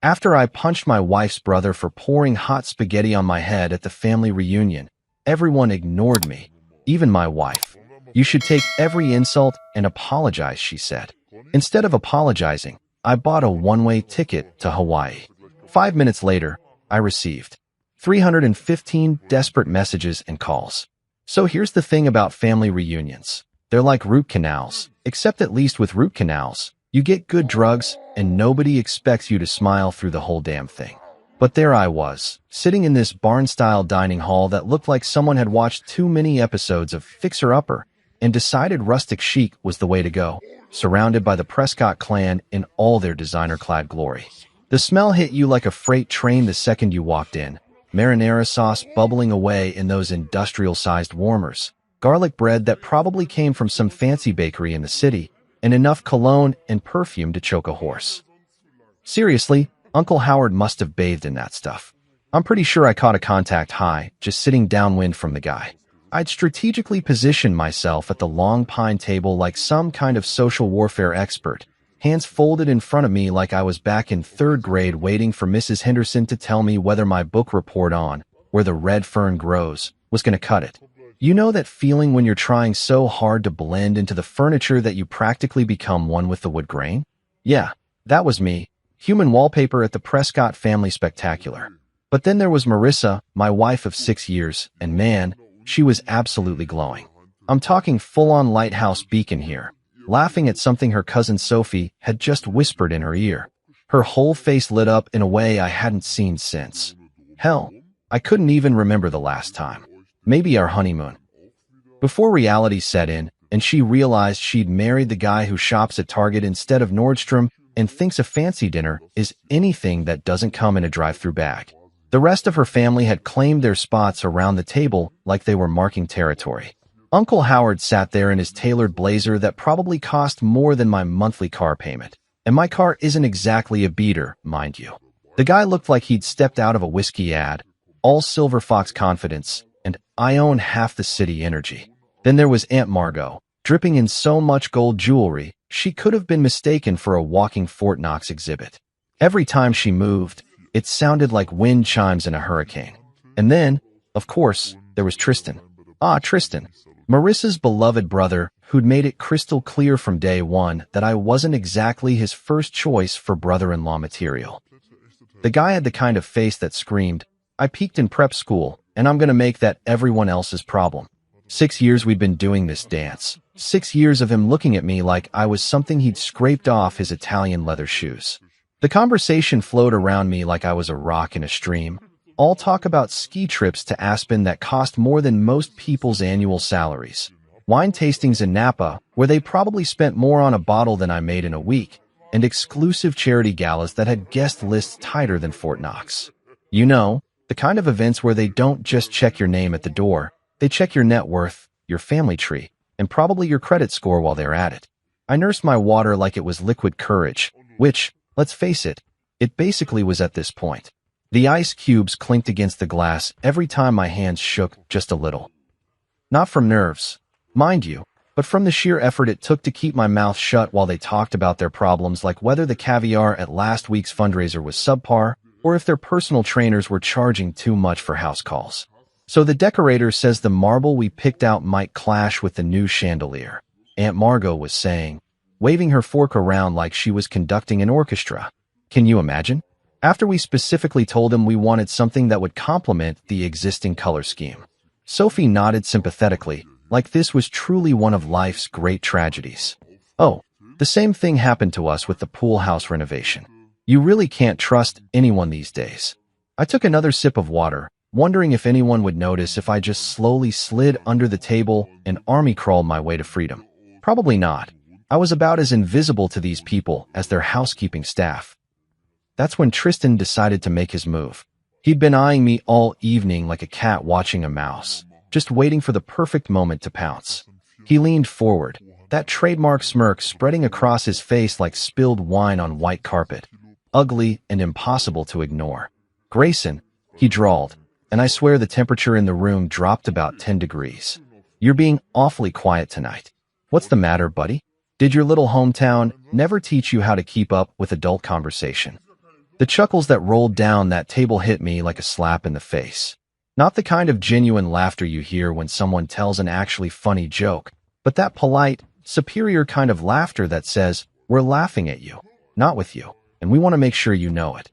After I punched my wife's brother for pouring hot spaghetti on my head at the family reunion, everyone ignored me, even my wife. You should take every insult and apologize, she said. Instead of apologizing, I bought a one-way ticket to Hawaii. 5 minutes later, I received 315 desperate messages and calls. So here's the thing about family reunions. They're like root canals, except at least with root canals, you get good drugs and nobody expects you to smile through the whole damn thing. But there I was, sitting in this barn-style dining hall that looked like someone had watched too many episodes of Fixer Upper and decided rustic chic was the way to go, surrounded by the Prescott clan in all their designer-clad glory. The smell hit you like a freight train the second you walked in. Marinara sauce bubbling away in those industrial-sized warmers, garlic bread that probably came from some fancy bakery in the city, and enough cologne and perfume to choke a horse. Seriously, Uncle Howard must have bathed in that stuff. I'm pretty sure I caught a contact high, just sitting downwind from the guy. I'd strategically positioned myself at the long pine table like some kind of social warfare expert, hands folded in front of me like I was back in 3rd grade waiting for Mrs. Henderson to tell me whether my book report on Where the Red Fern Grows was going to cut it. You know that feeling when you're trying so hard to blend into the furniture that you practically become one with the wood grain? Yeah, that was me. Human wallpaper at the Prescott Family Spectacular. But then there was Marissa, my wife of 6 years, and man, she was absolutely glowing. I'm talking full-on lighthouse beacon here, laughing at something her cousin Sophie had just whispered in her ear. Her whole face lit up in a way I hadn't seen since. Hell, I couldn't even remember the last time. Maybe our honeymoon. Before reality set in, and she realized she'd married the guy who shops at Target instead of Nordstrom and thinks a fancy dinner is anything that doesn't come in a drive-through bag. The rest of her family had claimed their spots around the table like they were marking territory. Uncle Howard sat there in his tailored blazer that probably cost more than my monthly car payment. And my car isn't exactly a beater, mind you. The guy looked like he'd stepped out of a whiskey ad, all Silver Fox confidence, and I own half the city energy. Then there was Aunt Margot, dripping in so much gold jewelry, she could have been mistaken for a walking Fort Knox exhibit. Every time she moved, it sounded like wind chimes in a hurricane. And then, of course, there was Tristan. Tristan, Marissa's beloved brother, who'd made it crystal clear from day one that I wasn't exactly his first choice for brother-in-law material. The guy had the kind of face that screamed, I peaked in prep school, and I'm gonna make that everyone else's problem. 6 years we'd been doing this dance. 6 years of him looking at me like I was something he'd scraped off his Italian leather shoes. The conversation flowed around me like I was a rock in a stream. All talk about ski trips to Aspen that cost more than most people's annual salaries. Wine tastings in Napa, where they probably spent more on a bottle than I made in a week, and exclusive charity galas that had guest lists tighter than Fort Knox. You know, the kind of events where they don't just check your name at the door, they check your net worth, your family tree, and probably your credit score while they're at it. I nursed my water like it was liquid courage, which, let's face it, it basically was at this point. The ice cubes clinked against the glass every time my hands shook just a little. Not from nerves, mind you, but from the sheer effort it took to keep my mouth shut while they talked about their problems, like whether the caviar at last week's fundraiser was subpar or if their personal trainers were charging too much for house calls. So the decorator says the marble we picked out might clash with the new chandelier, Aunt Margot was saying, waving her fork around like she was conducting an orchestra. Can you imagine? After we specifically told him we wanted something that would complement the existing color scheme. Sophie nodded sympathetically, like this was truly one of life's great tragedies. Oh, the same thing happened to us with the pool house renovation. You really can't trust anyone these days. I took another sip of water, wondering if anyone would notice if I just slowly slid under the table and army crawled my way to freedom. Probably not. I was about as invisible to these people as their housekeeping staff. That's when Tristan decided to make his move. He'd been eyeing me all evening like a cat watching a mouse, just waiting for the perfect moment to pounce. He leaned forward, that trademark smirk spreading across his face like spilled wine on white carpet. Ugly and impossible to ignore. Grayson, he drawled, and I swear the temperature in the room dropped about 10 degrees. You're being awfully quiet tonight. What's the matter, buddy? Did your little hometown never teach you how to keep up with adult conversation? The chuckles that rolled down that table hit me like a slap in the face. Not the kind of genuine laughter you hear when someone tells an actually funny joke, but that polite, superior kind of laughter that says, "We're laughing at you, not with you, and we want to make sure you know it."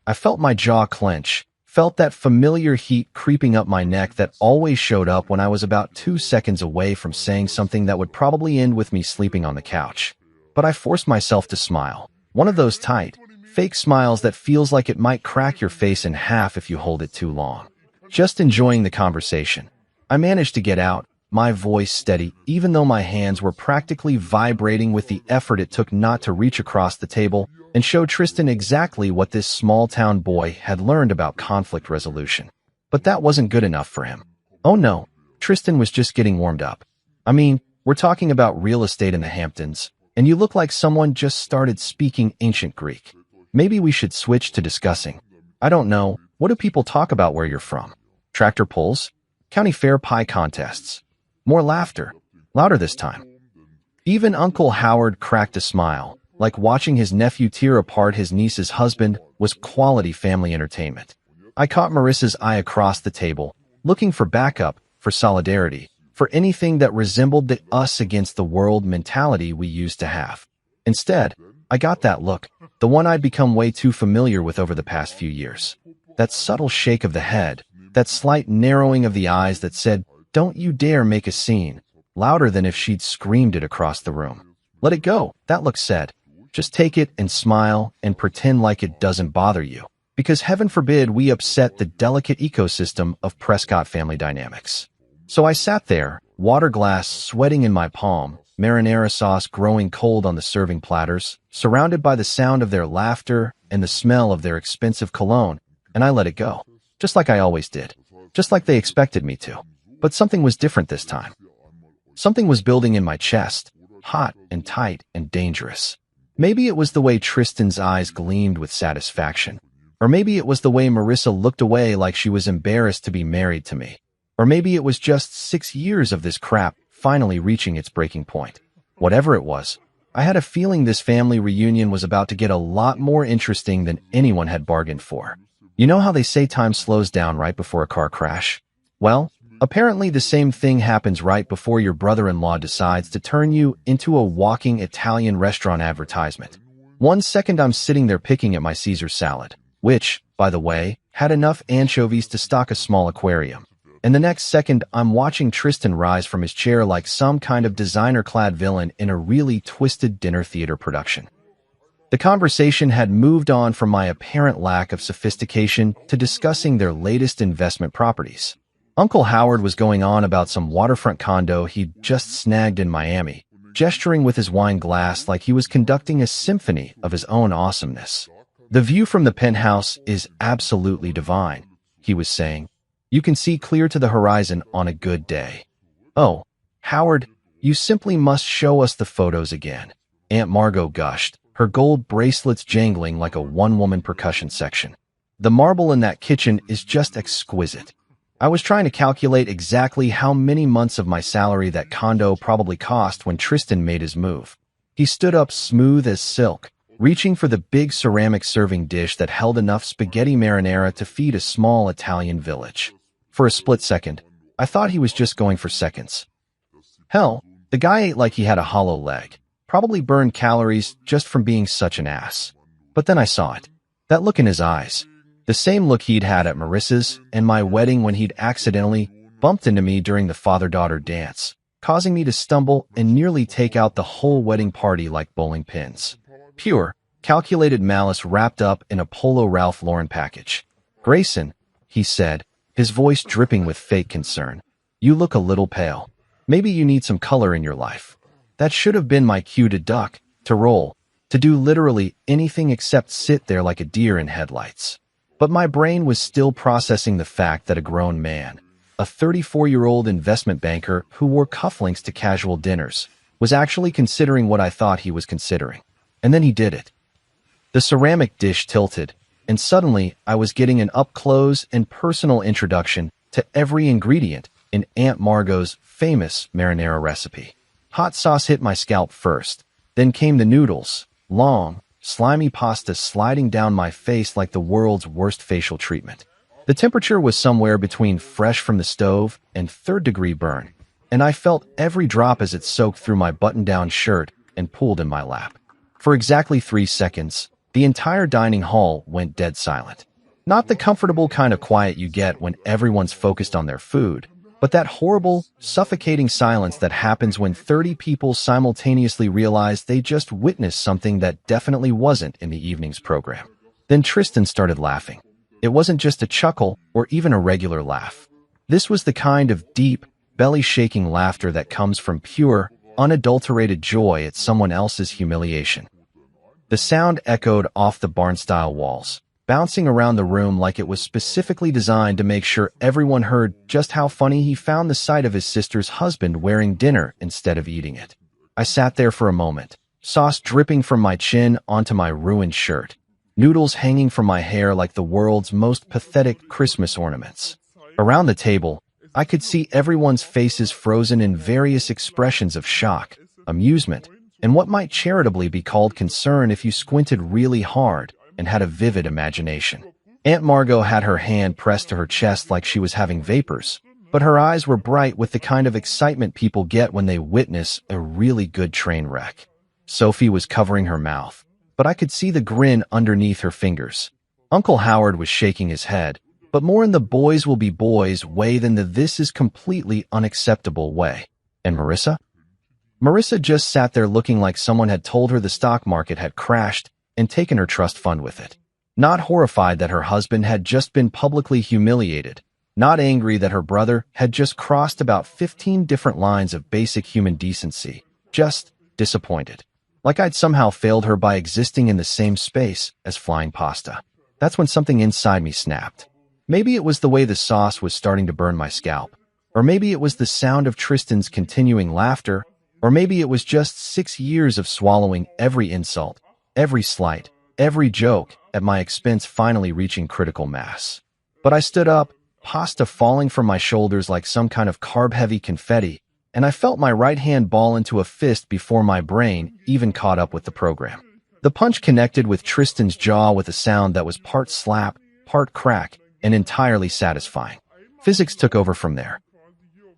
I felt my jaw clench, felt that familiar heat creeping up my neck that always showed up when I was about 2 seconds away from saying something that would probably end with me sleeping on the couch. But I forced myself to smile. One of those tight, fake smiles that feels like it might crack your face in half if you hold it too long. Just enjoying the conversation. I managed to get out, my voice steady, even though my hands were practically vibrating with the effort it took not to reach across the table and show Tristan exactly what this small-town boy had learned about conflict resolution. But that wasn't good enough for him. Oh no, Tristan was just getting warmed up. I mean, we're talking about real estate in the Hamptons, and you look like someone just started speaking ancient Greek. Maybe we should switch to discussing, I don't know, what do people talk about where you're from? Tractor pulls? County fair pie contests? More laughter, louder this time. Even Uncle Howard cracked a smile, like watching his nephew tear apart his niece's husband was quality family entertainment. I caught Marissa's eye across the table, looking for backup, for solidarity, for anything that resembled the us against the world mentality we used to have. Instead, I got that look, the one I'd become way too familiar with over the past few years. That subtle shake of the head, that slight narrowing of the eyes that said, "Don't you dare make a scene," louder than if she'd screamed it across the room. "Let it go," that look said. "Just take it and smile and pretend like it doesn't bother you. Because heaven forbid we upset the delicate ecosystem of Prescott family dynamics." So I sat there, water glass sweating in my palm, marinara sauce growing cold on the serving platters, surrounded by the sound of their laughter and the smell of their expensive cologne, and I let it go. Just like I always did. Just like they expected me to. But something was different this time. Something was building in my chest, hot and tight and dangerous. Maybe it was the way Tristan's eyes gleamed with satisfaction. Or maybe it was the way Marissa looked away like she was embarrassed to be married to me. Or maybe it was just 6 years of this crap finally reaching its breaking point. Whatever it was, I had a feeling this family reunion was about to get a lot more interesting than anyone had bargained for. You know how they say time slows down right before a car crash? Well, apparently the same thing happens right before your brother-in-law decides to turn you into a walking Italian restaurant advertisement. 1 second I'm sitting there picking at my Caesar salad, which, by the way, had enough anchovies to stock a small aquarium. And the next second I'm watching Tristan rise from his chair like some kind of designer-clad villain in a really twisted dinner theater production. The conversation had moved on from my apparent lack of sophistication to discussing their latest investment properties. Uncle Howard was going on about some waterfront condo he'd just snagged in Miami, gesturing with his wine glass like he was conducting a symphony of his own awesomeness. "The view from the penthouse is absolutely divine," he was saying. "You can see clear to the horizon on a good day." "Oh, Howard, you simply must show us the photos again," Aunt Margot gushed, her gold bracelets jangling like a one-woman percussion section. "The marble in that kitchen is just exquisite." I was trying to calculate exactly how many months of my salary that condo probably cost when Tristan made his move. He stood up smooth as silk, reaching for the big ceramic serving dish that held enough spaghetti marinara to feed a small Italian village. For a split second, I thought he was just going for seconds. Hell, the guy ate like he had a hollow leg, probably burned calories just from being such an ass. But then I saw it. That look in his eyes. The same look he'd had at Marissa's and my wedding when he'd accidentally bumped into me during the father-daughter dance, causing me to stumble and nearly take out the whole wedding party like bowling pins. Pure, calculated malice wrapped up in a Polo Ralph Lauren package. "Grayson," he said, his voice dripping with fake concern, "you look a little pale. Maybe you need some color in your life." That should have been my cue to duck, to roll, to do literally anything except sit there like a deer in headlights. But my brain was still processing the fact that a grown man, a 34-year-old investment banker who wore cufflinks to casual dinners, was actually considering what I thought he was considering. And then he did it. The ceramic dish tilted, and suddenly I was getting an up-close and personal introduction to every ingredient in Aunt Margot's famous marinara recipe. Hot sauce hit my scalp first, then came the noodles, long, slimy pasta sliding down my face like the world's worst facial treatment. The temperature was somewhere between fresh from the stove and third-degree burn, and I felt every drop as it soaked through my button-down shirt and pooled in my lap. For exactly 3 seconds, the entire dining hall went dead silent. Not the comfortable kind of quiet you get when everyone's focused on their food, but that horrible, suffocating silence that happens when 30 people simultaneously realize they just witnessed something that definitely wasn't in the evening's program. Then Tristan started laughing. It wasn't just a chuckle or even a regular laugh. This was the kind of deep, belly-shaking laughter that comes from pure, unadulterated joy at someone else's humiliation. The sound echoed off the barn-style walls, bouncing around the room like it was specifically designed to make sure everyone heard just how funny he found the sight of his sister's husband wearing dinner instead of eating it. I sat there for a moment, sauce dripping from my chin onto my ruined shirt, noodles hanging from my hair like the world's most pathetic Christmas ornaments. Around the table, I could see everyone's faces frozen in various expressions of shock, amusement, and what might charitably be called concern if you squinted really hard and had a vivid imagination. Aunt Margot had her hand pressed to her chest like she was having vapors, but her eyes were bright with the kind of excitement people get when they witness a really good train wreck. Sophie was covering her mouth, but I could see the grin underneath her fingers. Uncle Howard was shaking his head, but more in the boys will be boys way than the this is completely unacceptable way. And Marissa? Marissa just sat there looking like someone had told her the stock market had crashed and taken her trust fund with it. Not horrified that her husband had just been publicly humiliated, not angry that her brother had just crossed about 15 different lines of basic human decency, just disappointed. Like I'd somehow failed her by existing in the same space as flying pasta. That's when something inside me snapped. Maybe it was the way the sauce was starting to burn my scalp, or maybe it was the sound of Tristan's continuing laughter, or maybe it was just 6 years of swallowing every insult, every slight, every joke at my expense finally reaching critical mass. But I stood up, pasta falling from my shoulders like some kind of carb-heavy confetti, and I felt my right hand ball into a fist before my brain even caught up with the program. The punch connected with Tristan's jaw with a sound that was part slap, part crack, and entirely satisfying. Physics took over from there.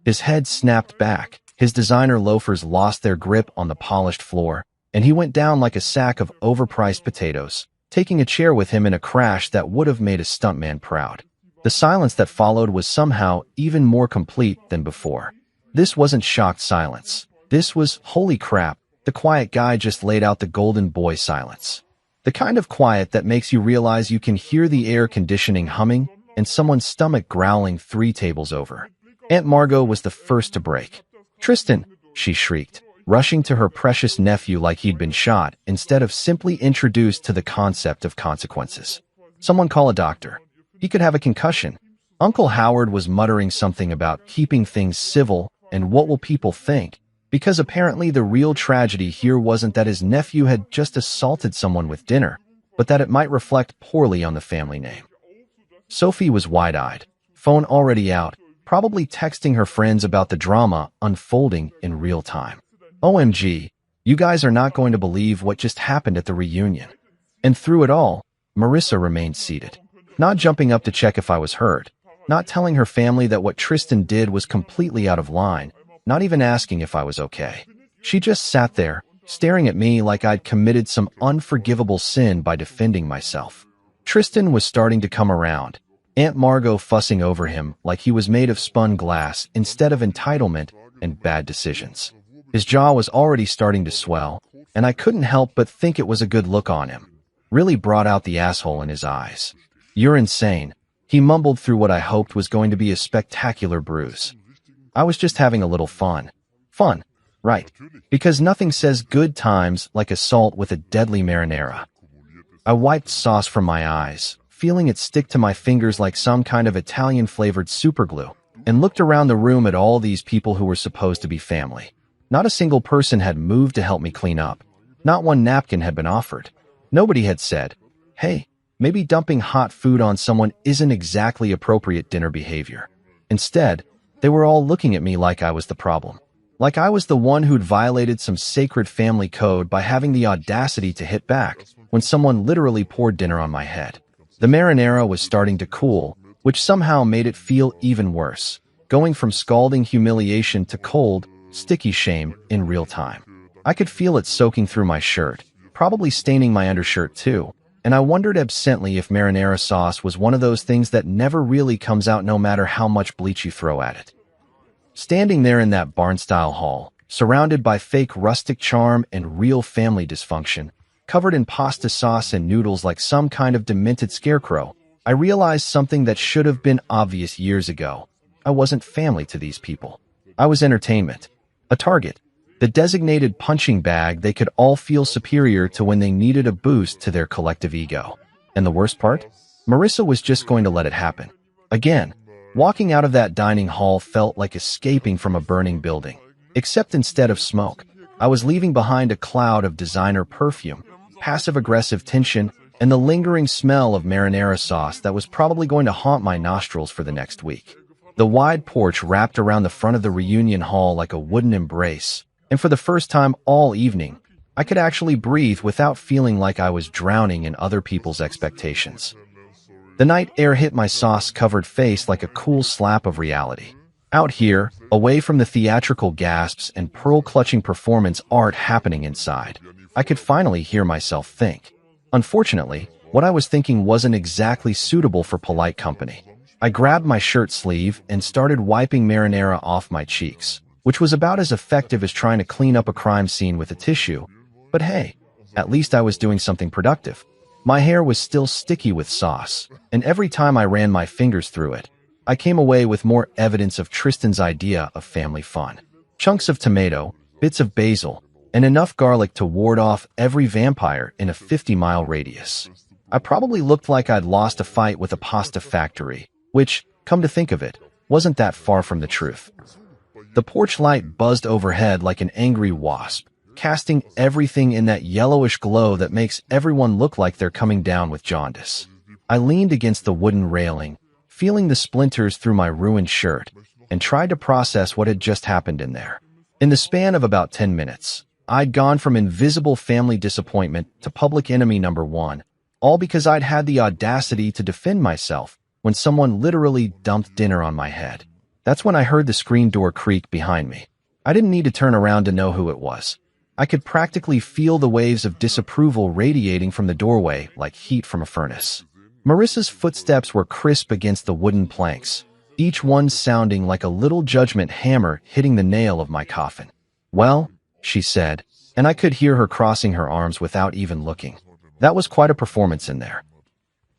His head snapped back, his designer loafers lost their grip on the polished floor, and he went down like a sack of overpriced potatoes, taking a chair with him in a crash that would have made a stuntman proud. The silence that followed was somehow even more complete than before. This wasn't shocked silence. This was, holy crap, the quiet guy just laid out the golden boy silence. The kind of quiet that makes you realize you can hear the air conditioning humming and someone's stomach growling 3 tables over. Aunt Margot was the first to break. "Tristan," she shrieked, rushing to her precious nephew like he'd been shot, instead of simply introduced to the concept of consequences. "Someone call a doctor. He could have a concussion." Uncle Howard was muttering something about keeping things civil and what will people think, because apparently the real tragedy here wasn't that his nephew had just assaulted someone with dinner, but that it might reflect poorly on the family name. Sophie was wide-eyed, phone already out, probably texting her friends about the drama unfolding in real time. "OMG, you guys are not going to believe what just happened at the reunion." And through it all, Marissa remained seated, not jumping up to check if I was hurt, not telling her family that what Tristan did was completely out of line, not even asking if I was okay. She just sat there, staring at me like I'd committed some unforgivable sin by defending myself. Tristan was starting to come around, Aunt Margot fussing over him like he was made of spun glass instead of entitlement and bad decisions. His jaw was already starting to swell, and I couldn't help but think it was a good look on him. Really brought out the asshole in his eyes. "You're insane," he mumbled through what I hoped was going to be a spectacular bruise. "I was just having a little fun." Fun, right? Because nothing says good times like assault with a deadly marinara. I wiped sauce from my eyes, feeling it stick to my fingers like some kind of Italian-flavored superglue, and looked around the room at all these people who were supposed to be family. Not a single person had moved to help me clean up. Not one napkin had been offered. Nobody had said, "Hey, maybe dumping hot food on someone isn't exactly appropriate dinner behavior." Instead, they were all looking at me like I was the problem. Like I was the one who'd violated some sacred family code by having the audacity to hit back when someone literally poured dinner on my head. The marinara was starting to cool, which somehow made it feel even worse, going from scalding humiliation to cold, sticky shame in real time. I could feel it soaking through my shirt, probably staining my undershirt too, and I wondered absently if marinara sauce was one of those things that never really comes out no matter how much bleach you throw at it. Standing there in that barn-style hall, surrounded by fake rustic charm and real family dysfunction, covered in pasta sauce and noodles like some kind of demented scarecrow, I realized something that should have been obvious years ago. I wasn't family to these people. I was entertainment. A target. The designated punching bag they could all feel superior to when they needed a boost to their collective ego. And the worst part? Marissa was just going to let it happen. Again. Walking out of that dining hall felt like escaping from a burning building. Except instead of smoke, I was leaving behind a cloud of designer perfume, passive-aggressive tension, and the lingering smell of marinara sauce that was probably going to haunt my nostrils for the next week. The wide porch wrapped around the front of the reunion hall like a wooden embrace, and for the first time all evening, I could actually breathe without feeling like I was drowning in other people's expectations. The night air hit my sauce-covered face like a cool slap of reality. Out here, away from the theatrical gasps and pearl-clutching performance art happening inside, I could finally hear myself think. Unfortunately, what I was thinking wasn't exactly suitable for polite company. I grabbed my shirt sleeve and started wiping marinara off my cheeks, which was about as effective as trying to clean up a crime scene with a tissue. But hey, at least I was doing something productive. My hair was still sticky with sauce, and every time I ran my fingers through it, I came away with more evidence of Tristan's idea of family fun. Chunks of tomato, bits of basil, and enough garlic to ward off every vampire in a 50-mile radius. I probably looked like I'd lost a fight with a pasta factory, which, come to think of it, wasn't that far from the truth. The porch light buzzed overhead like an angry wasp, casting everything in that yellowish glow that makes everyone look like they're coming down with jaundice. I leaned against the wooden railing, feeling the splinters through my ruined shirt, and tried to process what had just happened in there. In the span of about 10 minutes, I'd gone from invisible family disappointment to public enemy number one, all because I'd had the audacity to defend myself when someone literally dumped dinner on my head. That's when I heard the screen door creak behind me. I didn't need to turn around to know who it was. I could practically feel the waves of disapproval radiating from the doorway like heat from a furnace. Marissa's footsteps were crisp against the wooden planks, each one sounding like a little judgment hammer hitting the nail of my coffin. "Well," she said, and I could hear her crossing her arms without even looking. That was quite a performance in there.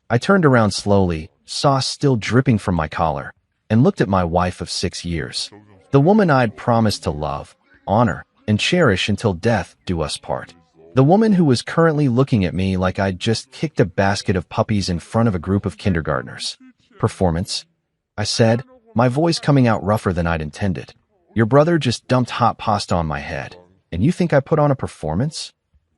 I turned around slowly, sauce still dripping from my collar, and looked at my wife of 6 years. The woman I'd promised to love, honor, and cherish until death do us part. The woman who was currently looking at me like I'd just kicked a basket of puppies in front of a group of kindergartners. "Performance?" I said, my voice coming out rougher than I'd intended. "Your brother just dumped hot pasta on my head, and you think I put on a performance?"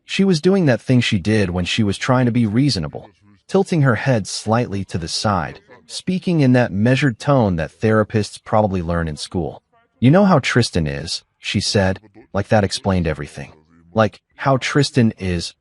She was doing that thing she did when she was trying to be reasonable, tilting her head slightly to the side, speaking in that measured tone that therapists probably learn in school. "You know how Tristan is," she said, like that explained everything. Like how Tristan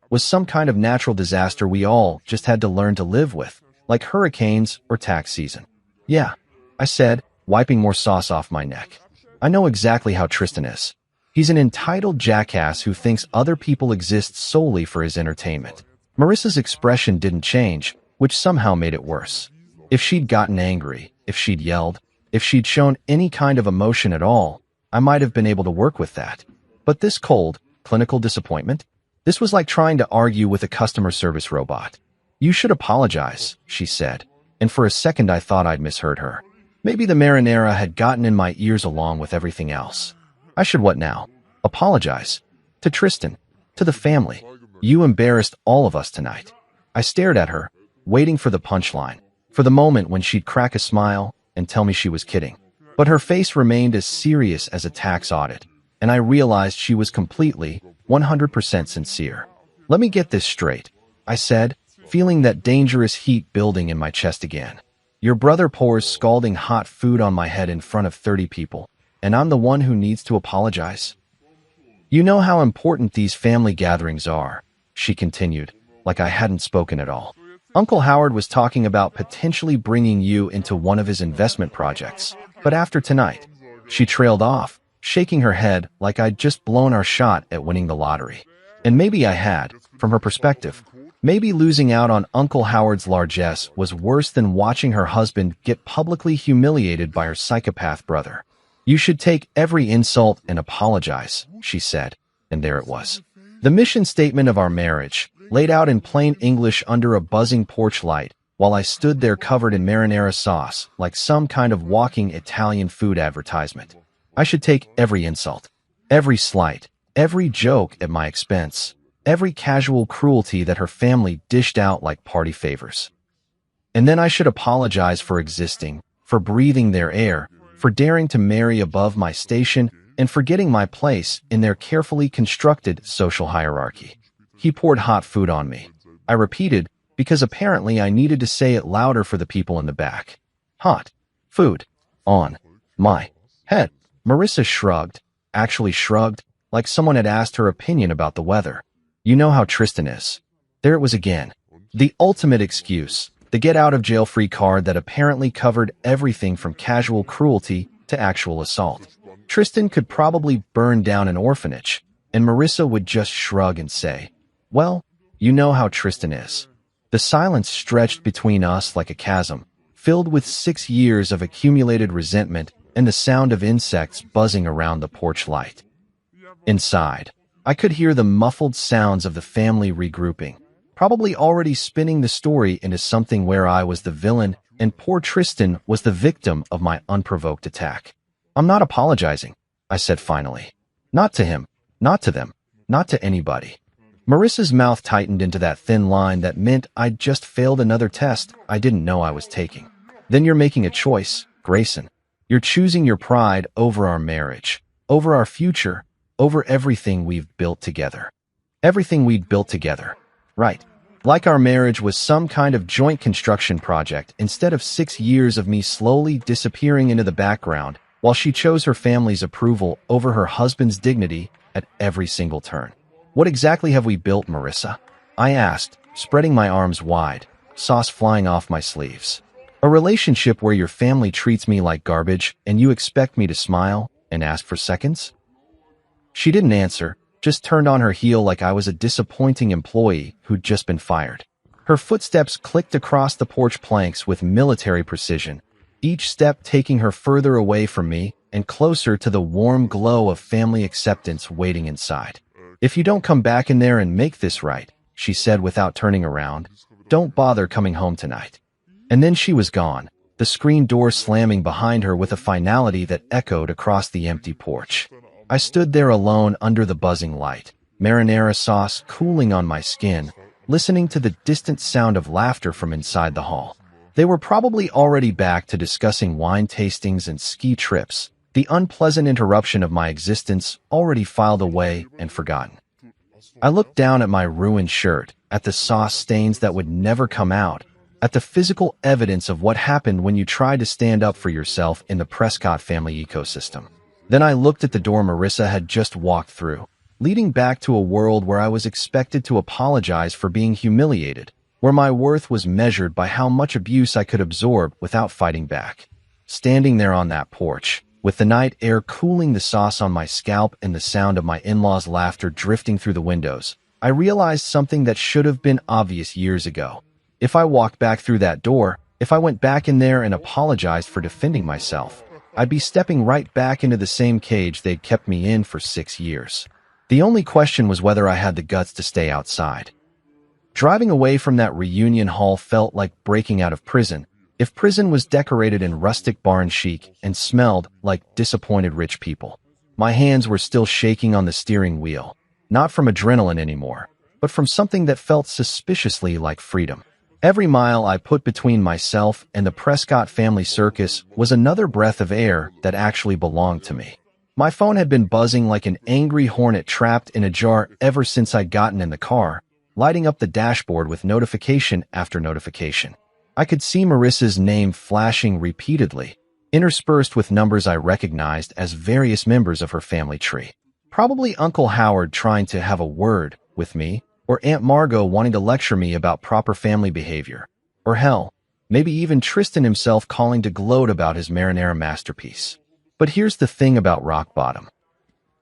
was some kind of natural disaster we all just had to learn to live with, like hurricanes or tax season. "Yeah," I said, wiping more sauce off my neck. "I know exactly how Tristan is. He's an entitled jackass who thinks other people exist solely for his entertainment." Marissa's expression didn't change, which somehow made it worse. If she'd gotten angry, if she'd yelled, if she'd shown any kind of emotion at all, I might have been able to work with that. But this cold, clinical disappointment? This was like trying to argue with a customer service robot. "You should apologize," she said, and for a second I thought I'd misheard her. Maybe the marinara had gotten in my ears along with everything else. I should what now? Apologize? To Tristan? To the family? "You embarrassed all of us tonight." I stared at her, waiting for the punchline, for the moment when she'd crack a smile and tell me she was kidding. But her face remained as serious as a tax audit, and I realized she was completely, 100% sincere. "Let me get this straight," I said, feeling that dangerous heat building in my chest again. "Your brother pours scalding hot food on my head in front of 30 people. and I'm the one who needs to apologize? You know how important these family gatherings are, she continued, like I hadn't spoken at all. Uncle Howard was talking about potentially bringing you into one of his investment projects, but after tonight, she trailed off, shaking her head like I'd just blown our shot at winning the lottery. And maybe I had, from her perspective. Maybe losing out on Uncle Howard's largesse was worse than watching her husband get publicly humiliated by her psychopath brother. You should take every insult and apologize, she said, and there it was. The mission statement of our marriage, laid out in plain English under a buzzing porch light, while I stood there covered in marinara sauce, like some kind of walking Italian food advertisement. I should take every insult, every slight, every joke at my expense, every casual cruelty that her family dished out like party favors. And then I should apologize for existing, for breathing their air, for daring to marry above my station, and for getting my place in their carefully constructed social hierarchy. He poured hot food on me. I repeated, because apparently I needed to say it louder for the people in the back. Hot food on my head. Marissa shrugged, actually shrugged, like someone had asked her opinion about the weather. You know how Tristan is. There it was again. The ultimate excuse, the get-out-of-jail-free card that apparently covered everything from casual cruelty to actual assault. Tristan could probably burn down an orphanage, and Marissa would just shrug and say, well, you know how Tristan is. The silence stretched between us like a chasm, filled with 6 years of accumulated resentment and the sound of insects buzzing around the porch light. Inside, I could hear the muffled sounds of the family regrouping, probably already spinning the story into something where I was the villain and poor Tristan was the victim of my unprovoked attack. I'm not apologizing, I said finally. Not to him, not to them, not to anybody. Marissa's mouth tightened into that thin line that meant I'd just failed another test I didn't know I was taking. Then you're making a choice, Grayson. You're choosing your pride over our marriage, over our future, over everything we've built together. Everything we'd built together. Right. Like our marriage was some kind of joint construction project instead of 6 years of me slowly disappearing into the background while she chose her family's approval over her husband's dignity at every single turn. What exactly have we built, Marissa? I asked, spreading my arms wide, sauce flying off my sleeves. A relationship where your family treats me like garbage and you expect me to smile and ask for seconds? She didn't answer, just turned on her heel like I was a disappointing employee who'd just been fired. Her footsteps clicked across the porch planks with military precision, each step taking her further away from me and closer to the warm glow of family acceptance waiting inside. If you don't come back in there and make this right, she said without turning around, don't bother coming home tonight. And then she was gone, the screen door slamming behind her with a finality that echoed across the empty porch. I stood there alone under the buzzing light, marinara sauce cooling on my skin, listening to the distant sound of laughter from inside the hall. They were probably already back to discussing wine tastings and ski trips, the unpleasant interruption of my existence already filed away and forgotten. I looked down at my ruined shirt, at the sauce stains that would never come out, at the physical evidence of what happened when you tried to stand up for yourself in the Prescott family ecosystem. Then I looked at the door Marissa had just walked through, leading back to a world where I was expected to apologize for being humiliated, where my worth was measured by how much abuse I could absorb without fighting back. Standing there on that porch, with the night air cooling the sauce on my scalp and the sound of my in-laws' laughter drifting through the windows, I realized something that should have been obvious years ago. If I walked back through that door, if I went back in there and apologized for defending myself, I'd be stepping right back into the same cage they'd kept me in for 6 years. The only question was whether I had the guts to stay outside. Driving away from that reunion hall felt like breaking out of prison, if prison was decorated in rustic barn chic and smelled like disappointed rich people. My hands were still shaking on the steering wheel, not from adrenaline anymore, but from something that felt suspiciously like freedom. Every mile I put between myself and the Prescott family circus was another breath of air that actually belonged to me. My phone had been buzzing like an angry hornet trapped in a jar ever since I'd gotten in the car, lighting up the dashboard with notification after notification. I could see Marissa's name flashing repeatedly, interspersed with numbers I recognized as various members of her family tree. Probably Uncle Howard trying to have a word with me, or Aunt Margot wanting to lecture me about proper family behavior. Or hell, maybe even Tristan himself calling to gloat about his marinara masterpiece. But here's the thing about rock bottom.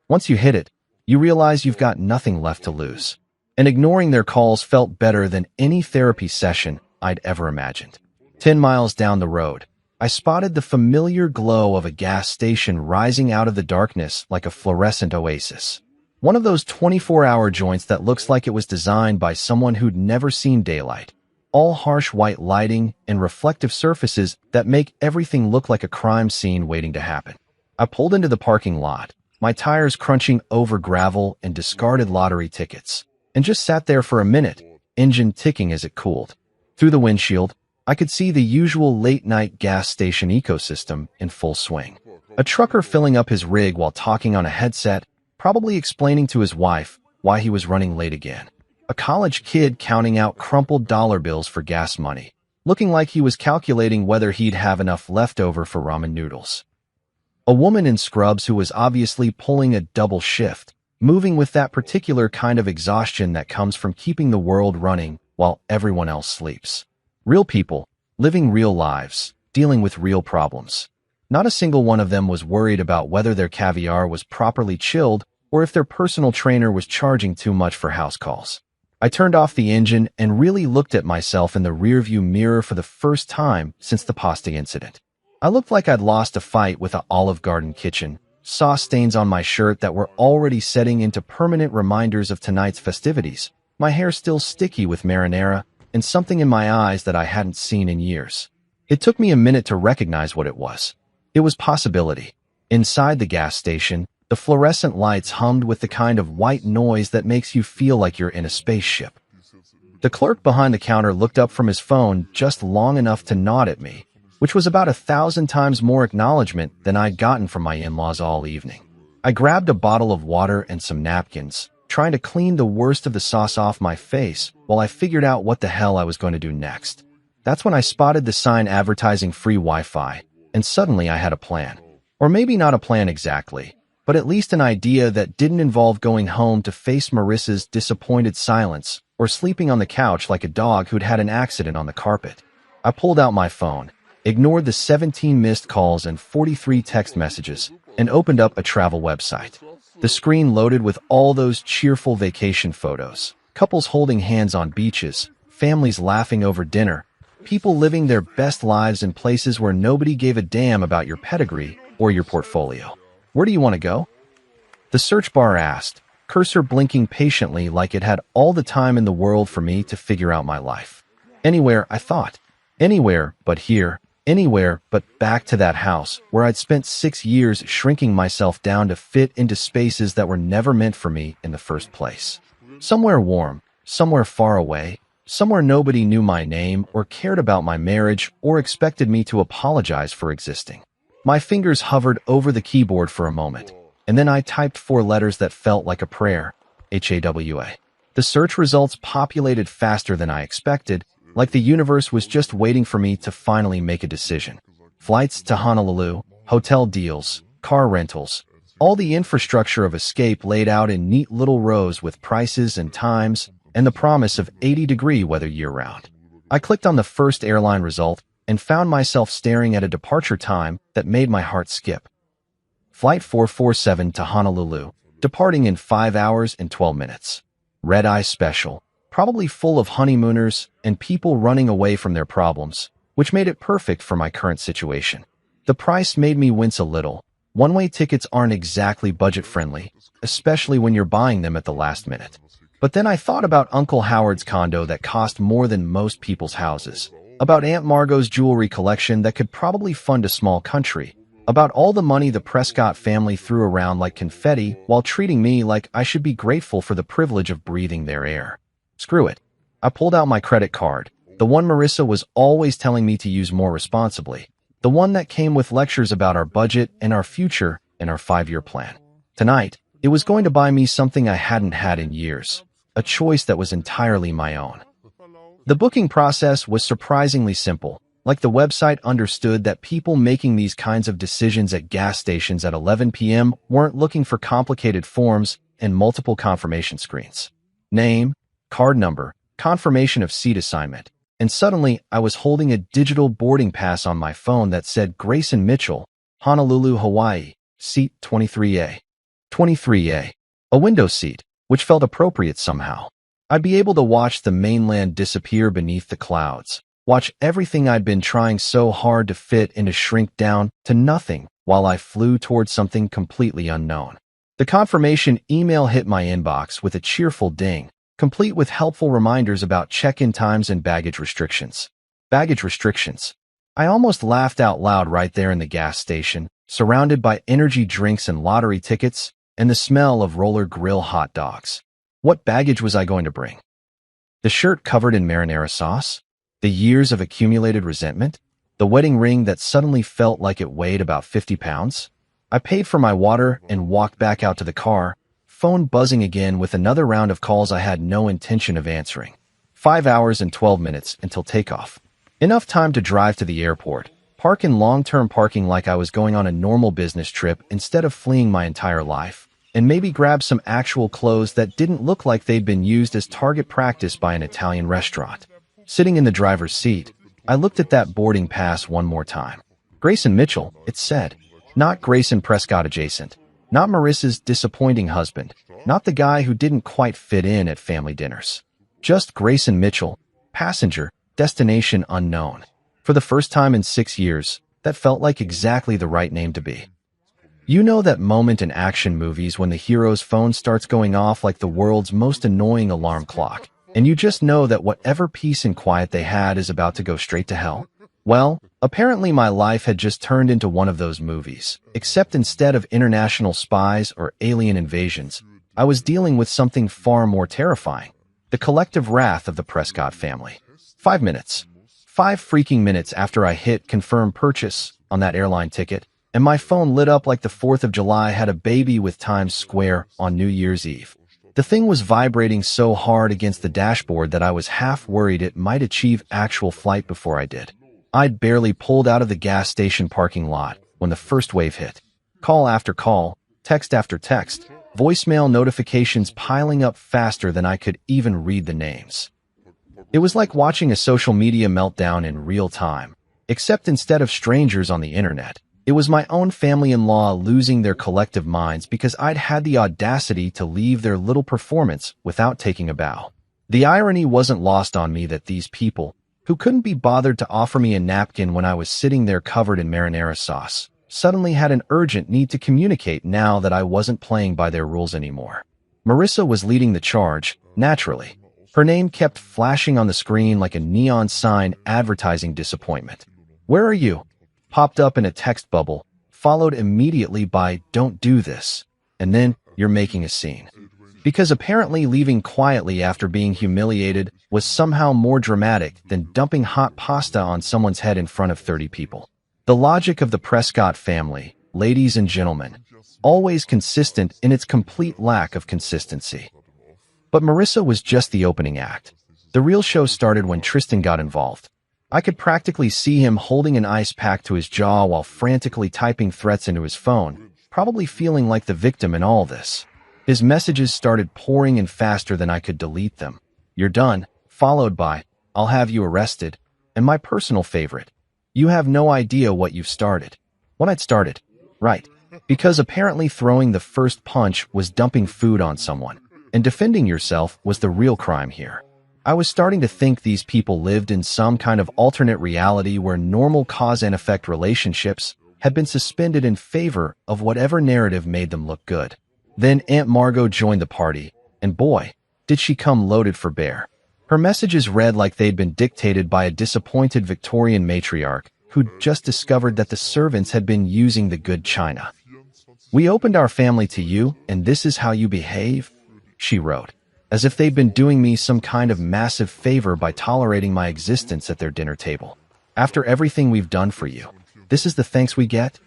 Once you hit it, you realize you've got nothing left to lose. And ignoring their calls felt better than any therapy session I'd ever imagined. 10 miles down the road, I spotted the familiar glow of a gas station rising out of the darkness like a fluorescent oasis. One of those 24-hour joints that looks like it was designed by someone who'd never seen daylight. All harsh white lighting and reflective surfaces that make everything look like a crime scene waiting to happen. I pulled into the parking lot, my tires crunching over gravel and discarded lottery tickets, and just sat there for a minute, engine ticking as it cooled. Through the windshield, I could see the usual late-night gas station ecosystem in full swing. A trucker filling up his rig while talking on a headset, probably explaining to his wife why he was running late again. A college kid counting out crumpled dollar bills for gas money, looking like he was calculating whether he'd have enough left over for ramen noodles. A woman in scrubs who was obviously pulling a double shift, moving with that particular kind of exhaustion that comes from keeping the world running while everyone else sleeps. Real people, living real lives, dealing with real problems. Not a single one of them was worried about whether their caviar was properly chilled or if their personal trainer was charging too much for house calls. I turned off the engine and really looked at myself in the rearview mirror for the first time since the pasta incident. I looked like I'd lost a fight with an Olive Garden kitchen, sauce stains on my shirt that were already setting into permanent reminders of tonight's festivities, my hair still sticky with marinara, and something in my eyes that I hadn't seen in years. It took me a minute to recognize what it was. It was possibility. Inside the gas station, the fluorescent lights hummed with the kind of white noise that makes you feel like you're in a spaceship. The clerk behind the counter looked up from his phone just long enough to nod at me, which was about 1,000 times more acknowledgement than I'd gotten from my in-laws all evening. I grabbed a bottle of water and some napkins, trying to clean the worst of the sauce off my face while I figured out what the hell I was going to do next. That's when I spotted the sign advertising free Wi-Fi, and suddenly I had a plan. Or maybe not a plan exactly, but at least an idea that didn't involve going home to face Marissa's disappointed silence or sleeping on the couch like a dog who'd had an accident on the carpet. I pulled out my phone, ignored the 17 missed calls and 43 text messages, and opened up a travel website. The screen loaded with all those cheerful vacation photos, couples holding hands on beaches, families laughing over dinner, people living their best lives in places where nobody gave a damn about your pedigree or your portfolio. Where do you want to go? The search bar asked, cursor blinking patiently like it had all the time in the world for me to figure out my life. Anywhere, I thought. Anywhere but here. Anywhere but back to that house where I'd spent 6 years shrinking myself down to fit into spaces that were never meant for me in the first place. Somewhere warm, somewhere far away, somewhere nobody knew my name or cared about my marriage or expected me to apologize for existing. My fingers hovered over the keyboard for a moment, and then I typed 4 letters that felt like a prayer, HAWA. The search results populated faster than I expected, like the universe was just waiting for me to finally make a decision. Flights to Honolulu, hotel deals, car rentals, all the infrastructure of escape laid out in neat little rows with prices and times and the promise of 80-degree weather year-round. I clicked on the first airline result and found myself staring at a departure time that made my heart skip. Flight 447 to Honolulu, departing in 5 hours and 12 minutes. Red-eye special. Probably full of honeymooners and people running away from their problems, which made it perfect for my current situation. The price made me wince a little. One-way tickets aren't exactly budget-friendly, especially when you're buying them at the last minute. But then I thought about Uncle Howard's condo that cost more than most people's houses, about Aunt Margot's jewelry collection that could probably fund a small country, about all the money the Prescott family threw around like confetti while treating me like I should be grateful for the privilege of breathing their air. Screw it. I pulled out my credit card, the one Marissa was always telling me to use more responsibly, the one that came with lectures about our budget and our future and our 5-year plan. Tonight, it was going to buy me something I hadn't had in years, a choice that was entirely my own. The booking process was surprisingly simple, Like the website understood that people making these kinds of decisions at gas stations at 11 p.m. weren't looking for complicated forms and multiple confirmation screens. Name, card number, confirmation of seat assignment, and suddenly I was holding a digital boarding pass on my phone that said Grayson Mitchell, Honolulu, Hawaii, seat 23A. 23A. A window seat, which felt appropriate somehow. I'd be able to watch the mainland disappear beneath the clouds, watch everything I'd been trying so hard to fit into shrink down to nothing while I flew towards something completely unknown. The confirmation email hit my inbox with a cheerful ding, complete with helpful reminders about check-in times and baggage restrictions. Baggage restrictions. I almost laughed out loud right there in the gas station, surrounded by energy drinks and lottery tickets, and the smell of Roller Grill hot dogs. What baggage was I going to bring? The shirt covered in marinara sauce? The years of accumulated resentment? The wedding ring that suddenly felt like it weighed about 50 pounds? I paid for my water and walked back out to the car, phone buzzing again with another round of calls I had no intention of answering. 5 hours and 12 minutes until takeoff. Enough time to drive to the airport, park in long-term parking like I was going on a normal business trip instead of fleeing my entire life, and maybe grab some actual clothes that didn't look like they'd been used as target practice by an Italian restaurant. Sitting in the driver's seat, I looked at that boarding pass one more time. Grayson Mitchell, it said. Not Grayson Prescott adjacent. Not Marissa's disappointing husband. Not the guy who didn't quite fit in at family dinners. Just Grayson Mitchell, passenger, destination unknown. For the first time in 6 years, that felt like exactly the right name to be. You know that moment in action movies when the hero's phone starts going off like the world's most annoying alarm clock, and you just know that whatever peace and quiet they had is about to go straight to hell? Well, apparently my life had just turned into one of those movies, except instead of international spies or alien invasions, I was dealing with something far more terrifying. The collective wrath of the Prescott family. 5 minutes. 5 freaking minutes after I hit confirm purchase on that airline ticket, and my phone lit up like the 4th of July had a baby with Times Square on New Year's Eve. The thing was vibrating so hard against the dashboard that I was half worried it might achieve actual flight before I did. I'd barely pulled out of the gas station parking lot when the first wave hit. Call after call, text after text, voicemail notifications piling up faster than I could even read the names. It was like watching a social media meltdown in real time, except instead of strangers on the internet, it was my own family-in-law losing their collective minds because I'd had the audacity to leave their little performance without taking a bow. The irony wasn't lost on me that these people, who couldn't be bothered to offer me a napkin when I was sitting there covered in marinara sauce, suddenly had an urgent need to communicate now that I wasn't playing by their rules anymore. Marissa was leading the charge, naturally. Her name kept flashing on the screen like a neon sign advertising disappointment. "Where are you?" popped up in a text bubble, followed immediately by "Don't do this," and then "You're making a scene." Because apparently leaving quietly after being humiliated was somehow more dramatic than dumping hot pasta on someone's head in front of 30 people. The logic of the Prescott family, ladies and gentlemen, always consistent in its complete lack of consistency. But Marissa was just the opening act. The real show started when Tristan got involved. I could practically see him holding an ice pack to his jaw while frantically typing threats into his phone, probably feeling like the victim in all this. His messages started pouring in faster than I could delete them. "You're done," followed by, "I'll have you arrested," and my personal favorite, "You have no idea what you've started." What I'd started. Right. Because apparently throwing the first punch was dumping food on someone, and defending yourself was the real crime here. I was starting to think these people lived in some kind of alternate reality where normal cause and effect relationships had been suspended in favor of whatever narrative made them look good. Then Aunt Margot joined the party, and boy, did she come loaded for bear. Her messages read like they'd been dictated by a disappointed Victorian matriarch who'd just discovered that the servants had been using the good china. "We opened our family to you, and this is how you behave," she wrote, as if they'd been doing me some kind of massive favor by tolerating my existence at their dinner table. "After everything we've done for you, this is the thanks we get?"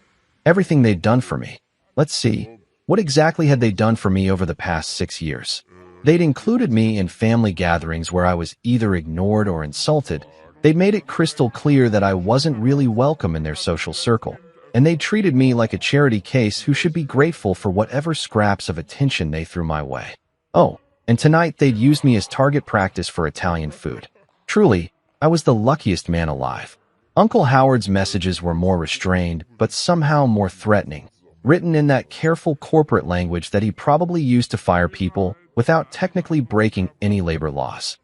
Everything they'd done for me. Let's see. What exactly had they done for me over the past 6 years? They'd included me in family gatherings where I was either ignored or insulted, They'd made it crystal clear that I wasn't really welcome in their social circle, and they treated me like a charity case who should be grateful for whatever scraps of attention they threw my way. Oh, and tonight they'd used me as target practice for Italian food. Truly, I was the luckiest man alive. Uncle Howard's messages were more restrained, but somehow more threatening, written in that careful corporate language that he probably used to fire people without technically breaking any labor laws.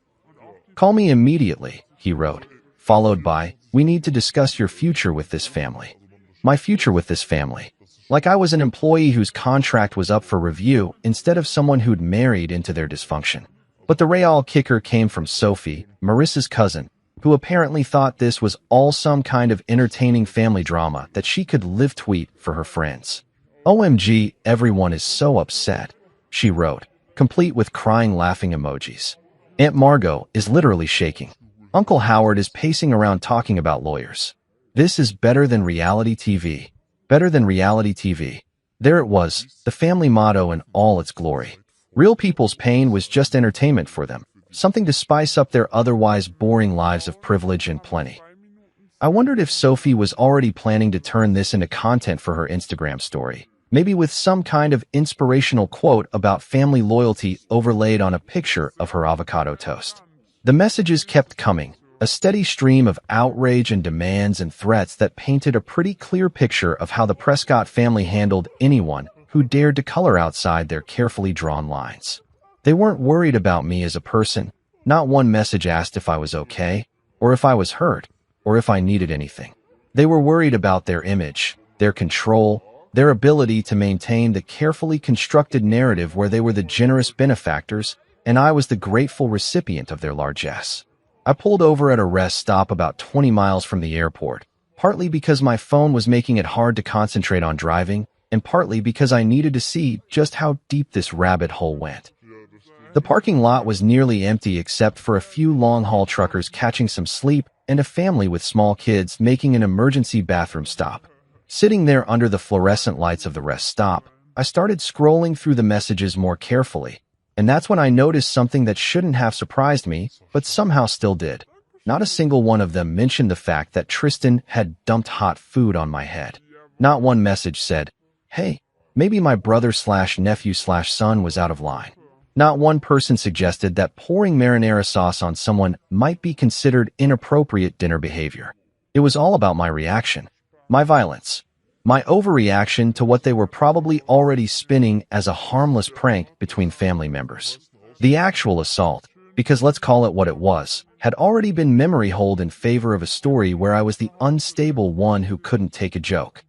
"Call me immediately," he wrote, followed by, "We need to discuss your future with this family." My future with this family. Like I was an employee whose contract was up for review instead of someone who'd married into their dysfunction. But the real kicker came from Sophie, Marissa's cousin, who apparently thought this was all some kind of entertaining family drama that she could live tweet for her friends. "OMG, everyone is so upset," she wrote, complete with crying laughing emojis. "Aunt Margot is literally shaking. Uncle Howard is pacing around talking about lawyers. This is better than reality TV. Better than reality TV." There it was, the family motto in all its glory. Real people's pain was just entertainment for them, something to spice up their otherwise boring lives of privilege and plenty. I wondered if Sophie was already planning to turn this into content for her Instagram story, maybe with some kind of inspirational quote about family loyalty overlaid on a picture of her avocado toast. The messages kept coming, a steady stream of outrage and demands and threats that painted a pretty clear picture of how the Prescott family handled anyone who dared to color outside their carefully drawn lines. They weren't worried about me as a person. Not one message asked if I was okay, or if I was hurt, or if I needed anything. They were worried about their image, their control, their ability to maintain the carefully constructed narrative where they were the generous benefactors and I was the grateful recipient of their largesse. I pulled over at a rest stop about 20 miles from the airport, partly because my phone was making it hard to concentrate on driving, and partly because I needed to see just how deep this rabbit hole went. The parking lot was nearly empty except for a few long-haul truckers catching some sleep and a family with small kids making an emergency bathroom stop. Sitting there under the fluorescent lights of the rest stop, I started scrolling through the messages more carefully, and that's when I noticed something that shouldn't have surprised me, but somehow still did. Not a single one of them mentioned the fact that Tristan had dumped hot food on my head. Not one message said, "Hey, maybe my brother/nephew/son was out of line." Not one person suggested that pouring marinara sauce on someone might be considered inappropriate dinner behavior. It was all about my reaction, my violence, my overreaction to what they were probably already spinning as a harmless prank between family members. The actual assault, because let's call it what it was, had already been memory holed in favor of a story where I was the unstable one who couldn't take a joke.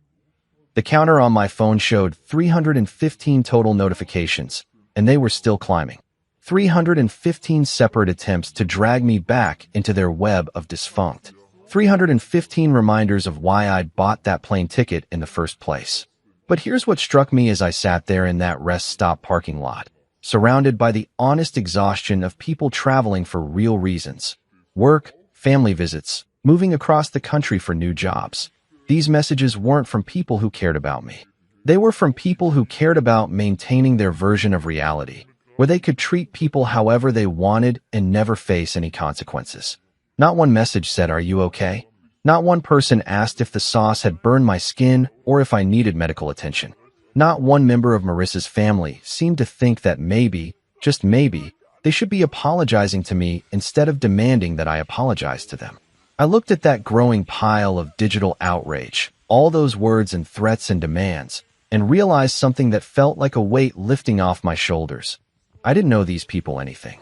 The counter on my phone showed 315 total notifications, and they were still climbing. 315 separate attempts to drag me back into their web of dysfunct. 315 reminders of why I'd bought that plane ticket in the first place. But here's what struck me as I sat there in that rest stop parking lot, surrounded by the honest exhaustion of people traveling for real reasons. Work, family visits, moving across the country for new jobs. These messages weren't from people who cared about me. They were from people who cared about maintaining their version of reality, where they could treat people however they wanted and never face any consequences. Not one message said, "Are you okay?" Not one person asked if the sauce had burned my skin or if I needed medical attention. Not one member of Marissa's family seemed to think that maybe, just maybe, they should be apologizing to me instead of demanding that I apologize to them. I looked at that growing pile of digital outrage, all those words and threats and demands, and realized something that felt like a weight lifting off my shoulders. I didn't owe these people anything.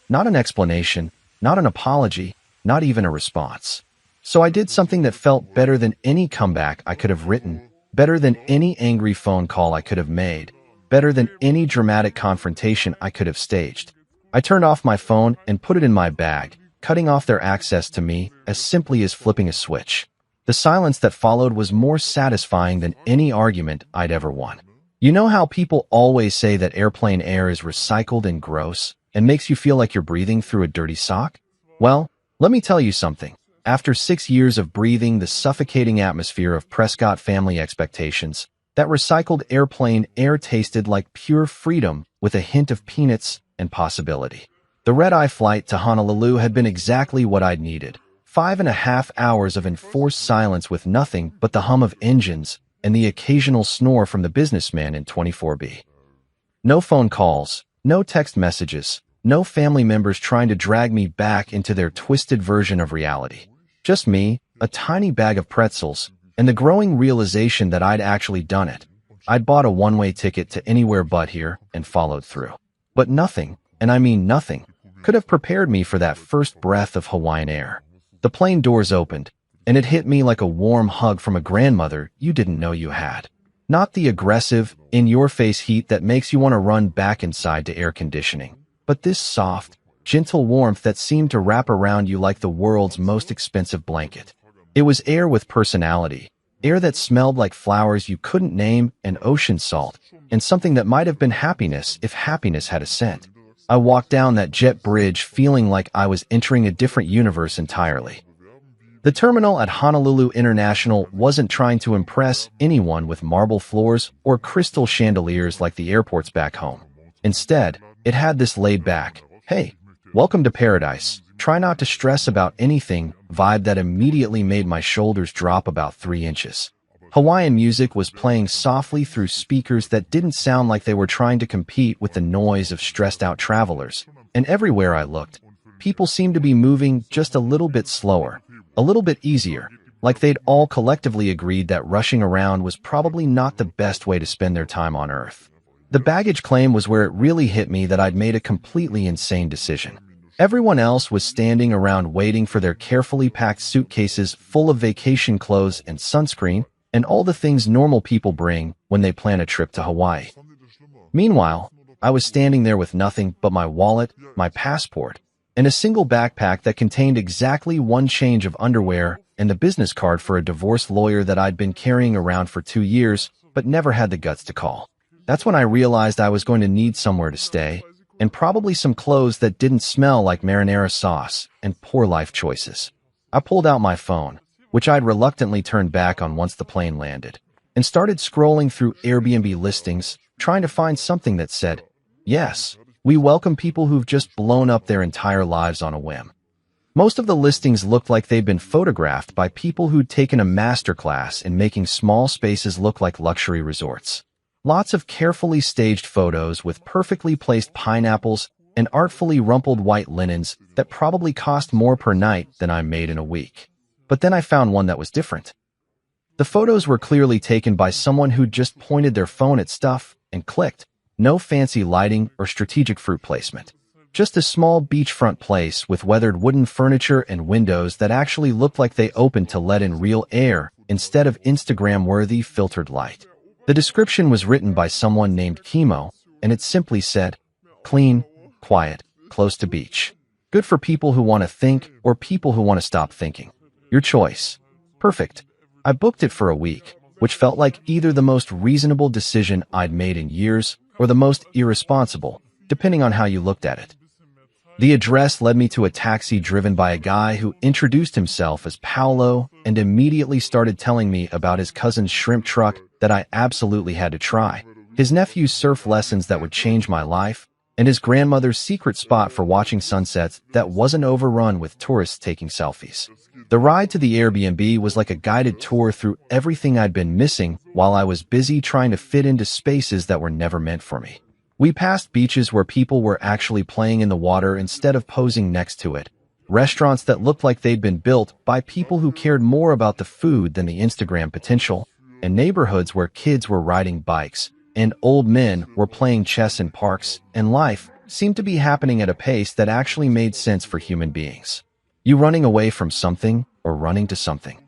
Not an explanation, not an apology, not even a response. So I did something that felt better than any comeback I could have written, better than any angry phone call I could have made, better than any dramatic confrontation I could have staged. I turned off my phone and put it in my bag, cutting off their access to me as simply as flipping a switch. The silence that followed was more satisfying than any argument I'd ever won. You know how people always say that airplane air is recycled and gross and makes you feel like you're breathing through a dirty sock? Well, let me tell you something. After 6 years of breathing the suffocating atmosphere of Prescott family expectations, that recycled airplane air tasted like pure freedom with a hint of peanuts and possibility. The red-eye flight to Honolulu had been exactly what I'd needed. 5.5 hours of enforced silence with nothing but the hum of engines and the occasional snore from the businessman in 24B. No phone calls, no text messages, no family members trying to drag me back into their twisted version of reality. Just me, a tiny bag of pretzels, and the growing realization that I'd actually done it. I'd bought a one-way ticket to anywhere but here and followed through. But nothing, and I mean nothing, could have prepared me for that first breath of Hawaiian air. The plane doors opened, and it hit me like a warm hug from a grandmother you didn't know you had. Not the aggressive, in-your-face heat that makes you want to run back inside to air conditioning, but this soft, gentle warmth that seemed to wrap around you like the world's most expensive blanket. It was air with personality, air that smelled like flowers you couldn't name and ocean salt, and something that might have been happiness if happiness had a scent. I walked down that jet bridge feeling like I was entering a different universe entirely. The terminal at Honolulu International wasn't trying to impress anyone with marble floors or crystal chandeliers like the airports back home. Instead, it had this laid-back, "Hey, welcome to paradise, try not to stress about anything" vibe that immediately made my shoulders drop about 3 inches. Hawaiian music was playing softly through speakers that didn't sound like they were trying to compete with the noise of stressed-out travelers. And everywhere I looked, people seemed to be moving just a little bit slower, a little bit easier, like they'd all collectively agreed that rushing around was probably not the best way to spend their time on Earth. The baggage claim was where it really hit me that I'd made a completely insane decision. Everyone else was standing around waiting for their carefully packed suitcases full of vacation clothes and sunscreen, and all the things normal people bring when they plan a trip to Hawaii. Meanwhile, I was standing there with nothing but my wallet, my passport, and a single backpack that contained exactly one change of underwear and the business card for a divorce lawyer that I'd been carrying around for 2 years, but never had the guts to call. That's when I realized I was going to need somewhere to stay, and probably some clothes that didn't smell like marinara sauce and poor life choices. I pulled out my phone, which I'd reluctantly turned back on once the plane landed, and started scrolling through Airbnb listings, trying to find something that said, "Yes, we welcome people who've just blown up their entire lives on a whim." Most of the listings looked like they'd been photographed by people who'd taken a masterclass in making small spaces look like luxury resorts. Lots of carefully staged photos with perfectly placed pineapples and artfully rumpled white linens that probably cost more per night than I made in a week. But then I found one that was different. The photos were clearly taken by someone who'd just pointed their phone at stuff and clicked. No fancy lighting or strategic fruit placement. Just a small beachfront place with weathered wooden furniture and windows that actually looked like they opened to let in real air instead of Instagram-worthy filtered light. The description was written by someone named Kimo, and it simply said, "Clean, quiet, close to beach. Good for people who want to think or people who want to stop thinking. Your choice." Perfect. I booked it for a week, which felt like either the most reasonable decision I'd made in years or the most irresponsible, depending on how you looked at it. The address led me to a taxi driven by a guy who introduced himself as Paolo and immediately started telling me about his cousin's shrimp truck that I absolutely had to try, his nephew's surf lessons that would change my life, and his grandmother's secret spot for watching sunsets that wasn't overrun with tourists taking selfies. The ride to the Airbnb was like a guided tour through everything I'd been missing while I was busy trying to fit into spaces that were never meant for me. We passed beaches where people were actually playing in the water instead of posing next to it, restaurants that looked like they'd been built by people who cared more about the food than the Instagram potential, and neighborhoods where kids were riding bikes and old men were playing chess in parks, and life seemed to be happening at a pace that actually made sense for human beings. You running away from something or running to something?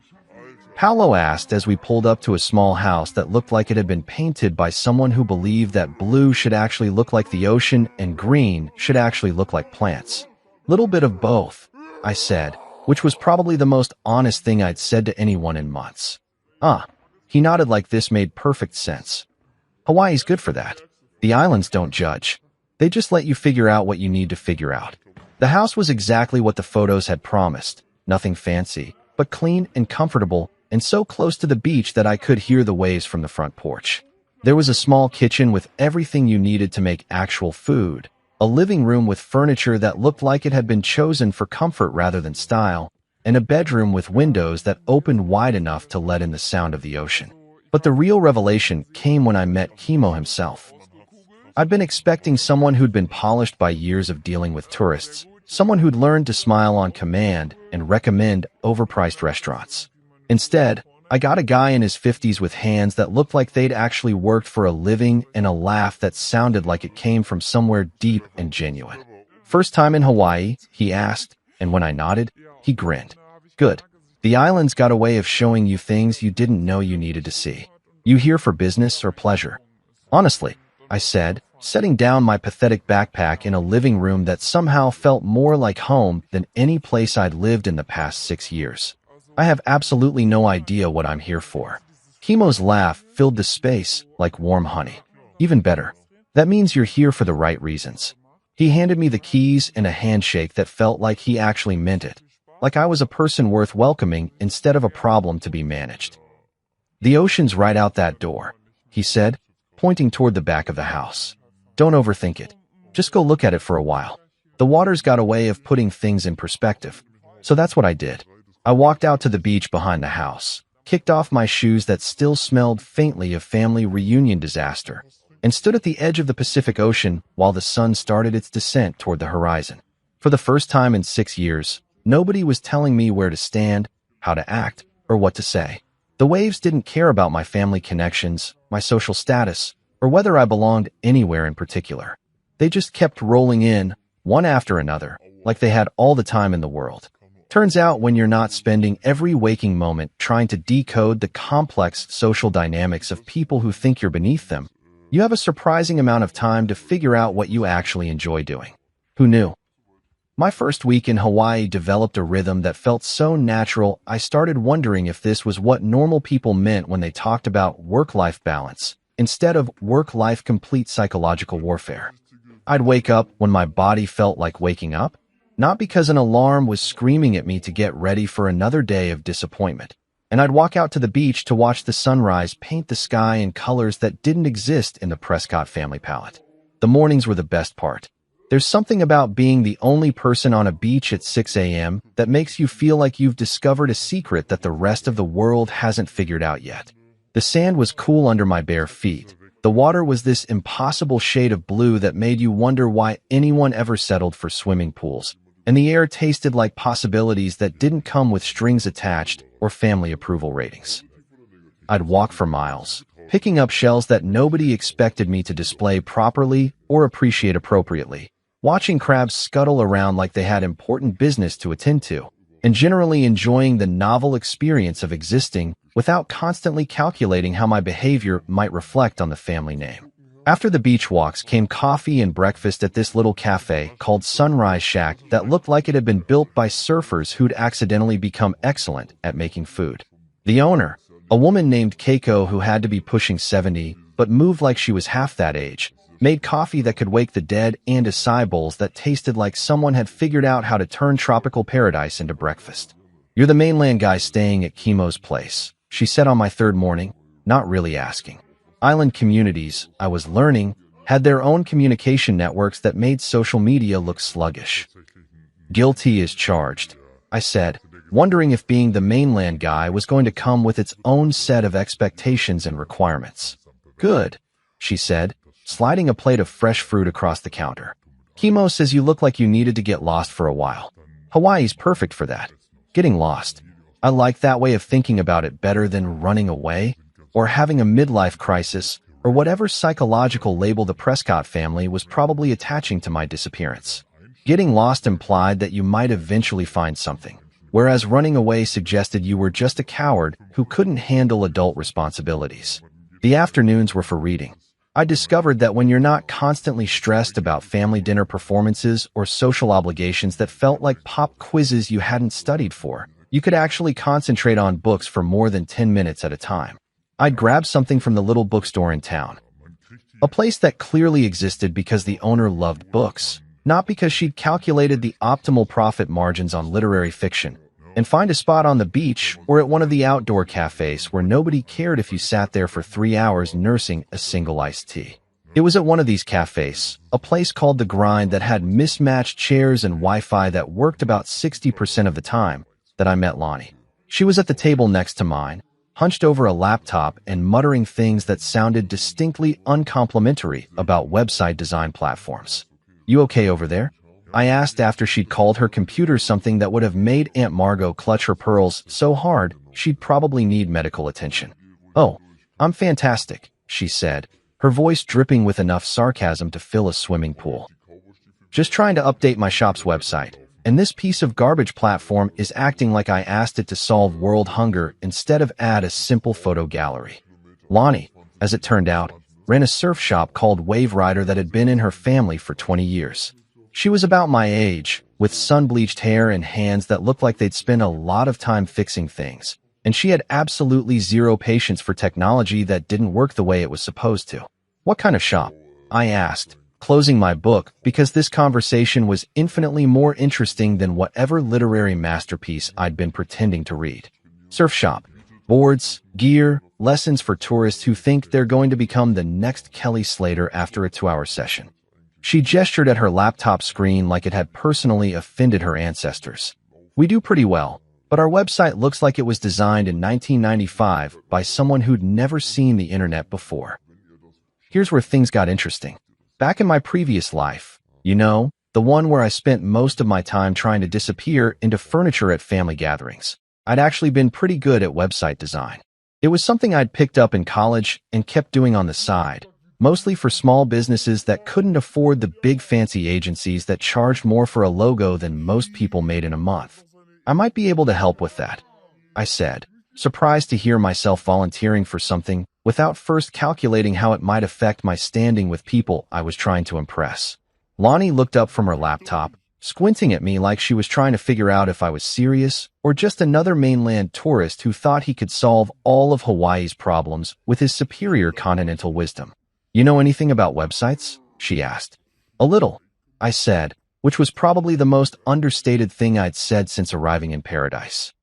Paolo asked as we pulled up to a small house that looked like it had been painted by someone who believed that blue should actually look like the ocean and green should actually look like plants. "Little bit of both," I said, which was probably the most honest thing I'd said to anyone in months. He nodded like this made perfect sense. Hawaii's good for that. The islands don't judge. They just let you figure out what you need to figure out. The house was exactly what the photos had promised. Nothing fancy, but clean and comfortable, and so close to the beach that I could hear the waves from the front porch. There was a small kitchen with everything you needed to make actual food, a living room with furniture that looked like it had been chosen for comfort rather than style, and a bedroom with windows that opened wide enough to let in the sound of the ocean. But the real revelation came when I met Kimo himself. I'd been expecting someone who'd been polished by years of dealing with tourists, someone who'd learned to smile on command and recommend overpriced restaurants. Instead, I got a guy in his 50s with hands that looked like they'd actually worked for a living and a laugh that sounded like it came from somewhere deep and genuine. "First time in Hawaii?" he asked, and when I nodded, he grinned. "Good. The island's got a way of showing you things you didn't know you needed to see. You here for business or pleasure?" "Honestly," I said, setting down my pathetic backpack in a living room that somehow felt more like home than any place I'd lived in the past 6 years. "I have absolutely no idea what I'm here for." Kimo's laugh filled the space like warm honey. "Even better. That means you're here for the right reasons." He handed me the keys and a handshake that felt like he actually meant it, like I was a person worth welcoming instead of a problem to be managed. "The ocean's right out that door," he said, pointing toward the back of the house. "Don't overthink it. Just go look at it for a while. The water's got a way of putting things in perspective." So that's what I did. I walked out to the beach behind the house, kicked off my shoes that still smelled faintly of family reunion disaster, and stood at the edge of the Pacific Ocean while the sun started its descent toward the horizon. For the first time in 6 years, nobody was telling me where to stand, how to act, or what to say. The waves didn't care about my family connections, my social status, or whether I belonged anywhere in particular. They just kept rolling in, one after another, like they had all the time in the world. Turns out when you're not spending every waking moment trying to decode the complex social dynamics of people who think you're beneath them, you have a surprising amount of time to figure out what you actually enjoy doing. Who knew? My first week in Hawaii developed a rhythm that felt so natural I started wondering if this was what normal people meant when they talked about work-life balance, instead of work-life complete psychological warfare. I'd wake up when my body felt like waking up, not because an alarm was screaming at me to get ready for another day of disappointment. And I'd walk out to the beach to watch the sunrise paint the sky in colors that didn't exist in the Prescott family palette. The mornings were the best part. There's something about being the only person on a beach at 6 a.m. that makes you feel like you've discovered a secret that the rest of the world hasn't figured out yet. The sand was cool under my bare feet. The water was this impossible shade of blue that made you wonder why anyone ever settled for swimming pools. And the air tasted like possibilities that didn't come with strings attached or family approval ratings. I'd walk for miles, picking up shells that nobody expected me to display properly or appreciate appropriately, watching crabs scuttle around like they had important business to attend to, and generally enjoying the novel experience of existing without constantly calculating how my behavior might reflect on the family name. After the beach walks came coffee and breakfast at this little cafe called Sunrise Shack that looked like it had been built by surfers who'd accidentally become excellent at making food. The owner, a woman named Keiko who had to be pushing 70 but moved like she was half that age, made coffee that could wake the dead and acai bowls that tasted like someone had figured out how to turn tropical paradise into breakfast. "You're the mainland guy staying at Kimo's place," she said on my third morning, not really asking. Island communities, I was learning, had their own communication networks that made social media look sluggish. "Guilty as charged," I said, wondering if being the mainland guy was going to come with its own set of expectations and requirements. "Good," she said, sliding a plate of fresh fruit across the counter. "Kimo says you look like you needed to get lost for a while. Hawaii's perfect for that. Getting lost. I like that way of thinking about it better than running away, or having a midlife crisis, or whatever psychological label the Prescott family was probably attaching to my disappearance. Getting lost implied that you might eventually find something, whereas running away suggested you were just a coward who couldn't handle adult responsibilities. The afternoons were for reading. I discovered that when you're not constantly stressed about family dinner performances or social obligations that felt like pop quizzes you hadn't studied for, you could actually concentrate on books for more than 10 minutes at a time. I'd grab something from the little bookstore in town, a place that clearly existed because the owner loved books, not because she'd calculated the optimal profit margins on literary fiction, and find a spot on the beach or at one of the outdoor cafes where nobody cared if you sat there for 3 hours nursing a single iced tea. It was at one of these cafes, a place called The Grind that had mismatched chairs and Wi-Fi that worked about 60% of the time, that I met Lonnie. She was at the table next to mine, hunched over a laptop and muttering things that sounded distinctly uncomplimentary about website design platforms. "You okay over there?" I asked after she'd called her computer something that would have made Aunt Margot clutch her pearls so hard she'd probably need medical attention. "Oh, I'm fantastic," she said, her voice dripping with enough sarcasm to fill a swimming pool. "Just trying to update my shop's website, and this piece of garbage platform is acting like I asked it to solve world hunger instead of add a simple photo gallery." Lonnie, as it turned out, ran a surf shop called Wave Rider that had been in her family for 20 years. She was about my age, with sun-bleached hair and hands that looked like they'd spent a lot of time fixing things, and she had absolutely zero patience for technology that didn't work the way it was supposed to. "What kind of shop?" I asked, closing my book because this conversation was infinitely more interesting than whatever literary masterpiece I'd been pretending to read. "Surf shop. Boards, gear, lessons for tourists who think they're going to become the next Kelly Slater after a 2-hour session." She gestured at her laptop screen like it had personally offended her ancestors. "We do pretty well, but our website looks like it was designed in 1995 by someone who'd never seen the internet before." Here's where things got interesting. Back in my previous life, the one where I spent most of my time trying to disappear into furniture at family gatherings, I'd actually been pretty good at website design. It was something I'd picked up in college and kept doing on the side, mostly for small businesses that couldn't afford the big fancy agencies that charged more for a logo than most people made in a month. "I might be able to help with that," I said, surprised to hear myself volunteering for something without first calculating how it might affect my standing with people I was trying to impress. Lonnie looked up from her laptop, squinting at me like she was trying to figure out if I was serious or just another mainland tourist who thought he could solve all of Hawaii's problems with his superior continental wisdom. "You know anything about websites?" she asked. "A little," I said, which was probably the most understated thing I'd said since arriving in paradise.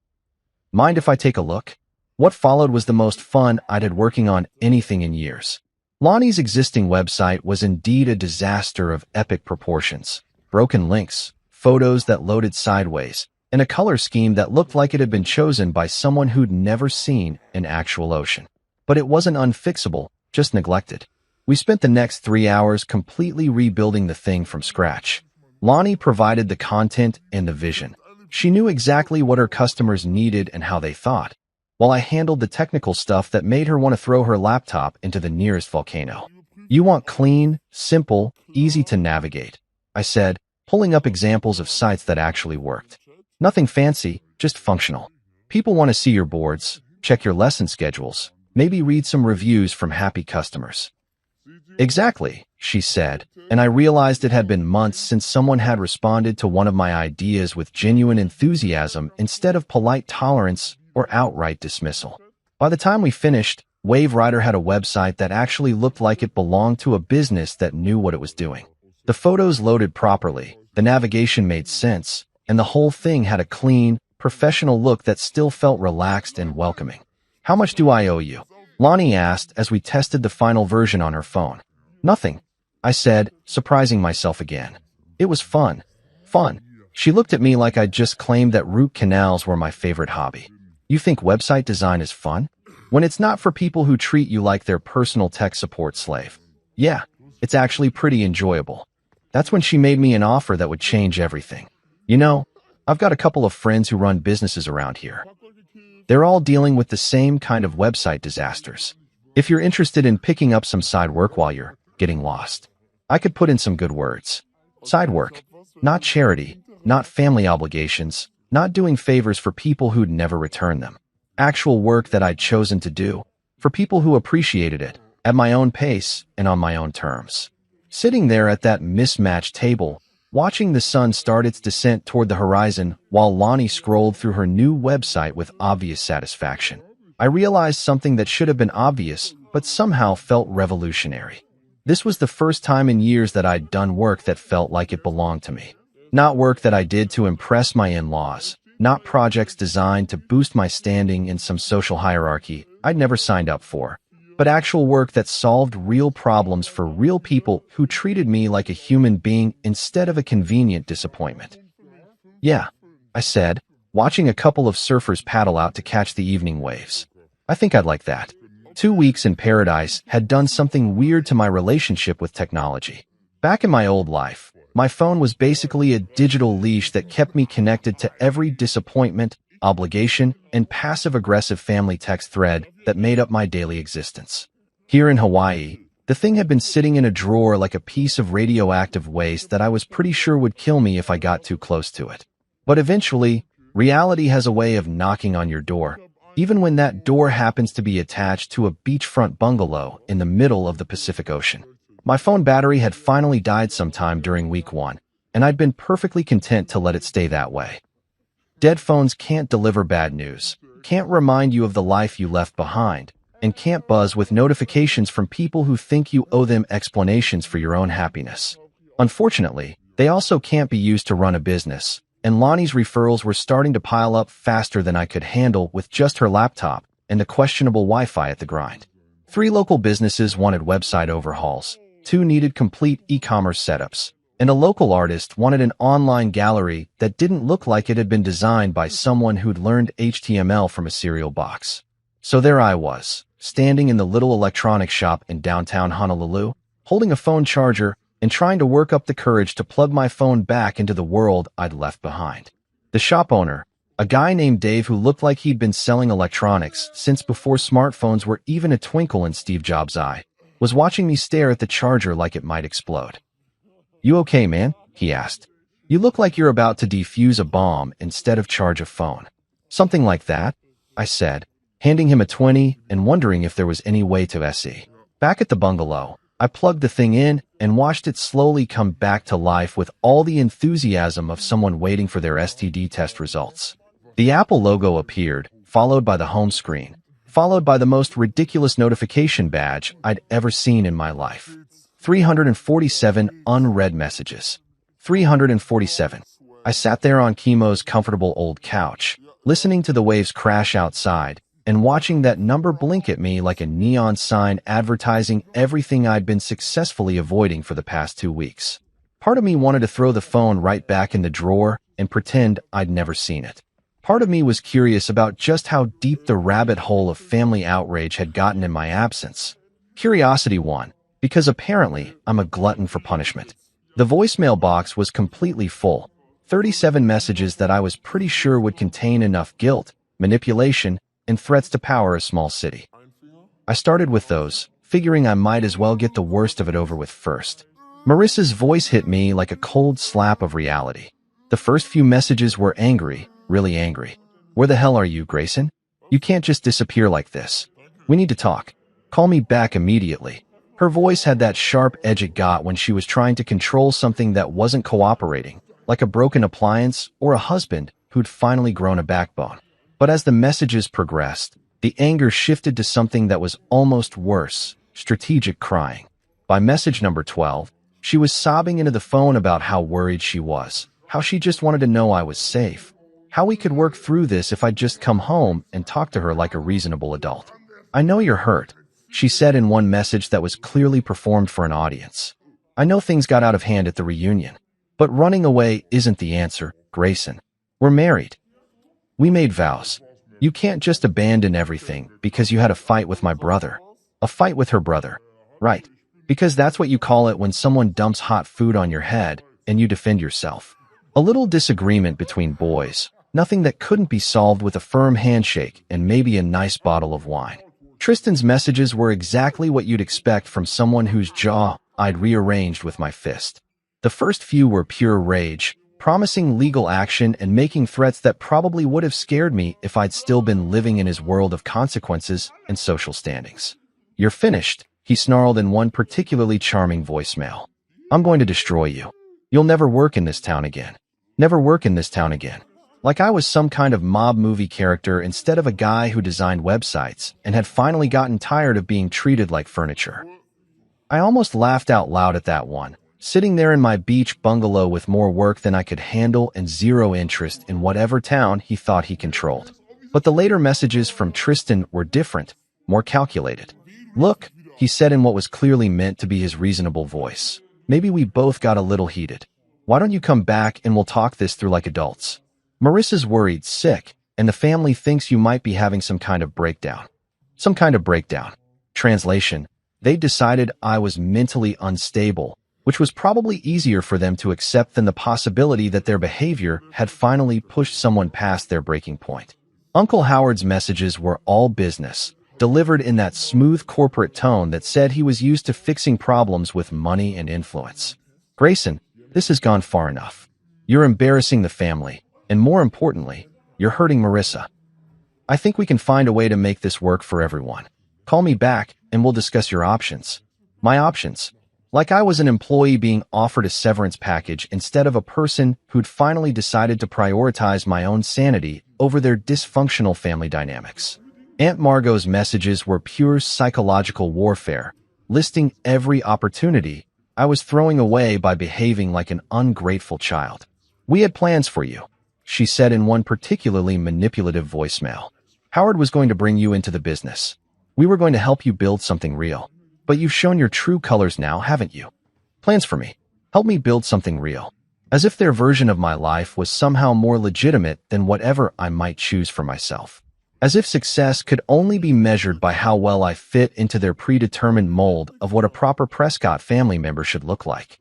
"Mind if I take a look?" What followed was the most fun I'd had working on anything in years. Lonnie's existing website was indeed a disaster of epic proportions. Broken links, photos that loaded sideways, and a color scheme that looked like it had been chosen by someone who'd never seen an actual ocean. But it wasn't unfixable, just neglected. We spent the next 3 hours completely rebuilding the thing from scratch. Lonnie provided the content and the vision. She knew exactly what her customers needed and how they thought, while I handled the technical stuff that made her want to throw her laptop into the nearest volcano. "You want clean, simple, easy to navigate," I said, pulling up examples of sites that actually worked. "Nothing fancy, just functional. People want to see your boards, check your lesson schedules, maybe read some reviews from happy customers." "Exactly," she said, and I realized it had been months since someone had responded to one of my ideas with genuine enthusiasm instead of polite tolerance or outright dismissal. By the time we finished, Wave Rider had a website that actually looked like it belonged to a business that knew what it was doing. The photos loaded properly, the navigation made sense, and the whole thing had a clean, professional look that still felt relaxed and welcoming. "How much do I owe you?" Lonnie asked as we tested the final version on her phone. "Nothing," I said, surprising myself again. It was fun. Fun. She looked at me like I'd just claimed that root canals were my favorite hobby. "You think website design is fun? When it's not for people who treat you like their personal tech support slave." "Yeah, it's actually pretty enjoyable." That's when she made me an offer that would change everything. I've got a couple of friends who run businesses around here. They're all dealing with the same kind of website disasters. If you're interested in picking up some side work while you're getting lost, I could put in some good words. Side work, not charity, not family obligations, not doing favors for people who'd never return them. Actual work that I'd chosen to do, for people who appreciated it, at my own pace and on my own terms. Sitting there at that mismatched table, watching the sun start its descent toward the horizon while Lonnie scrolled through her new website with obvious satisfaction, I realized something that should have been obvious but somehow felt revolutionary. This was the first time in years that I'd done work that felt like it belonged to me. Not work that I did to impress my in-laws, not projects designed to boost my standing in some social hierarchy I'd never signed up for, but actual work that solved real problems for real people who treated me like a human being instead of a convenient disappointment. "Yeah," I said, watching a couple of surfers paddle out to catch the evening waves. I think I'd like that. 2 weeks in paradise had done something weird to my relationship with technology. Back in my old life, my phone was basically a digital leash that kept me connected to every disappointment, obligation, and passive-aggressive family text thread that made up my daily existence. Here in Hawaii, the thing had been sitting in a drawer like a piece of radioactive waste that I was pretty sure would kill me if I got too close to it. But eventually, reality has a way of knocking on your door, even when that door happens to be attached to a beachfront bungalow in the middle of the Pacific Ocean. My phone battery had finally died sometime during week 1, and I'd been perfectly content to let it stay that way. Dead phones can't deliver bad news, can't remind you of the life you left behind, and can't buzz with notifications from people who think you owe them explanations for your own happiness. Unfortunately, they also can't be used to run a business, and Lonnie's referrals were starting to pile up faster than I could handle with just her laptop and the questionable Wi-Fi at the grind. 3 local businesses wanted website overhauls, 2 needed complete e-commerce setups, and a local artist wanted an online gallery that didn't look like it had been designed by someone who'd learned HTML from a cereal box. So there I was, standing in the little electronics shop in downtown Honolulu, holding a phone charger and trying to work up the courage to plug my phone back into the world I'd left behind. The shop owner, a guy named Dave who looked like he'd been selling electronics since before smartphones were even a twinkle in Steve Jobs' eye, was watching me stare at the charger like it might explode. "You okay, man?" he asked. "You look like you're about to defuse a bomb instead of charge a phone." "Something like that," I said, handing him a 20 and wondering if there was any way to SE. Back at the bungalow, I plugged the thing in and watched it slowly come back to life with all the enthusiasm of someone waiting for their STD test results. The Apple logo appeared, followed by the home screen, followed by the most ridiculous notification badge I'd ever seen in my life. 347 unread messages. 347. I sat there on Chemo's comfortable old couch, listening to the waves crash outside, and watching that number blink at me like a neon sign advertising everything I'd been successfully avoiding for the past 2 weeks. Part of me wanted to throw the phone right back in the drawer and pretend I'd never seen it. Part of me was curious about just how deep the rabbit hole of family outrage had gotten in my absence. Curiosity won, because apparently I'm a glutton for punishment. The voicemail box was completely full, 37 messages that I was pretty sure would contain enough guilt, manipulation, and threats to power a small city. I started with those, figuring I might as well get the worst of it over with first. Marissa's voice hit me like a cold slap of reality. The first few messages were angry, really angry. "Where the hell are you, Grayson? You can't just disappear like this. We need to talk. Call me back immediately." Her voice had that sharp edge it got when she was trying to control something that wasn't cooperating, like a broken appliance or a husband who'd finally grown a backbone. But as the messages progressed, the anger shifted to something that was almost worse, strategic crying. By message number 12, she was sobbing into the phone about how worried she was, how she just wanted to know I was safe, how we could work through this if I'd just come home and talk to her like a reasonable adult. "I know you're hurt," she said in one message that was clearly performed for an audience. "I know things got out of hand at the reunion, but running away isn't the answer, Grayson. We're married. We made vows. You can't just abandon everything because you had a fight with my brother." A fight with her brother. Right. Because that's what you call it when someone dumps hot food on your head and you defend yourself. A little disagreement between boys. Nothing that couldn't be solved with a firm handshake and maybe a nice bottle of wine. Tristan's messages were exactly what you'd expect from someone whose jaw I'd rearranged with my fist. The first few were pure rage, promising legal action and making threats that probably would have scared me if I'd still been living in his world of consequences and social standings. "You're finished," he snarled in one particularly charming voicemail. "I'm going to destroy you. You'll never work in this town again. Never work in this town again." Like I was some kind of mob movie character instead of a guy who designed websites and had finally gotten tired of being treated like furniture. I almost laughed out loud at that one, sitting there in my beach bungalow with more work than I could handle and zero interest in whatever town he thought he controlled. But the later messages from Tristan were different, more calculated. "Look," he said in what was clearly meant to be his reasonable voice. "Maybe we both got a little heated. Why don't you come back and we'll talk this through like adults? Marissa's worried sick, and the family thinks you might be having some kind of breakdown. Some kind of breakdown. Translation: they decided I was mentally unstable, which was probably easier for them to accept than the possibility that their behavior had finally pushed someone past their breaking point. Uncle Howard's messages were all business, delivered in that smooth corporate tone that said he was used to fixing problems with money and influence. Grayson, this has gone far enough. You're embarrassing the family, and more importantly, you're hurting Marissa. I think we can find a way to make this work for everyone. Call me back, and we'll discuss your options. My options? Like I was an employee being offered a severance package instead of a person who'd finally decided to prioritize my own sanity over their dysfunctional family dynamics. Aunt Margot's messages were pure psychological warfare, listing every opportunity I was throwing away by behaving like an ungrateful child. We had plans for you, she said in one particularly manipulative voicemail. Howard was going to bring you into the business. We were going to help you build something real. But you've shown your true colors now, haven't you? Plans for me. Help me build something real. As if their version of my life was somehow more legitimate than whatever I might choose for myself. As if success could only be measured by how well I fit into their predetermined mold of what a proper Prescott family member should look like.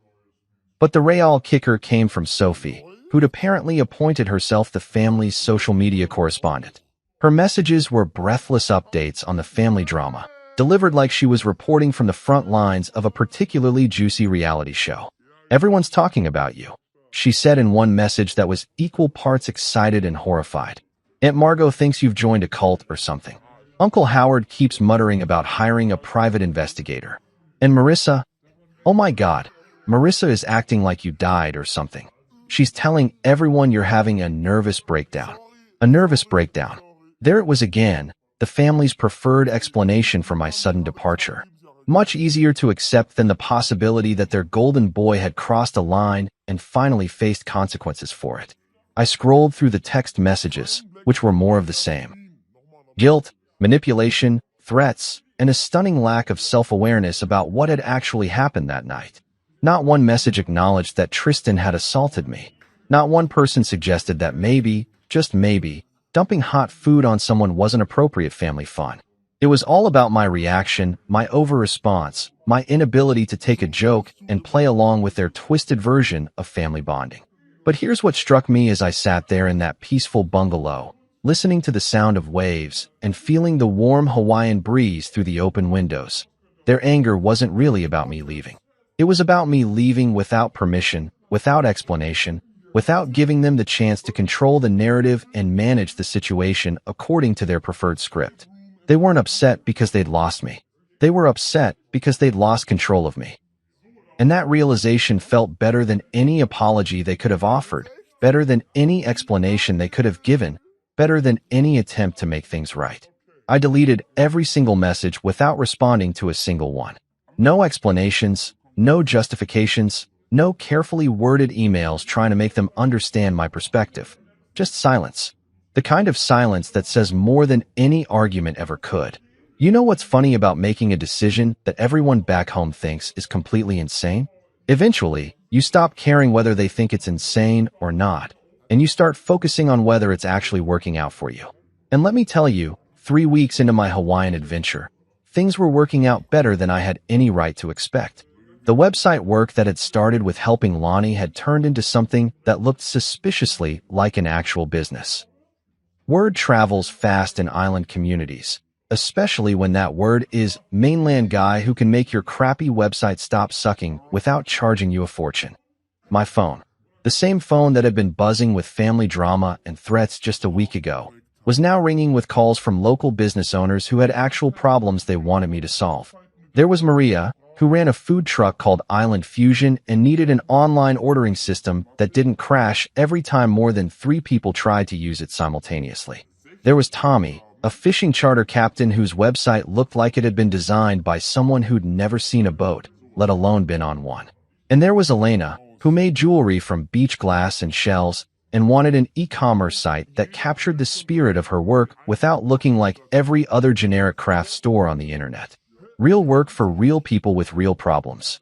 But the real kicker came from Sophie, who'd apparently appointed herself the family's social media correspondent. Her messages were breathless updates on the family drama, delivered like she was reporting from the front lines of a particularly juicy reality show. Everyone's talking about you, she said in one message that was equal parts excited and horrified. Aunt Margot thinks you've joined a cult or something. Uncle Howard keeps muttering about hiring a private investigator. And Marissa? Oh my God, Marissa is acting like you died or something. She's telling everyone you're having a nervous breakdown. A nervous breakdown. There it was again. The family's preferred explanation for my sudden departure. Much easier to accept than the possibility that their golden boy had crossed a line and finally faced consequences for it. I scrolled through the text messages, which were more of the same. Guilt, manipulation, threats, and a stunning lack of self-awareness about what had actually happened that night. Not one message acknowledged that Tristan had assaulted me. Not one person suggested that maybe, just maybe, dumping hot food on someone wasn't appropriate family fun. It was all about my reaction, my over-response, my inability to take a joke and play along with their twisted version of family bonding. But here's what struck me as I sat there in that peaceful bungalow, listening to the sound of waves and feeling the warm Hawaiian breeze through the open windows. Their anger wasn't really about me leaving. It was about me leaving without permission, without explanation, without giving them the chance to control the narrative and manage the situation according to their preferred script. They weren't upset because they'd lost me. They were upset because they'd lost control of me. And that realization felt better than any apology they could have offered, better than any explanation they could have given, better than any attempt to make things right. I deleted every single message without responding to a single one. No explanations, no justifications, no carefully worded emails trying to make them understand my perspective. Just silence. The kind of silence that says more than any argument ever could. You know what's funny about making a decision that everyone back home thinks is completely insane? Eventually, you stop caring whether they think it's insane or not, and you start focusing on whether it's actually working out for you. And let me tell you, 3 weeks into my Hawaiian adventure, things were working out better than I had any right to expect. The website work that had started with helping Lonnie had turned into something that looked suspiciously like an actual business. Word travels fast in island communities, especially when that word is mainland guy who can make your crappy website stop sucking without charging you a fortune. My phone, the same phone that had been buzzing with family drama and threats just a week ago, was now ringing with calls from local business owners who had actual problems they wanted me to solve. There was Maria, who ran a food truck called Island Fusion and needed an online ordering system that didn't crash every time more than 3 people tried to use it simultaneously. There was Tommy, a fishing charter captain whose website looked like it had been designed by someone who'd never seen a boat, let alone been on one. And there was Elena, who made jewelry from beach glass and shells and wanted an e-commerce site that captured the spirit of her work without looking like every other generic craft store on the internet. Real work for real people with real problems.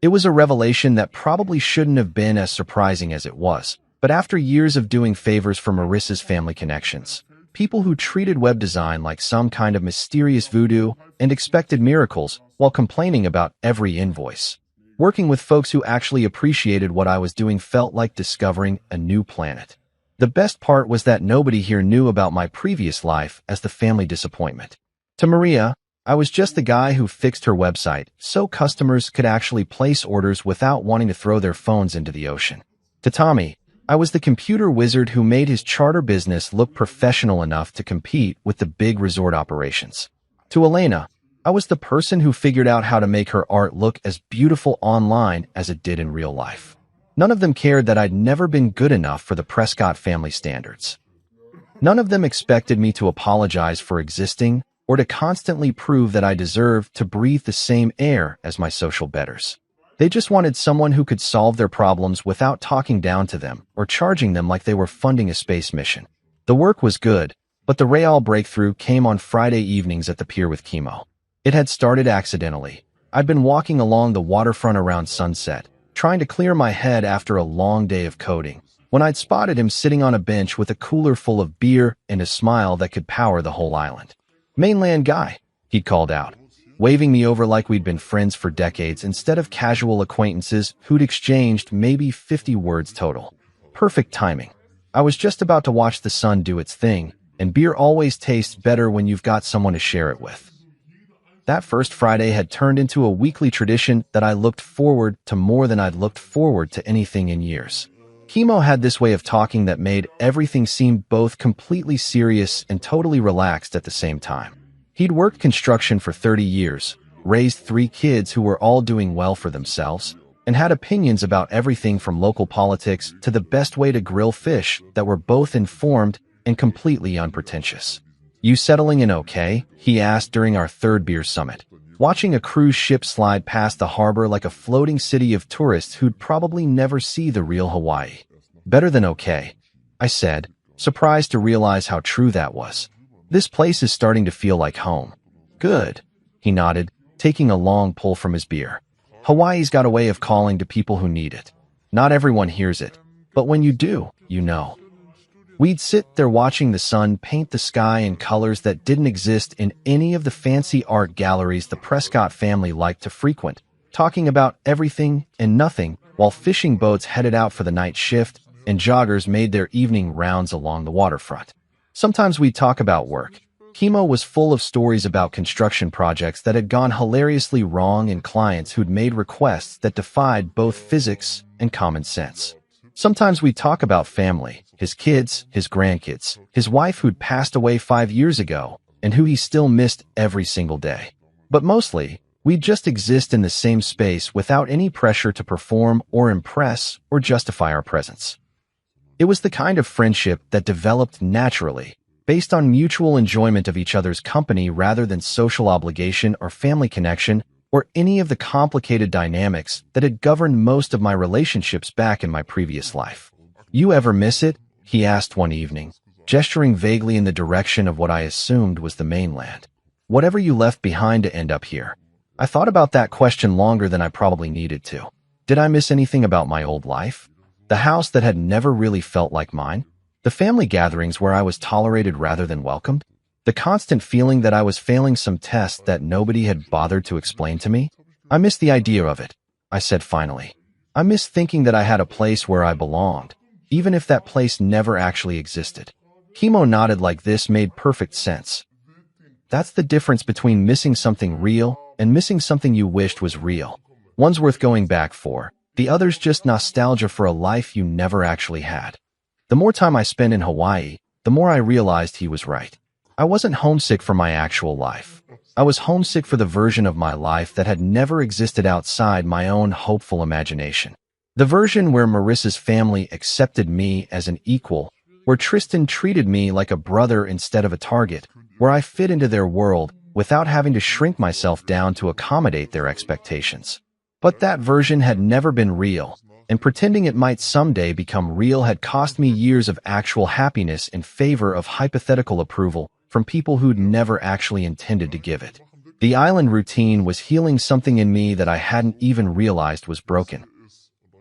It was a revelation that probably shouldn't have been as surprising as it was, But after years of doing favors for Marissa's family connections, people who treated web design like some kind of mysterious voodoo and expected miracles while complaining about every invoice, working with folks who actually appreciated what I was doing felt like discovering a new planet. The best part was that nobody here knew about my previous life as the family disappointment. To Maria, I was just the guy who fixed her website so customers could actually place orders without wanting to throw their phones into the ocean. To Tommy, I was the computer wizard who made his charter business look professional enough to compete with the big resort operations. To Elena, I was the person who figured out how to make her art look as beautiful online as it did in real life. None of them cared that I'd never been good enough for the Prescott family standards. None of them expected me to apologize for existing or to constantly prove that I deserved to breathe the same air as my social betters. They just wanted someone who could solve their problems without talking down to them or charging them like they were funding a space mission. The work was good, but the real breakthrough came on Friday evenings at the pier with Chemo. It had started accidentally. I'd been walking along the waterfront around sunset, trying to clear my head after a long day of coding, when I'd spotted him sitting on a bench with a cooler full of beer and a smile that could power the whole island. "Mainland guy," he'd called out, waving me over like we'd been friends for decades instead of casual acquaintances who'd exchanged maybe 50 words total. Perfect timing. I was just about to watch the sun do its thing, and beer always tastes better when you've got someone to share it with. That first Friday had turned into a weekly tradition that I looked forward to more than I'd looked forward to anything in years. Chemo had this way of talking that made everything seem both completely serious and totally relaxed at the same time. He'd worked construction for 30 years, raised 3 kids who were all doing well for themselves, and had opinions about everything from local politics to the best way to grill fish that were both informed and completely unpretentious. "You settling in okay?" he asked during our 3rd beer summit, watching a cruise ship slide past the harbor like a floating city of tourists who'd probably never see the real Hawaii. "Better than okay," I said, surprised to realize how true that was. "This place is starting to feel like home." "Good," he nodded, taking a long pull from his beer. "Hawaii's got a way of calling to people who need it. Not everyone hears it, but when you do, you know." We'd sit there watching the sun paint the sky in colors that didn't exist in any of the fancy art galleries the Prescott family liked to frequent, talking about everything and nothing while fishing boats headed out for the night shift and joggers made their evening rounds along the waterfront. Sometimes we'd talk about work. Chemo was full of stories about construction projects that had gone hilariously wrong and clients who'd made requests that defied both physics and common sense. Sometimes we'd talk about family, his kids, his grandkids, his wife who'd passed away 5 years ago, and who he still missed every single day. But mostly, we'd just exist in the same space without any pressure to perform or impress or justify our presence. It was the kind of friendship that developed naturally, based on mutual enjoyment of each other's company rather than social obligation or family connection or any of the complicated dynamics that had governed most of my relationships back in my previous life. "You ever miss it?" he asked one evening, gesturing vaguely in the direction of what I assumed was the mainland. "Whatever you left behind to end up here?" I thought about that question longer than I probably needed to. Did I miss anything about my old life? The house that had never really felt like mine? The family gatherings where I was tolerated rather than welcomed? The constant feeling that I was failing some test that nobody had bothered to explain to me? "I miss the idea of it," I said finally. "I miss thinking that I had a place where I belonged, even if that place never actually existed." Chemo nodded like this made perfect sense. That's the difference between missing something real and missing something you wished was real. One's worth going back for, the other's just nostalgia for a life you never actually had. The more time I spent in Hawaii, the more I realized he was right. I wasn't homesick for my actual life. I was homesick for the version of my life that had never existed outside my own hopeful imagination. The version where Marissa's family accepted me as an equal, where Tristan treated me like a brother instead of a target, where I fit into their world without having to shrink myself down to accommodate their expectations. But that version had never been real, and pretending it might someday become real had cost me years of actual happiness in favor of hypothetical approval from people who'd never actually intended to give it. The island routine was healing something in me that I hadn't even realized was broken.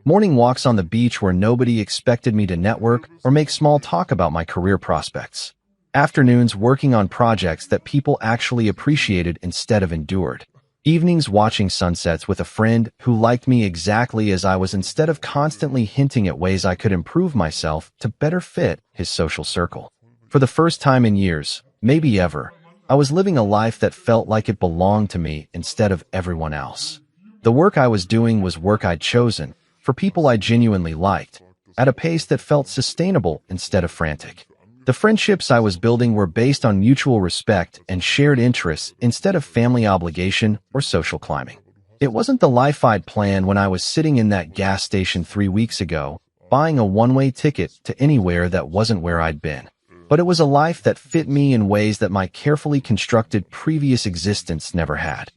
Morning walks on the beach where nobody expected me to network or make small talk about my career prospects. Afternoons working on projects that people actually appreciated instead of endured. Evenings watching sunsets with a friend who liked me exactly as I was instead of constantly hinting at ways I could improve myself to better fit his social circle. For the first time in years, maybe ever, I was living a life that felt like it belonged to me instead of everyone else. The work I was doing was work I'd chosen, for people I genuinely liked, at a pace that felt sustainable instead of frantic. The friendships I was building were based on mutual respect and shared interests instead of family obligation or social climbing. It wasn't the life I'd planned when I was sitting in that gas station 3 weeks ago, buying a one-way ticket to anywhere that wasn't where I'd been. But it was a life that fit me in ways that my carefully constructed previous existence never had.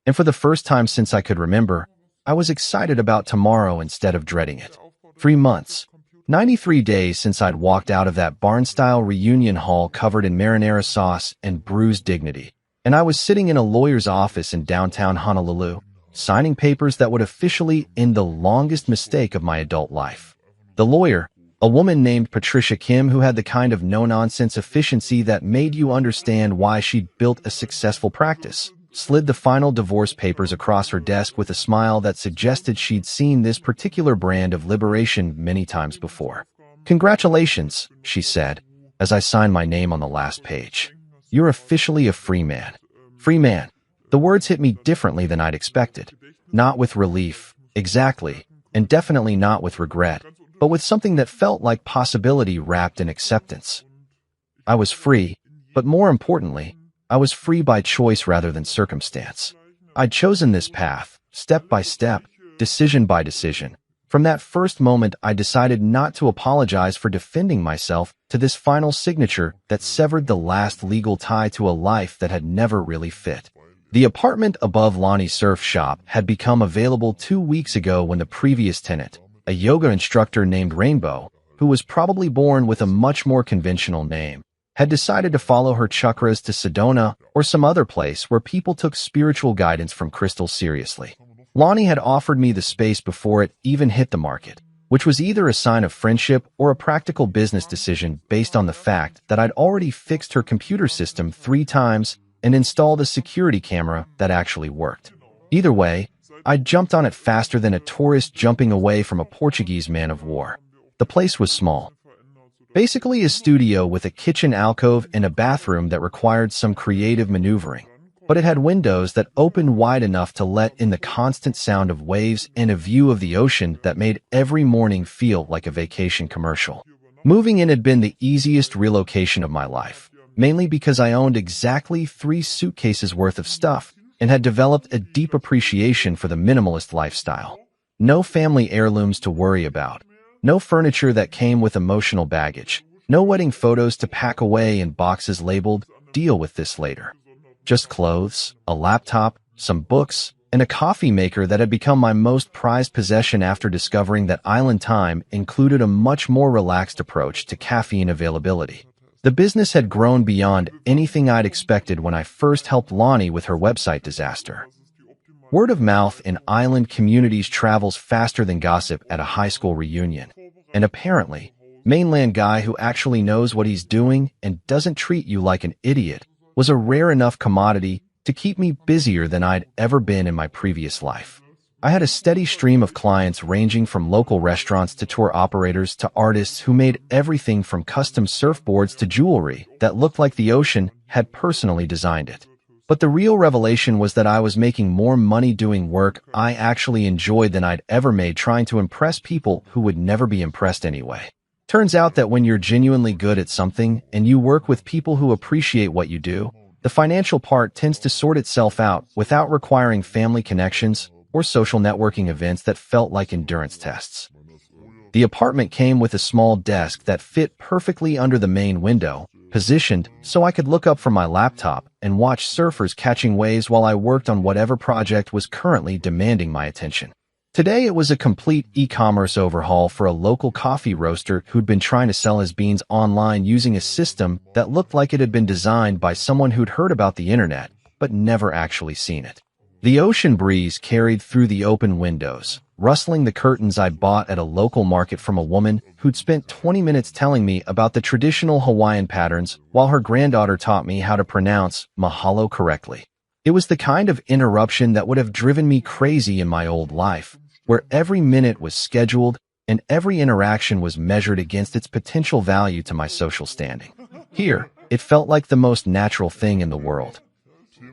And for the first time since I could remember, I was excited about tomorrow instead of dreading it. 3 months. 93 days since I'd walked out of that barn-style reunion hall covered in marinara sauce and bruised dignity, and I was sitting in a lawyer's office in downtown Honolulu, signing papers that would officially end the longest mistake of my adult life. The lawyer, a woman named Patricia Kim who had the kind of no-nonsense efficiency that made you understand why she'd built a successful practice, slid the final divorce papers across her desk with a smile that suggested she'd seen this particular brand of liberation many times before. "Congratulations," she said, as I signed my name on the last page. "You're officially a free man." Free man. The words hit me differently than I'd expected. Not with relief, exactly, and definitely not with regret, but with something that felt like possibility wrapped in acceptance. I was free, but more importantly, I was free by choice rather than circumstance. I'd chosen this path, step by step, decision by decision. From that first moment, I decided not to apologize for defending myself to this final signature that severed the last legal tie to a life that had never really fit. The apartment above Lonnie's surf shop had become available 2 weeks ago when the previous tenant, a yoga instructor named Rainbow, who was probably born with a much more conventional name, had decided to follow her chakras to Sedona or some other place where people took spiritual guidance from crystals seriously. Lonnie had offered me the space before it even hit the market, which was either a sign of friendship or a practical business decision based on the fact that I'd already fixed her computer system 3 times and installed a security camera that actually worked. Either way, I jumped on it faster than a tourist jumping away from a Portuguese man of war. The place was small. Basically a studio with a kitchen alcove and a bathroom that required some creative maneuvering, but it had windows that opened wide enough to let in the constant sound of waves and a view of the ocean that made every morning feel like a vacation commercial. Moving in had been the easiest relocation of my life, mainly because I owned exactly 3 suitcases worth of stuff and had developed a deep appreciation for the minimalist lifestyle. No family heirlooms to worry about. No furniture that came with emotional baggage. No wedding photos to pack away in boxes labeled, "Deal with this later." Just clothes, a laptop, some books, and a coffee maker that had become my most prized possession after discovering that Island Time included a much more relaxed approach to caffeine availability. The business had grown beyond anything I'd expected when I first helped Lonnie with her website disaster. Word of mouth in island communities travels faster than gossip at a high school reunion. And apparently, mainland guy who actually knows what he's doing and doesn't treat you like an idiot was a rare enough commodity to keep me busier than I'd ever been in my previous life. I had a steady stream of clients ranging from local restaurants to tour operators to artists who made everything from custom surfboards to jewelry that looked like the ocean had personally designed it. But the real revelation was that I was making more money doing work I actually enjoyed than I'd ever made trying to impress people who would never be impressed anyway. Turns out that when you're genuinely good at something and you work with people who appreciate what you do, the financial part tends to sort itself out without requiring family connections or social networking events that felt like endurance tests. The apartment came with a small desk that fit perfectly under the main window, positioned so I could look up from my laptop and watch surfers catching waves while I worked on whatever project was currently demanding my attention. Today it was a complete e-commerce overhaul for a local coffee roaster who'd been trying to sell his beans online using a system that looked like it had been designed by someone who'd heard about the internet, but never actually seen it. The ocean breeze carried through the open windows, rustling the curtains I bought at a local market from a woman who'd spent 20 minutes telling me about the traditional Hawaiian patterns while her granddaughter taught me how to pronounce mahalo correctly. It was the kind of interruption that would have driven me crazy in my old life, where every minute was scheduled and every interaction was measured against its potential value to my social standing. Here, it felt like the most natural thing in the world.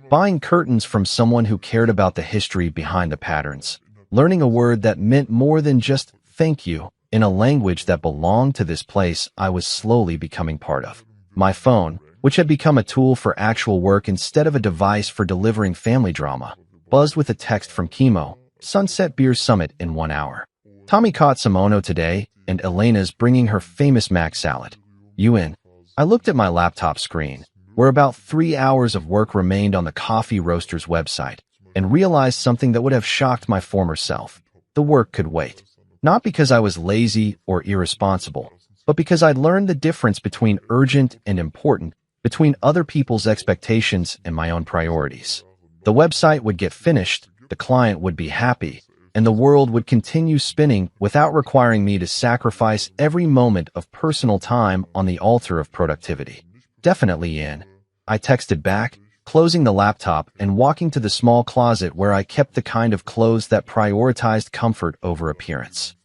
Buying curtains from someone who cared about the history behind the patterns, learning a word that meant more than just thank you in a language that belonged to this place I was slowly becoming part of. My phone, which had become a tool for actual work instead of a device for delivering family drama, buzzed with a text from Chemo, Sunset Beer Summit in 1 hour. Tommy caught some Ono today, and Elena's bringing her famous mac salad. You in? I looked at my laptop screen, where about 3 hours of work remained on the coffee roaster's website, and realized something that would have shocked my former self. The work could wait. Not because I was lazy or irresponsible, but because I'd learned the difference between urgent and important, between other people's expectations and my own priorities. The website would get finished, the client would be happy, and the world would continue spinning without requiring me to sacrifice every moment of personal time on the altar of productivity. Definitely in. I texted back, closing the laptop and walking to the small closet where I kept the kind of clothes that prioritized comfort over appearance.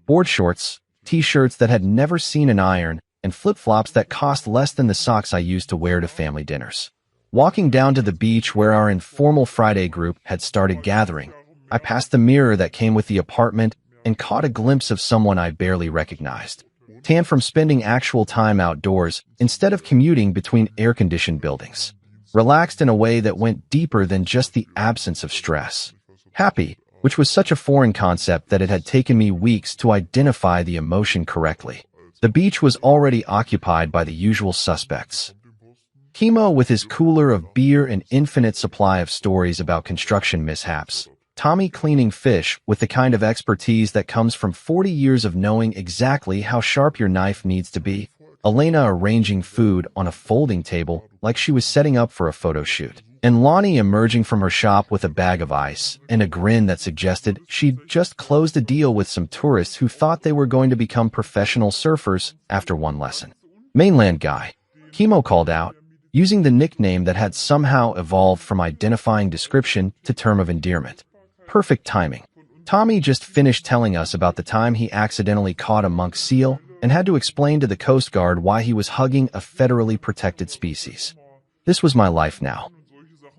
Board shorts, t-shirts that had never seen an iron, and flip-flops that cost less than the socks I used to wear to family dinners. Walking down to the beach where our informal Friday group had started gathering, I passed the mirror that came with the apartment and caught a glimpse of someone I barely recognized. Tan from spending actual time outdoors instead of commuting between air-conditioned buildings. Relaxed in a way that went deeper than just the absence of stress. Happy, which was such a foreign concept that it had taken me weeks to identify the emotion correctly. The beach was already occupied by the usual suspects. Chemo with his cooler of beer and infinite supply of stories about construction mishaps. Tommy cleaning fish with the kind of expertise that comes from 40 years of knowing exactly how sharp your knife needs to be. Elena arranging food on a folding table like she was setting up for a photo shoot. And Lonnie emerging from her shop with a bag of ice and a grin that suggested she'd just closed a deal with some tourists who thought they were going to become professional surfers after one lesson. Mainland guy, Chemo called out, using the nickname that had somehow evolved from identifying description to term of endearment. Perfect timing. Tommy just finished telling us about the time he accidentally caught a monk seal and had to explain to the Coast Guard why he was hugging a federally protected species. This was my life now.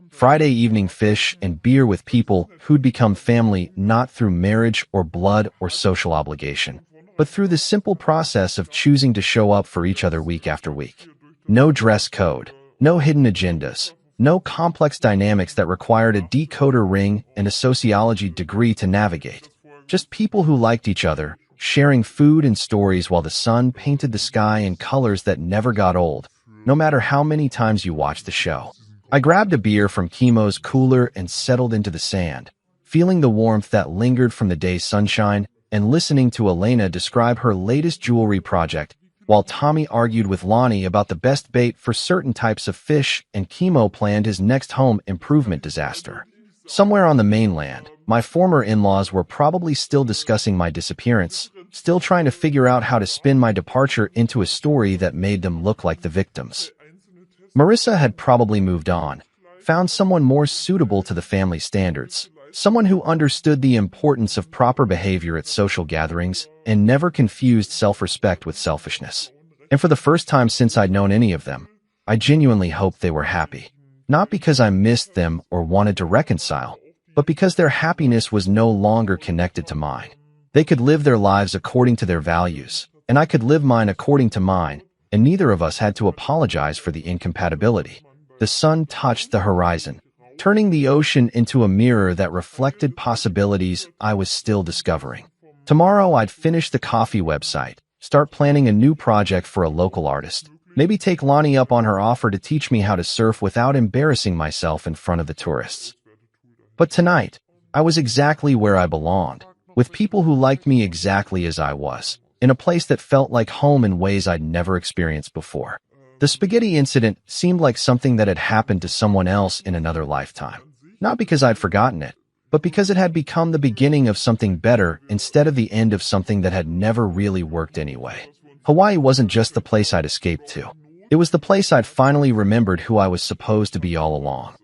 Friday evening fish and beer with people who'd become family not through marriage or blood or social obligation, but through the simple process of choosing to show up for each other week after week. No dress code, no hidden agendas, no complex dynamics that required a decoder ring and a sociology degree to navigate. Just people who liked each other, sharing food and stories while the sun painted the sky in colors that never got old, no matter how many times you watched the show. I grabbed a beer from Chemo's cooler and settled into the sand, feeling the warmth that lingered from the day's sunshine and listening to Elena describe her latest jewelry project, while Tommy argued with Lonnie about the best bait for certain types of fish and Chemo planned his next home improvement disaster. Somewhere on the mainland, my former in-laws were probably still discussing my disappearance, still trying to figure out how to spin my departure into a story that made them look like the victims. Marissa had probably moved on, found someone more suitable to the family standards, someone who understood the importance of proper behavior at social gatherings and never confused self-respect with selfishness. And for the first time since I'd known any of them, I genuinely hoped they were happy. Not because I missed them or wanted to reconcile, but because their happiness was no longer connected to mine. They could live their lives according to their values, and I could live mine according to mine, and neither of us had to apologize for the incompatibility. The sun touched the horizon, turning the ocean into a mirror that reflected possibilities I was still discovering. Tomorrow I'd finish the coffee website, start planning a new project for a local artist, maybe take Lonnie up on her offer to teach me how to surf without embarrassing myself in front of the tourists. But tonight, I was exactly where I belonged, with people who liked me exactly as I was, in a place that felt like home in ways I'd never experienced before. The spaghetti incident seemed like something that had happened to someone else in another lifetime. Not because I'd forgotten it, but because it had become the beginning of something better instead of the end of something that had never really worked anyway. Hawaii wasn't just the place I'd escaped to. It was the place I'd finally remembered who I was supposed to be all along.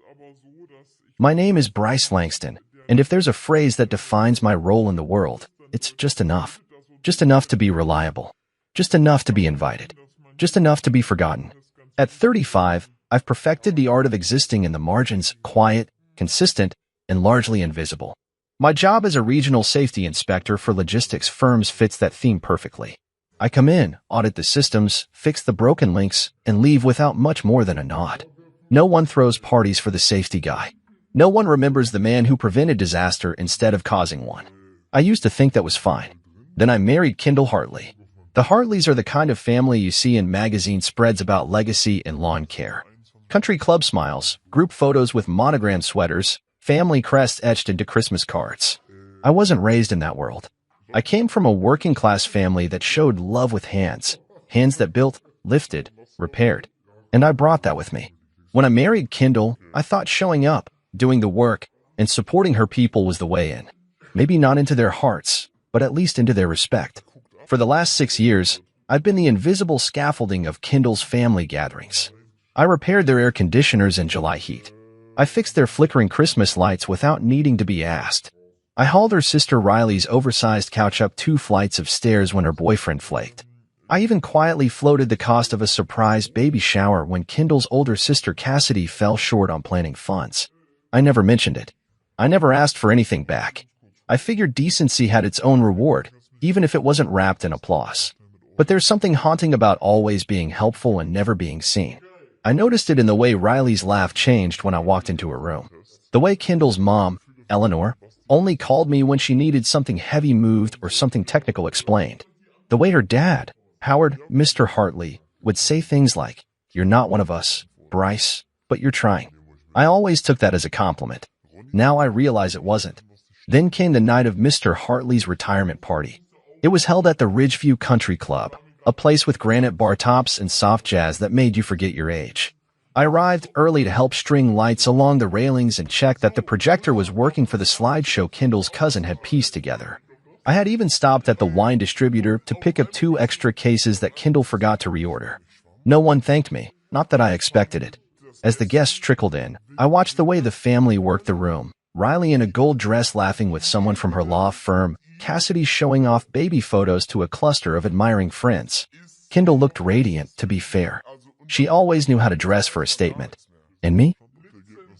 My name is Bryce Langston, and if there's a phrase that defines my role in the world, it's just enough. Just enough to be reliable. Just enough to be invited. Just enough to be forgotten. At 35, I've perfected the art of existing in the margins, quiet, consistent, and largely invisible. My job as a regional safety inspector for logistics firms fits that theme perfectly. I come in, audit the systems, fix the broken links, and leave without much more than a nod. No one throws parties for the safety guy. No one remembers the man who prevented disaster instead of causing one. I used to think that was fine. Then I married Kendall Hartley. The Hartleys are the kind of family you see in magazine spreads about legacy and lawn care. Country club smiles, group photos with monogram sweaters, family crests etched into Christmas cards. I wasn't raised in that world. I came from a working-class family that showed love with hands that built, lifted, repaired. And I brought that with me. When I married Kendall, I thought showing up, doing the work, and supporting her people was the way in. Maybe not into their hearts, but at least into their respect. For the last 6 years, I've been the invisible scaffolding of Kendall's family gatherings. I repaired their air conditioners in July heat. I fixed their flickering Christmas lights without needing to be asked. I hauled her sister Riley's oversized couch up 2 flights of stairs when her boyfriend flaked. I even quietly floated the cost of a surprise baby shower when Kendall's older sister Cassidy fell short on planning funds. I never mentioned it. I never asked for anything back. I figured decency had its own reward, even if it wasn't wrapped in applause. But there's something haunting about always being helpful and never being seen. I noticed it in the way Riley's laugh changed when I walked into her room. The way Kendall's mom, Eleanor, only called me when she needed something heavy moved or something technical explained. The way her dad, Howard, Mr. Hartley, would say things like, "You're not one of us, Bryce, but you're trying." I always took that as a compliment. Now I realize it wasn't. Then came the night of Mr. Hartley's retirement party. It was held at the Ridgeview Country Club, a place with granite bar tops and soft jazz that made you forget your age. I arrived early to help string lights along the railings and check that the projector was working for the slideshow Kendall's cousin had pieced together. I had even stopped at the wine distributor to pick up 2 extra cases that Kendall forgot to reorder. No one thanked me, not that I expected it. As the guests trickled in, I watched the way the family worked the room, Riley in a gold dress laughing with someone from her law firm, Cassidy showing off baby photos to a cluster of admiring friends. Kendall looked radiant, to be fair. She always knew how to dress for a statement. And me?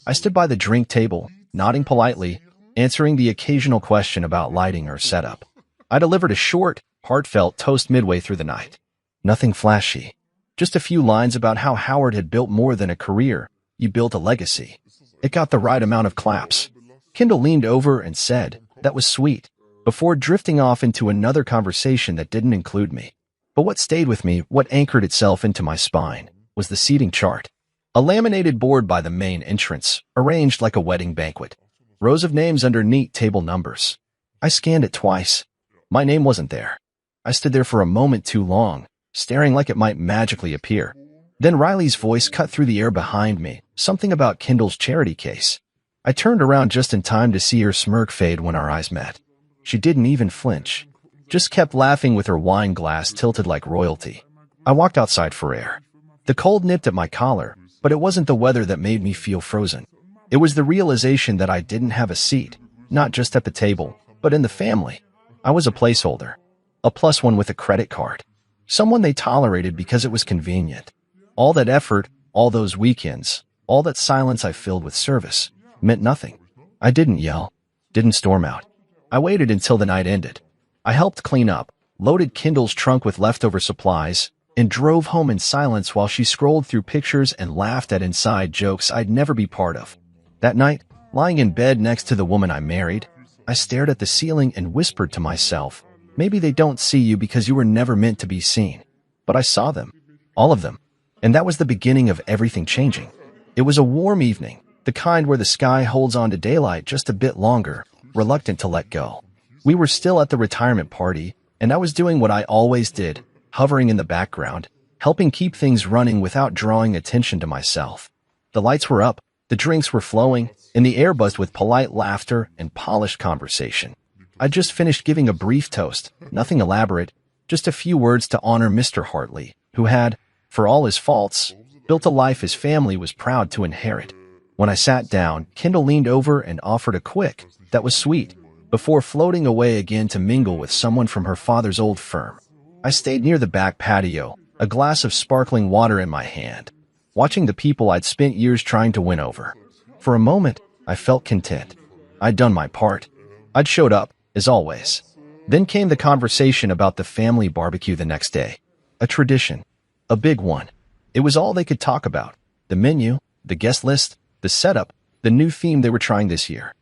I stood by the drink table, nodding politely, answering the occasional question about lighting or setup. I delivered a short, heartfelt toast midway through the night. Nothing flashy. Just a few lines about how Howard had built more than a career. He built a legacy. It got the right amount of claps. Kendall leaned over and said, "That was sweet," before drifting off into another conversation that didn't include me. But what stayed with me, what anchored itself into my spine, was the seating chart. A laminated board by the main entrance, arranged like a wedding banquet. Rows of names under neat table numbers. I scanned it twice. My name wasn't there. I stood there for a moment too long, staring like it might magically appear. Then Riley's voice cut through the air behind me, something about Kendall's charity case. I turned around just in time to see her smirk fade when our eyes met. She didn't even flinch, just kept laughing with her wine glass tilted like royalty. I walked outside for air. The cold nipped at my collar, but it wasn't the weather that made me feel frozen. It was the realization that I didn't have a seat, not just at the table, but in the family. I was a placeholder, a +1 with a credit card, someone they tolerated because it was convenient. All that effort, all those weekends, all that silence I filled with service, meant nothing. I didn't yell, didn't storm out. I waited until the night ended. I helped clean up, loaded Kendall's trunk with leftover supplies, and drove home in silence while she scrolled through pictures and laughed at inside jokes I'd never be part of. That night, lying in bed next to the woman I married, I stared at the ceiling and whispered to myself, maybe they don't see you because you were never meant to be seen. But I saw them. All of them. And that was the beginning of everything changing. It was a warm evening, the kind where the sky holds on to daylight just a bit longer, reluctant to let go. We were still at the retirement party, and I was doing what I always did, hovering in the background, helping keep things running without drawing attention to myself. The lights were up, the drinks were flowing, and the air buzzed with polite laughter and polished conversation. I'd just finished giving a brief toast, nothing elaborate, just a few words to honor Mr. Hartley, who had, for all his faults, built a life his family was proud to inherit. When I sat down, Kendall leaned over and offered a quick, "That was sweet," before floating away again to mingle with someone from her father's old firm. I stayed near the back patio, a glass of sparkling water in my hand, watching the people I'd spent years trying to win over. For a moment, I felt content. I'd done my part. I'd showed up, as always. Then came the conversation about the family barbecue the next day. A tradition. A big one. It was all they could talk about. The menu, the guest list, the setup, the new theme they were trying this year.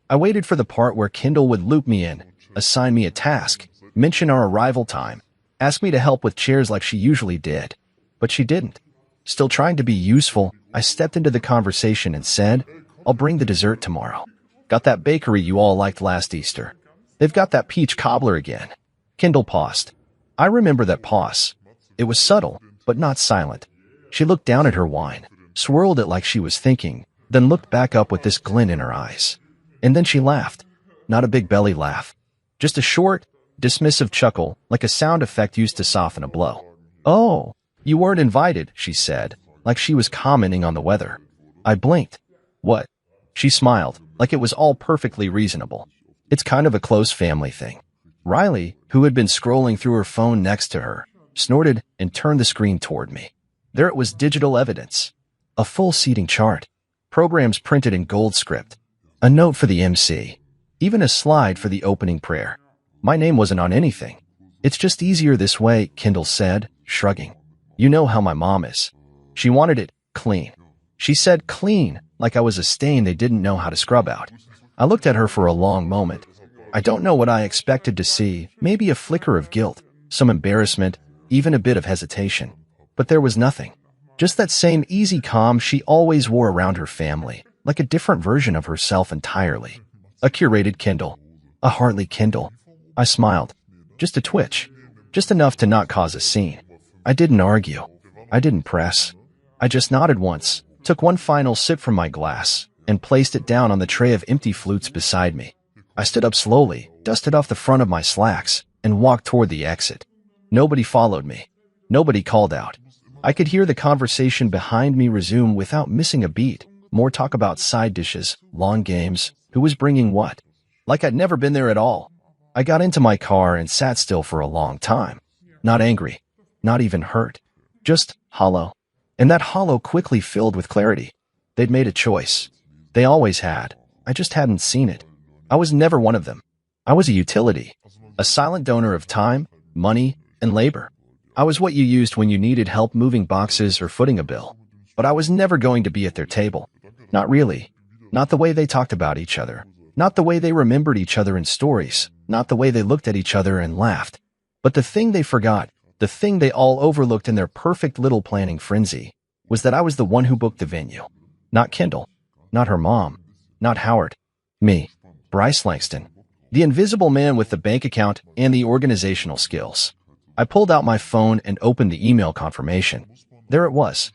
I waited for the part where Kendall would loop me in, assign me a task, mention our arrival time, ask me to help with chairs like she usually did. But she didn't. Still trying to be useful, I stepped into the conversation and said, "I'll bring the dessert tomorrow. Got that bakery you all liked last Easter. They've got that peach cobbler again." Kendall paused. I remember that pause. It was subtle, but not silent. She looked down at her wine, swirled it like she was thinking, then looked back up with this glint in her eyes. And then she laughed. Not a big belly laugh. Just a short, dismissive chuckle, like a sound effect used to soften a blow. "Oh, you weren't invited," she said, like she was commenting on the weather. I blinked. "What?" She smiled, like it was all perfectly reasonable. "It's kind of a close family thing." Riley, who had been scrolling through her phone next to her, snorted and turned the screen toward me. There it was, digital evidence. A full seating chart. Programs printed in gold script. A note for the MC. Even a slide for the opening prayer. My name wasn't on anything. "It's just easier this way," Kendall said, shrugging. "You know how my mom is. She wanted it clean." She said clean, like I was a stain they didn't know how to scrub out. I looked at her for a long moment. I don't know what I expected to see, maybe a flicker of guilt, some embarrassment, even a bit of hesitation. But there was nothing. Just that same easy calm she always wore around her family, like a different version of herself entirely. A curated Kendall. A Hartley Kendall. I smiled. Just a twitch. Just enough to not cause a scene. I didn't argue. I didn't press. I just nodded once, took one final sip from my glass, and placed it down on the tray of empty flutes beside me. I stood up slowly, dusted off the front of my slacks, and walked toward the exit. Nobody followed me. Nobody called out. I could hear the conversation behind me resume without missing a beat. More talk about side dishes, long games, who was bringing what. Like I'd never been there at all. I got into my car and sat still for a long time. Not angry. Not even hurt. Just hollow. And that hollow quickly filled with clarity. They'd made a choice. They always had. I just hadn't seen it. I was never one of them. I was a utility. A silent donor of time, money, and labor. I was what you used when you needed help moving boxes or footing a bill. But I was never going to be at their table. Not really. Not the way they talked about each other. Not the way they remembered each other in stories. Not the way they looked at each other and laughed. But the thing they forgot, the thing they all overlooked in their perfect little planning frenzy, was that I was the one who booked the venue. Not Kendall. Not her mom. Not Howard. Me. Bryce Langston. The invisible man with the bank account and the organizational skills. I pulled out my phone and opened the email confirmation. There it was.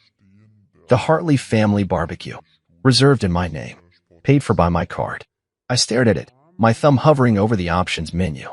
The Hartley Family Barbecue. Reserved in my name. Paid for by my card. I stared at it, my thumb hovering over the options menu.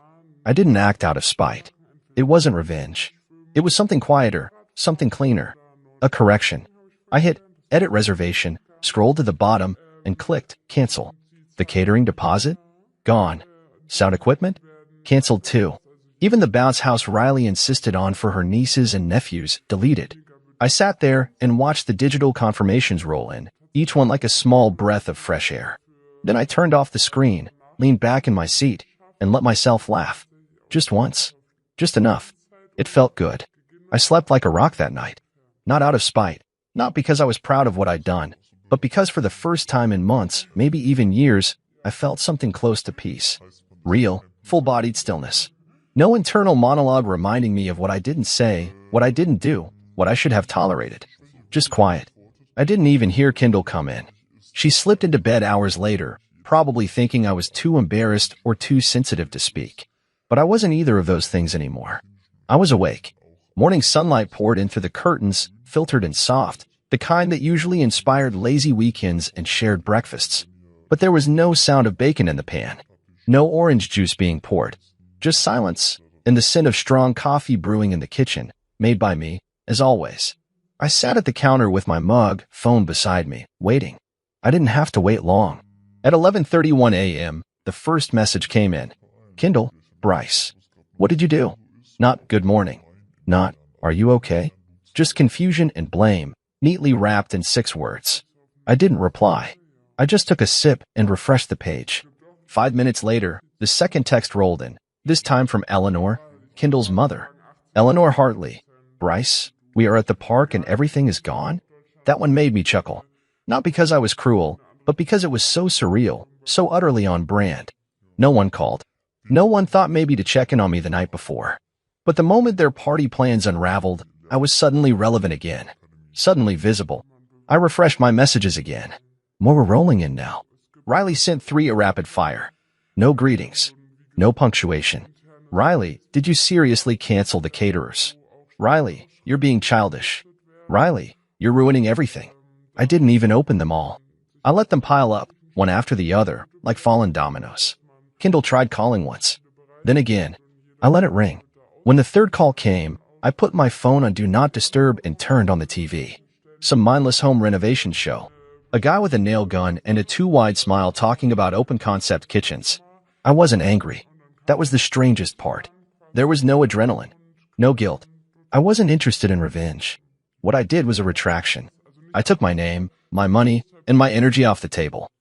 I didn't act out of spite. It wasn't revenge. It was something quieter, something cleaner. A correction. I hit Edit Reservation, scrolled to the bottom, and clicked Cancel. The catering deposit? Gone. Sound equipment? Canceled too. Even the bounce house Riley insisted on for her nieces and nephews, deleted. I sat there and watched the digital confirmations roll in, each one like a small breath of fresh air. Then I turned off the screen, leaned back in my seat, and let myself laugh. Just once. Just enough. It felt good. I slept like a rock that night. Not out of spite. Not because I was proud of what I'd done, but because for the first time in months, maybe even years, I felt something close to peace. Real, full-bodied stillness. No internal monologue reminding me of what I didn't say, what I didn't do, what I should have tolerated. Just quiet. I didn't even hear Kendall come in. She slipped into bed hours later, probably thinking I was too embarrassed or too sensitive to speak. But I wasn't either of those things anymore. I was awake. Morning sunlight poured in through the curtains, filtered and soft, the kind that usually inspired lazy weekends and shared breakfasts. But there was no sound of bacon in the pan, no orange juice being poured, just silence and the scent of strong coffee brewing in the kitchen, made by me, as always. I sat at the counter with my mug, phone beside me, waiting. I didn't have to wait long. At 11:31 a.m., the first message came in. Kindle, Bryce. What did you do? Not good morning. Not, are you okay? Just confusion and blame, neatly wrapped in 6 words. I didn't reply. I just took a sip and refreshed the page. 5 minutes later, the second text rolled in, this time from Eleanor, Kindle's mother. Eleanor Hartley. Bryce, we are at the park and everything is gone? That one made me chuckle. Not because I was cruel, but because it was so surreal, so utterly on brand. No one called. No one thought maybe to check in on me the night before. But the moment their party plans unraveled, I was suddenly relevant again. Suddenly visible. I refreshed my messages again. More were rolling in now. Riley sent 3 a rapid fire. No greetings. No punctuation. Riley, did you seriously cancel the caterers? Riley, you're being childish. Riley, you're ruining everything. I didn't even open them all. I let them pile up, one after the other, like fallen dominoes. Kindle tried calling once. Then again, I let it ring. When the third call came, I put my phone on Do Not Disturb and turned on the TV. Some mindless home renovation show. A guy with a nail gun and a too-wide smile talking about open-concept kitchens. I wasn't angry. That was the strangest part. There was no adrenaline. No guilt. I wasn't interested in revenge. What I did was a retraction. I took my name, my money, and my energy off the table.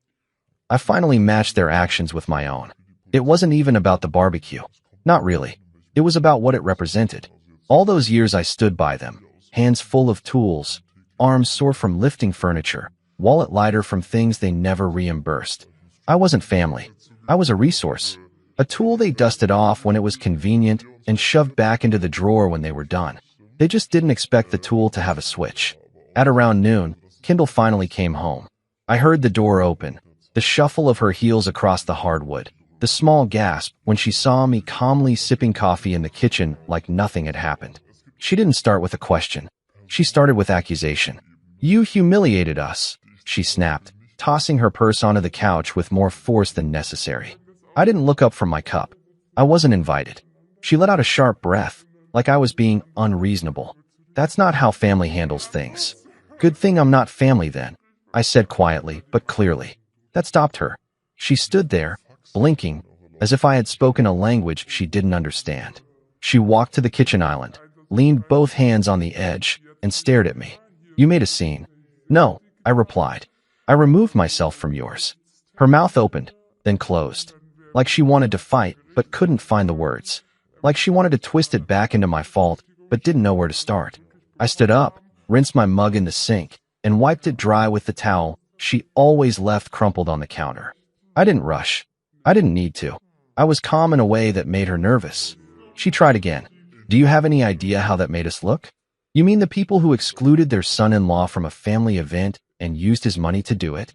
I finally matched their actions with my own. It wasn't even about the barbecue. Not really. It was about what it represented. All those years I stood by them, hands full of tools, arms sore from lifting furniture, wallet lighter from things they never reimbursed. I wasn't family. I was a resource. A tool they dusted off when it was convenient and shoved back into the drawer when they were done. They just didn't expect the tool to have a switch. At around noon, Kindle finally came home. I heard the door open, the shuffle of her heels across the hardwood, the small gasp when she saw me calmly sipping coffee in the kitchen like nothing had happened. She didn't start with a question. She started with accusation. You humiliated us, she snapped, tossing her purse onto the couch with more force than necessary. I didn't look up from my cup. I wasn't invited. She let out a sharp breath, like I was being unreasonable. That's not how family handles things. Good thing I'm not family then, I said quietly but clearly. That stopped her. She stood there, blinking, as if I had spoken a language she didn't understand. She walked to the kitchen island, leaned both hands on the edge, and stared at me. You made a scene. No, I replied. I removed myself from yours. Her mouth opened, then closed. Like she wanted to fight, but couldn't find the words. Like she wanted to twist it back into my fault, but didn't know where to start. I stood up, rinsed my mug in the sink, and wiped it dry with the towel she always left crumpled on the counter. I didn't rush. I didn't need to. I was calm in a way that made her nervous. She tried again. Do you have any idea how that made us look? You mean the people who excluded their son-in-law from a family event and used his money to do it?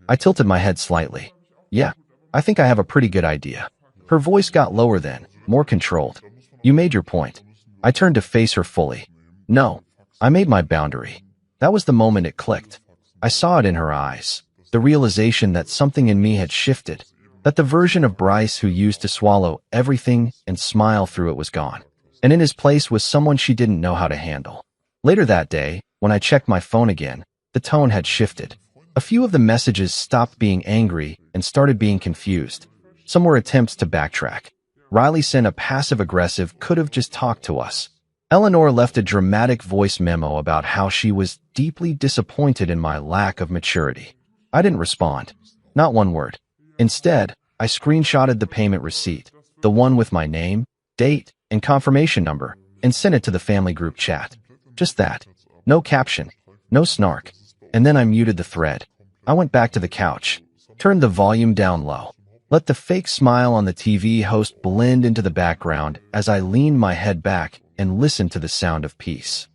I tilted my head slightly. Yeah, I think I have a pretty good idea. Her voice got lower then, more controlled. You made your point. I turned to face her fully. No, I made my boundary. That was the moment it clicked. I saw it in her eyes, the realization that something in me had shifted, that the version of Bryce who used to swallow everything and smile through it was gone, and in his place was someone she didn't know how to handle. Later that day, when I checked my phone again, the tone had shifted. A few of the messages stopped being angry and started being confused. Some were attempts to backtrack. Riley sent a passive-aggressive could have just talked to us. Eleanor left a dramatic voice memo about how she was deeply disappointed in my lack of maturity. I didn't respond. Not one word. Instead, I screenshotted the payment receipt, the one with my name, date, and confirmation number, and sent it to the family group chat. Just that. No caption. No snark. And then I muted the thread. I went back to the couch, turned the volume down low, let the fake smile on the TV host blend into the background as I leaned my head back and listened to the sound of peace.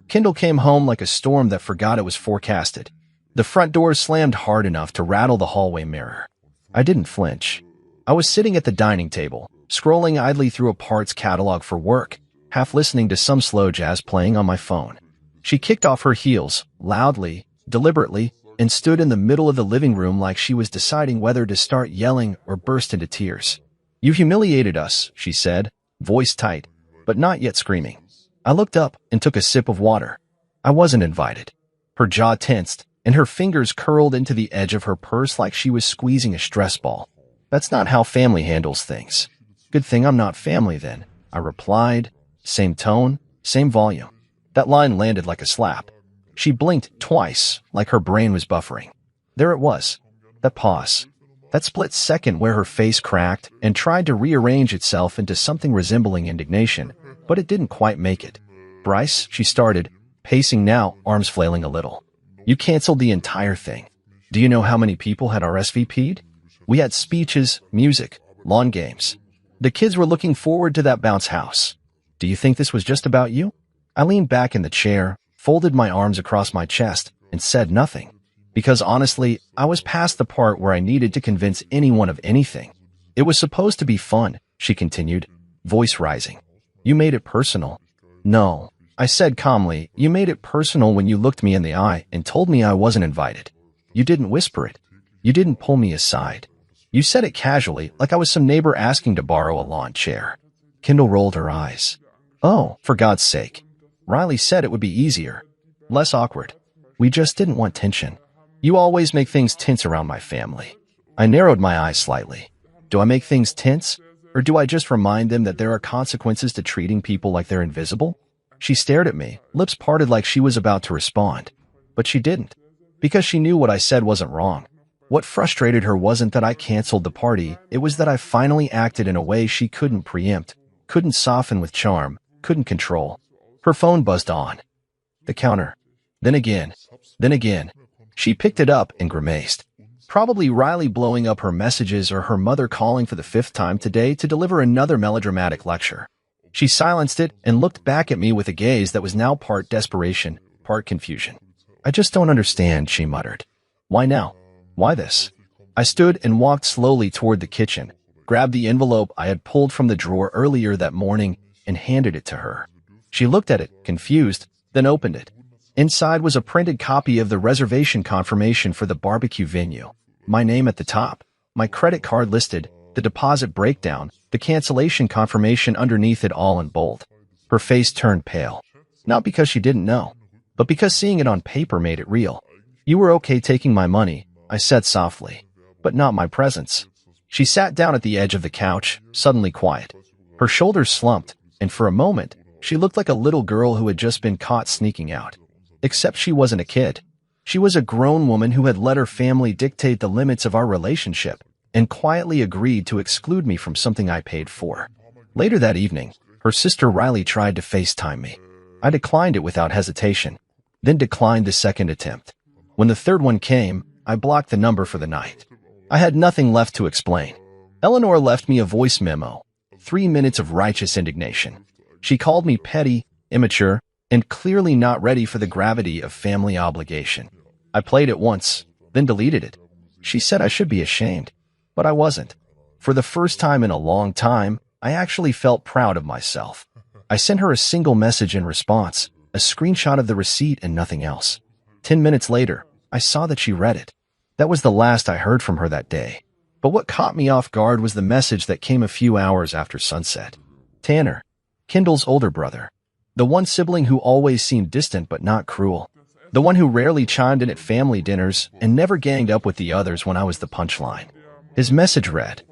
Kindle came home like a storm that forgot it was forecasted. The front door slammed hard enough to rattle the hallway mirror. I didn't flinch. I was sitting at the dining table, scrolling idly through a parts catalog for work, half listening to some slow jazz playing on my phone. She kicked off her heels, loudly, deliberately, and stood in the middle of the living room like she was deciding whether to start yelling or burst into tears. "You humiliated us," she said, voice tight, but not yet screaming. I looked up and took a sip of water. I wasn't invited. Her jaw tensed, and her fingers curled into the edge of her purse like she was squeezing a stress ball. "That's not how family handles things." "Good thing I'm not family then," I replied. Same tone, same volume. That line landed like a slap. She blinked twice, like her brain was buffering. There it was. That pause. That split second where her face cracked and tried to rearrange itself into something resembling indignation, but it didn't quite make it. "Bryce," she started, pacing now, arms flailing a little. "You canceled the entire thing. Do you know how many people had RSVP'd? We had speeches, music, lawn games. The kids were looking forward to that bounce house. Do you think this was just about you?" I leaned back in the chair, folded my arms across my chest, and said nothing. Because honestly, I was past the part where I needed to convince anyone of anything. "It was supposed to be fun," she continued, voice rising. "You made it personal." "No," I said calmly. "You made it personal when you looked me in the eye and told me I wasn't invited. You didn't whisper it. You didn't pull me aside. You said it casually, like I was some neighbor asking to borrow a lawn chair." Kendall rolled her eyes. "Oh, for God's sake. Riley said it would be easier. Less awkward. We just didn't want tension. You always make things tense around my family." I narrowed my eyes slightly. Do I make things tense? Or do I just remind them that there are consequences to treating people like they're invisible? She stared at me, lips parted like she was about to respond. But she didn't. Because she knew what I said wasn't wrong. What frustrated her wasn't that I canceled the party, it was that I finally acted in a way she couldn't preempt, couldn't soften with charm, couldn't control. Her phone buzzed on. The counter. Then again. Then again. She picked it up and grimaced. Probably Riley blowing up her messages or her mother calling for the 5th time today to deliver another melodramatic lecture. She silenced it and looked back at me with a gaze that was now part desperation, part confusion. "I just don't understand," she muttered. "Why now? Why this?" I stood and walked slowly toward the kitchen, grabbed the envelope I had pulled from the drawer earlier that morning, and handed it to her. She looked at it, confused, then opened it. Inside was a printed copy of the reservation confirmation for the barbecue venue. My name at the top, my credit card listed, the deposit breakdown, the cancellation confirmation underneath it all in bold. Her face turned pale. Not because she didn't know, but because seeing it on paper made it real. "You were okay taking my money," I said softly, "but not my presence." She sat down at the edge of the couch, suddenly quiet. Her shoulders slumped, and for a moment, she looked like a little girl who had just been caught sneaking out. Except she wasn't a kid. She was a grown woman who had let her family dictate the limits of our relationship and quietly agreed to exclude me from something I paid for. Later that evening, her sister Riley tried to FaceTime me. I declined it without hesitation, then declined the second attempt. When the third one came, I blocked the number for the night. I had nothing left to explain. Eleanor left me a voice memo. 3 minutes of righteous indignation. She called me petty, immature, and clearly not ready for the gravity of family obligation. I played it once, then deleted it. She said I should be ashamed, but I wasn't. For the first time in a long time, I actually felt proud of myself. I sent her a single message in response, a screenshot of the receipt and nothing else. 10 minutes later, I saw that she read it. That was the last I heard from her that day. But what caught me off guard was the message that came a few hours after sunset. Tanner, Kendall's older brother. The one sibling who always seemed distant but not cruel. The one who rarely chimed in at family dinners and never ganged up with the others when I was the punchline. His message read,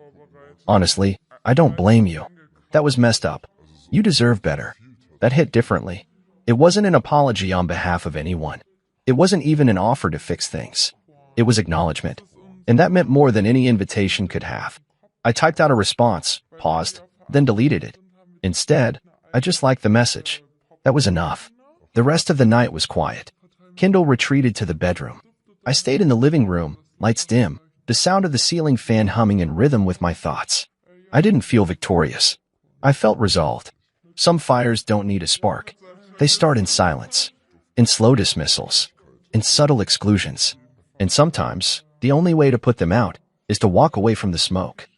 "Honestly, I don't blame you. That was messed up. You deserve better." That hit differently. It wasn't an apology on behalf of anyone. It wasn't even an offer to fix things. It was acknowledgement. And that meant more than any invitation could have. I typed out a response, paused, then deleted it. Instead, I just liked the message. That was enough. The rest of the night was quiet. Kendall retreated to the bedroom. I stayed in the living room, lights dim, the sound of the ceiling fan humming in rhythm with my thoughts. I didn't feel victorious. I felt resolved. Some fires don't need a spark. They start in silence, in slow dismissals, in subtle exclusions. And sometimes, the only way to put them out is to walk away from the smoke.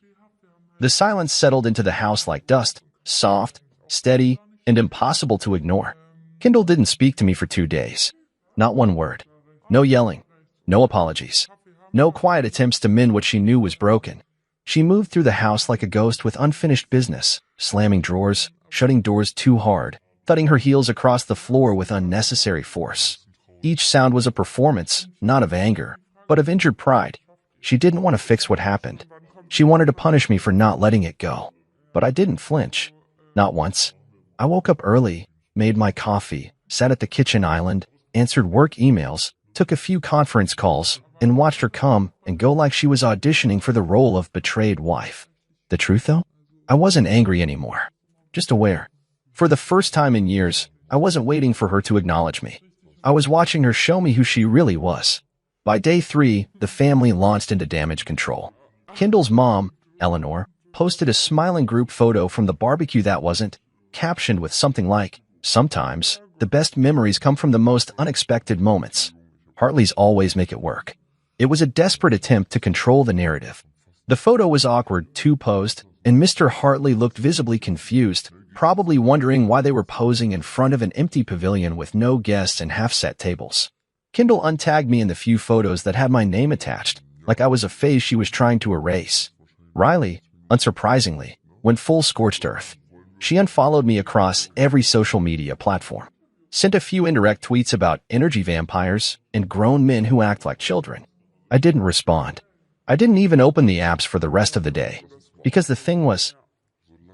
The silence settled into the house like dust, soft, steady, and impossible to ignore. Kendall didn't speak to me for 2 days. Not one word. No yelling. No apologies. No quiet attempts to mend what she knew was broken. She moved through the house like a ghost with unfinished business, slamming drawers, shutting doors too hard, thudding her heels across the floor with unnecessary force. Each sound was a performance, not of anger, but of injured pride. She didn't want to fix what happened. She wanted to punish me for not letting it go. But I didn't flinch. Not once. I woke up early, made my coffee, sat at the kitchen island, answered work emails, took a few conference calls, and watched her come and go like she was auditioning for the role of betrayed wife. The truth, though? I wasn't angry anymore. Just aware. For the first time in years, I wasn't waiting for her to acknowledge me. I was watching her show me who she really was. By day 3, the family launched into damage control. Kendall's mom, Eleanor, posted a smiling group photo from the barbecue that wasn't, captioned with something like, "Sometimes, the best memories come from the most unexpected moments. Hartleys always make it work." It was a desperate attempt to control the narrative. The photo was awkward, too posed, and Mr. Hartley looked visibly confused, probably wondering why they were posing in front of an empty pavilion with no guests and half-set tables. Kendall untagged me in the few photos that had my name attached, like I was a phase she was trying to erase. Riley, unsurprisingly, went full scorched earth. She unfollowed me across every social media platform, sent a few indirect tweets about energy vampires and grown men who act like children. I didn't respond. I didn't even open the apps for the rest of the day, because the thing was,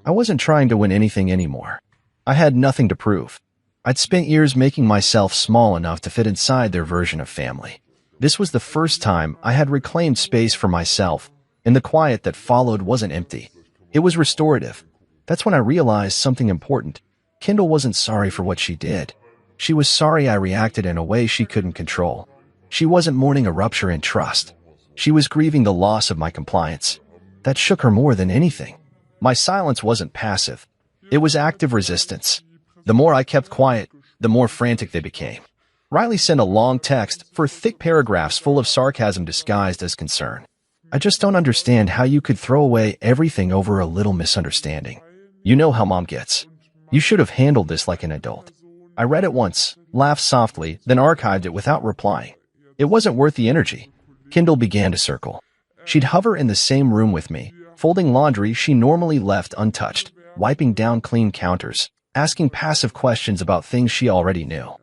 I wasn't trying to win anything anymore. I had nothing to prove. I'd spent years making myself small enough to fit inside their version of family. This was the first time I had reclaimed space for myself, and the quiet that followed wasn't empty. It was restorative. That's when I realized something important. Kendall wasn't sorry for what she did. She was sorry I reacted in a way she couldn't control. She wasn't mourning a rupture in trust. She was grieving the loss of my compliance. That shook her more than anything. My silence wasn't passive. It was active resistance. The more I kept quiet, the more frantic they became. Riley sent a long text for thick paragraphs full of sarcasm disguised as concern. "I just don't understand how you could throw away everything over a little misunderstanding. You know how mom gets. You should have handled this like an adult." I read it once, laughed softly, then archived it without replying. It wasn't worth the energy. Kendall began to circle. She'd hover in the same room with me, folding laundry she normally left untouched, wiping down clean counters, asking passive questions about things she already knew.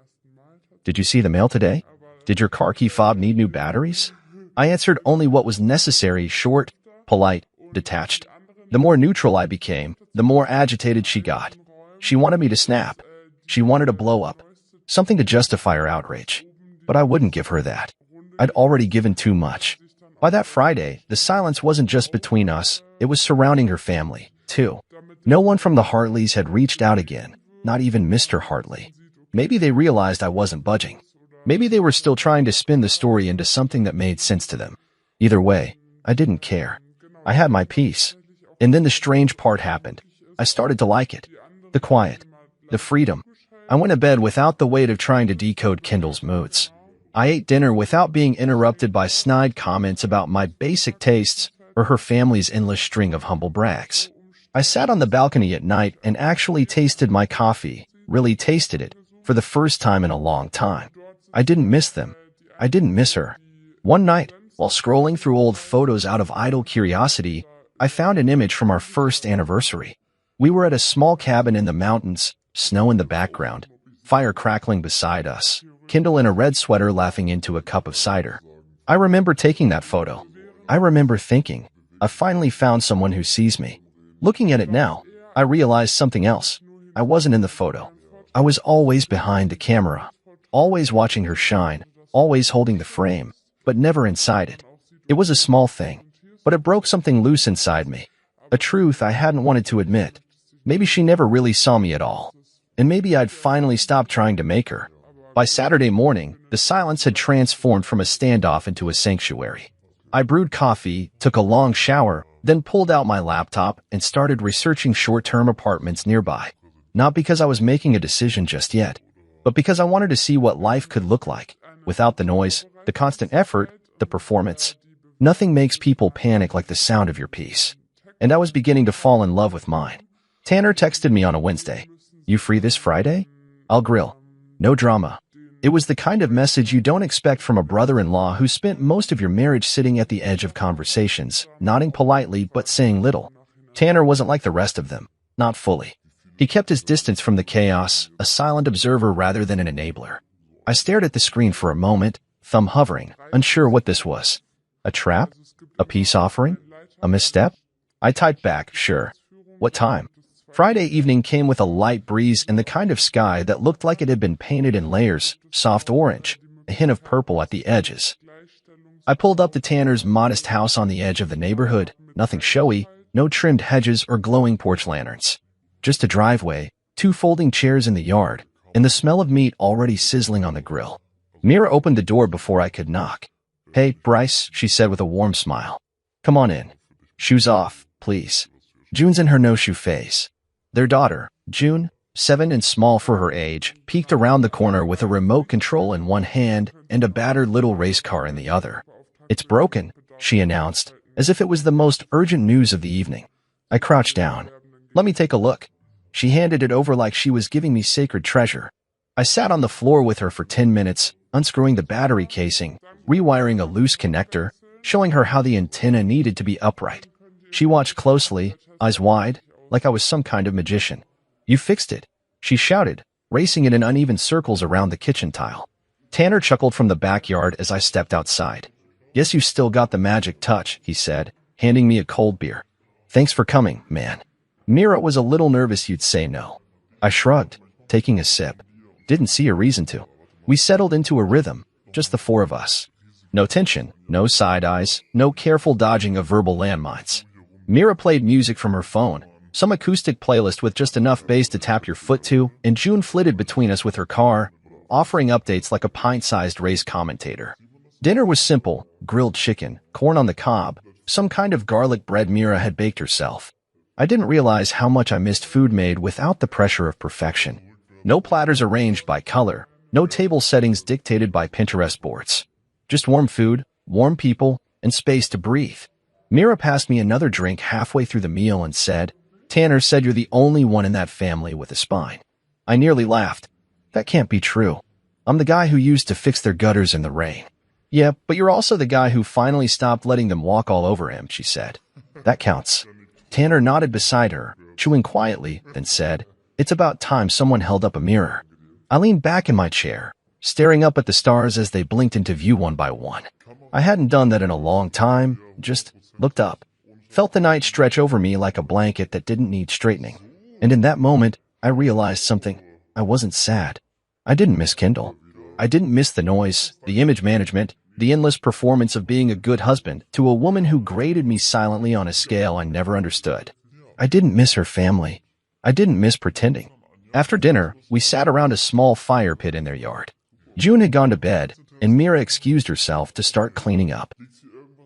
"Did you see the mail today? Did your car key fob need new batteries?" I answered only what was necessary, short, polite, detached. The more neutral I became, the more agitated she got. She wanted me to snap. She wanted to blow up. Something to justify her outrage. But I wouldn't give her that. I'd already given too much. By that Friday, the silence wasn't just between us, it was surrounding her family, too. No one from the Hartleys had reached out again, not even Mr. Hartley. Maybe they realized I wasn't budging. Maybe they were still trying to spin the story into something that made sense to them. Either way, I didn't care. I had my peace. And then the strange part happened. I started to like it. The quiet. The freedom. I went to bed without the weight of trying to decode Kendall's moods. I ate dinner without being interrupted by snide comments about my basic tastes or her family's endless string of humble brags. I sat on the balcony at night and actually tasted my coffee, really tasted it, for the first time in a long time. I didn't miss them. I didn't miss her. One night, while scrolling through old photos out of idle curiosity, I found an image from our first anniversary. We were at a small cabin in the mountains, snow in the background, fire crackling beside us, Kendall in a red sweater laughing into a cup of cider. I remember taking that photo. I remember thinking, I finally found someone who sees me. Looking at it now, I realized something else. I wasn't in the photo. I was always behind the camera, always watching her shine, always holding the frame, but never inside it. It was a small thing, but it broke something loose inside me, a truth I hadn't wanted to admit. Maybe she never really saw me at all, and maybe I'd finally stopped trying to make her. By Saturday morning, the silence had transformed from a standoff into a sanctuary. I brewed coffee, took a long shower, then pulled out my laptop and started researching short-term apartments nearby. Not because I was making a decision just yet, but because I wanted to see what life could look like, without the noise, the constant effort, the performance. Nothing makes people panic like the sound of your peace. And I was beginning to fall in love with mine. Tanner texted me on a Wednesday. "You free this Friday? I'll grill. No drama. It was the kind of message you don't expect from a brother-in-law who spent most of your marriage sitting at the edge of conversations, nodding politely but saying little. Tanner wasn't like the rest of them. Not fully. He kept his distance from the chaos, a silent observer rather than an enabler. I stared at the screen for a moment, thumb hovering, unsure what this was. A trap? A peace offering? A misstep? I typed back, sure. What time? Friday evening came with a light breeze and the kind of sky that looked like it had been painted in layers, soft orange, a hint of purple at the edges. I pulled up to Tanner's modest house on the edge of the neighborhood, nothing showy, no trimmed hedges or glowing porch lanterns. Just a driveway, 2 folding chairs in the yard, and the smell of meat already sizzling on the grill. Mira opened the door before I could knock. "Hey, Bryce," she said with a warm smile. "Come on in. Shoes off, please." June's in her no-shoe phase. Their daughter, June, 7 and small for her age, peeked around the corner with a remote control in one hand and a battered little race car in the other. "It's broken," she announced, as if it was the most urgent news of the evening. I crouched down. "Let me take a look." She handed it over like she was giving me sacred treasure. I sat on the floor with her for 10 minutes, unscrewing the battery casing, rewiring a loose connector, showing her how the antenna needed to be upright. She watched closely, eyes wide, like I was some kind of magician. "You fixed it," she shouted, racing it in uneven circles around the kitchen tile. Tanner chuckled from the backyard as I stepped outside. "Guess you still got the magic touch," he said, handing me a cold beer. "Thanks for coming, man." Mira was a little nervous you'd say no. I shrugged, taking a sip. Didn't see a reason to. We settled into a rhythm, just the 4 of us. No tension, no side eyes, no careful dodging of verbal landmines. Mira played music from her phone, some acoustic playlist with just enough bass to tap your foot to, and June flitted between us with her car, offering updates like a pint-sized race commentator. Dinner was simple: grilled chicken, corn on the cob, some kind of garlic bread Mira had baked herself. I didn't realize how much I missed food made without the pressure of perfection. No platters arranged by color, no table settings dictated by Pinterest boards. Just warm food, warm people, and space to breathe. Mira passed me another drink halfway through the meal and said, "Tanner said you're the only one in that family with a spine." I nearly laughed. That can't be true. I'm the guy who used to fix their gutters in the rain. "Yeah, but you're also the guy who finally stopped letting them walk all over him," she said. "That counts." Tanner nodded beside her, chewing quietly, then said, "It's about time someone held up a mirror." I leaned back in my chair, staring up at the stars as they blinked into view one by one. I hadn't done that in a long time, just looked up. Felt the night stretch over me like a blanket that didn't need straightening. And in that moment, I realized something. I wasn't sad. I didn't miss Kindle. I didn't miss the noise, the image management, the endless performance of being a good husband to a woman who graded me silently on a scale I never understood. I didn't miss her family. I didn't miss pretending. After dinner, we sat around a small fire pit in their yard. June had gone to bed, and Mira excused herself to start cleaning up.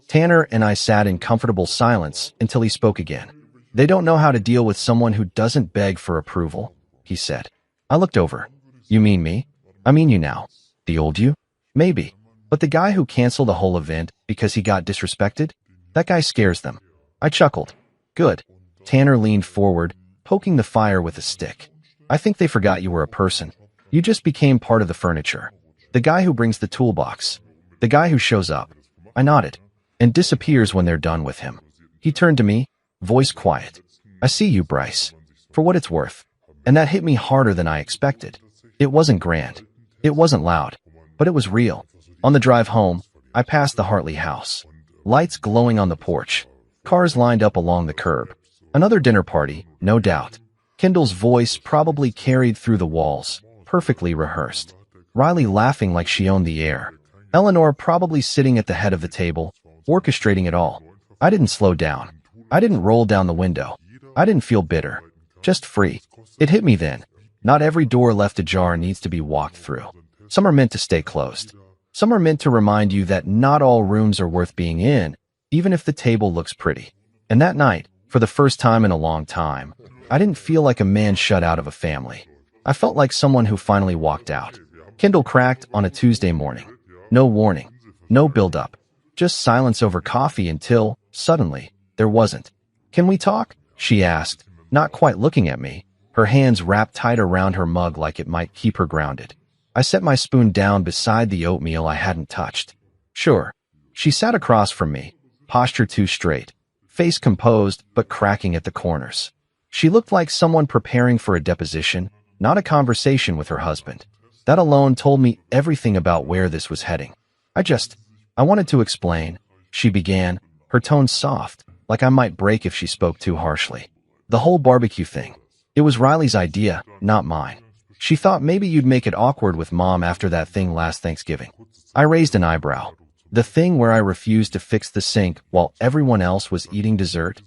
Tanner and I sat in comfortable silence until he spoke again. "They don't know how to deal with someone who doesn't beg for approval," he said. I looked over. "You mean me?" "I mean you now." "The old you?" "Maybe. But the guy who canceled the whole event because he got disrespected? That guy scares them." I chuckled. "Good." Tanner leaned forward, poking the fire with a stick. "I think they forgot you were a person. You just became part of the furniture. The guy who brings the toolbox. The guy who shows up." I nodded. "And disappears when they're done with him." He turned to me, voice quiet. "I see you, Bryce. For what it's worth." And that hit me harder than I expected. It wasn't grand. It wasn't loud. But it was real. On the drive home, I passed the Hartley house. Lights glowing on the porch. Cars lined up along the curb. Another dinner party, no doubt. Kendall's voice probably carried through the walls, perfectly rehearsed. Riley laughing like she owned the air. Eleanor probably sitting at the head of the table, orchestrating it all. I didn't slow down. I didn't roll down the window. I didn't feel bitter. Just free. It hit me then. Not every door left ajar needs to be walked through. Some are meant to stay closed. Some are meant to remind you that not all rooms are worth being in, even if the table looks pretty. And that night, for the first time in a long time, I didn't feel like a man shut out of a family. I felt like someone who finally walked out. Kindle cracked on a Tuesday morning. No warning. No build-up. Just silence over coffee until, suddenly, there wasn't. "Can we talk?" she asked, not quite looking at me, her hands wrapped tight around her mug like it might keep her grounded. I set my spoon down beside the oatmeal I hadn't touched. Sure. She sat across from me, posture too straight, face composed but cracking at the corners. She looked like someone preparing for a deposition, not a conversation with her husband. That alone told me everything about where this was heading. I wanted to explain, she began, her tone soft, like I might break if she spoke too harshly. The whole barbecue thing. It was Riley's idea, not mine. She thought maybe you'd make it awkward with Mom after that thing last Thanksgiving. I raised an eyebrow. The thing where I refused to fix the sink while everyone else was eating dessert?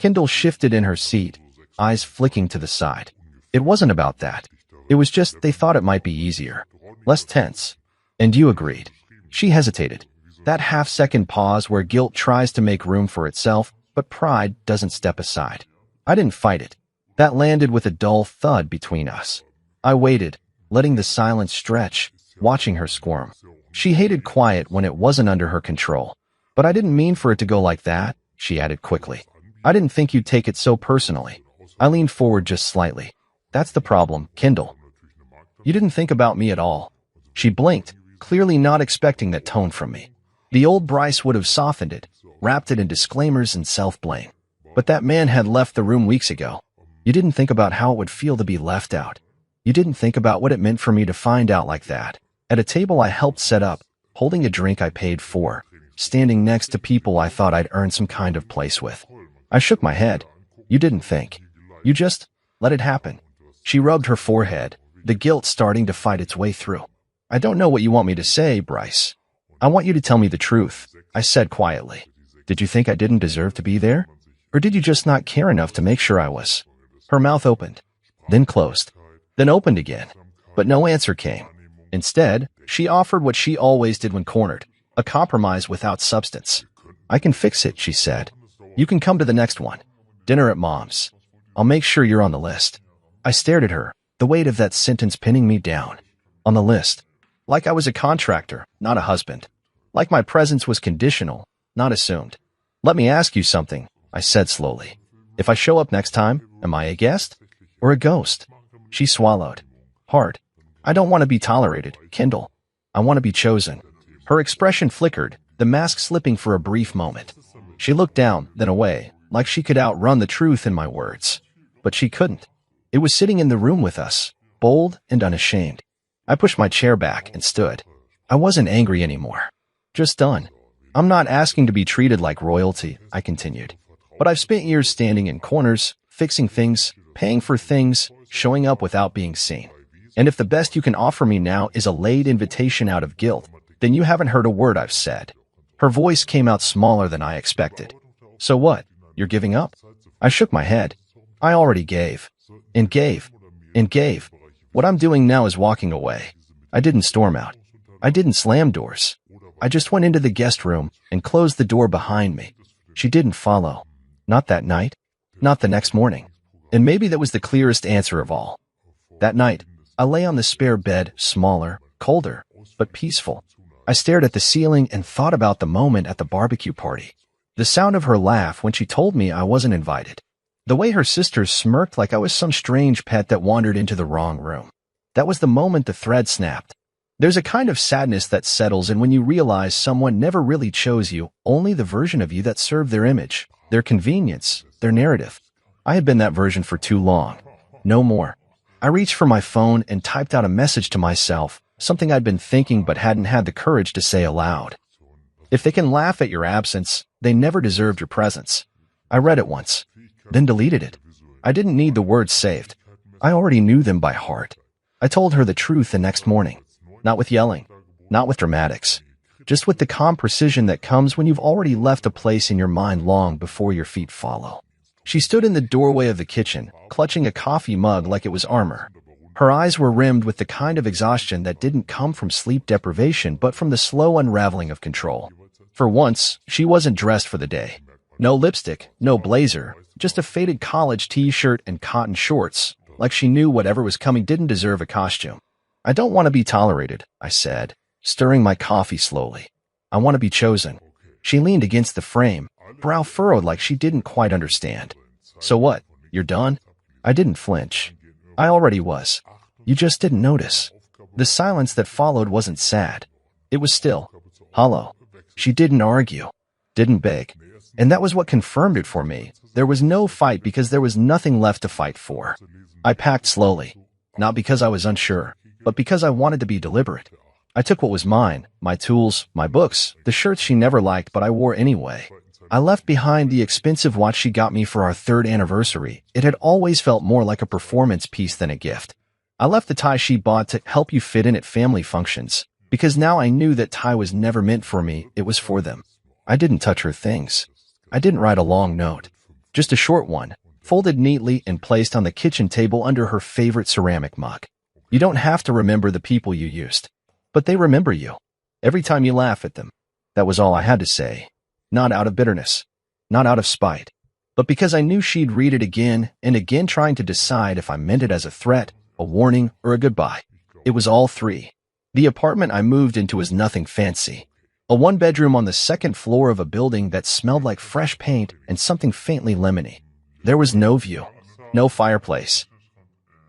Kendall shifted in her seat, eyes flicking to the side. It wasn't about that. It was just they thought it might be easier. Less tense. And you agreed. She hesitated. That half-second pause where guilt tries to make room for itself, but pride doesn't step aside. I didn't fight it. That landed with a dull thud between us. I waited, letting the silence stretch, watching her squirm. She hated quiet when it wasn't under her control. But I didn't mean for it to go like that, she added quickly. I didn't think you'd take it so personally. I leaned forward just slightly. That's the problem, Kendall. You didn't think about me at all. She blinked, clearly not expecting that tone from me. The old Bryce would have softened it, wrapped it in disclaimers and self-blame. But that man had left the room weeks ago. You didn't think about how it would feel to be left out. You didn't think about what it meant for me to find out like that. At a table I helped set up, holding a drink I paid for, standing next to people I thought I'd earned some kind of place with. I shook my head. You didn't think. You just let it happen. She rubbed her forehead, the guilt starting to fight its way through. I don't know what you want me to say, Bryce. I want you to tell me the truth, I said quietly. Did you think I didn't deserve to be there? Or did you just not care enough to make sure I was? Her mouth opened, then closed, then opened again. But no answer came. Instead, she offered what she always did when cornered, a compromise without substance. I can fix it, she said. You can come to the next one. Dinner at Mom's. I'll make sure you're on the list. I stared at her, the weight of that sentence pinning me down. On the list. Like I was a contractor, not a husband. Like my presence was conditional, not assumed. Let me ask you something, I said slowly. If I show up next time, am I a guest? Or a ghost? She swallowed. Hard. I don't want to be tolerated, Kendall. I want to be chosen. Her expression flickered, the mask slipping for a brief moment. She looked down, then away, like she could outrun the truth in my words. But she couldn't. It was sitting in the room with us, bold and unashamed. I pushed my chair back and stood. I wasn't angry anymore. Just done. I'm not asking to be treated like royalty, I continued. But I've spent years standing in corners, fixing things, paying for things, showing up without being seen. And if the best you can offer me now is a late invitation out of guilt, then you haven't heard a word I've said. Her voice came out smaller than I expected. So what? You're giving up? I shook my head. I already gave. And gave. And gave. What I'm doing now is walking away. I didn't storm out. I didn't slam doors. I just went into the guest room and closed the door behind me. She didn't follow. Not that night. Not the next morning. And maybe that was the clearest answer of all. That night, I lay on the spare bed, smaller, colder, but peaceful. I stared at the ceiling and thought about the moment at the barbecue party. The sound of her laugh when she told me I wasn't invited. The way her sisters smirked like I was some strange pet that wandered into the wrong room. That was the moment the thread snapped. There's a kind of sadness that settles in when you realize someone never really chose you, only the version of you that served their image, their convenience, their narrative. I had been that version for too long. No more. I reached for my phone and typed out a message to myself, something I'd been thinking but hadn't had the courage to say aloud. If they can laugh at your absence, they never deserved your presence. I read it once, then deleted it. I didn't need the words saved. I already knew them by heart. I told her the truth the next morning. Not with yelling, not with dramatics, just with the calm precision that comes when you've already left a place in your mind long before your feet follow. She stood in the doorway of the kitchen, clutching a coffee mug like it was armor. Her eyes were rimmed with the kind of exhaustion that didn't come from sleep deprivation but from the slow unraveling of control. For once, she wasn't dressed for the day. No lipstick, no blazer, just a faded college t-shirt and cotton shorts, like she knew whatever was coming didn't deserve a costume. I don't want to be tolerated, I said, stirring my coffee slowly. I want to be chosen. She leaned against the frame, brow furrowed like she didn't quite understand. So what? You're done? I didn't flinch. I already was. You just didn't notice. The silence that followed wasn't sad. It was still, hollow. She didn't argue, didn't beg. And that was what confirmed it for me. There was no fight because there was nothing left to fight for. I packed slowly, not because I was unsure, but because I wanted to be deliberate. I took what was mine, my tools, my books, the shirts she never liked but I wore anyway. I left behind the expensive watch she got me for our 3rd anniversary. It had always felt more like a performance piece than a gift. I left the tie she bought to help you fit in at family functions, because now I knew that tie was never meant for me, it was for them. I didn't touch her things. I didn't write a long note. Just a short one, folded neatly and placed on the kitchen table under her favorite ceramic mug. You don't have to remember the people you used, but they remember you. Every time you laugh at them. That was all I had to say. Not out of bitterness, not out of spite, but because I knew she'd read it again and again trying to decide if I meant it as a threat, a warning, or a goodbye. It was all 3. The apartment I moved into was nothing fancy. A 1-bedroom on the 2nd floor of a building that smelled like fresh paint and something faintly lemony. There was no view, no fireplace.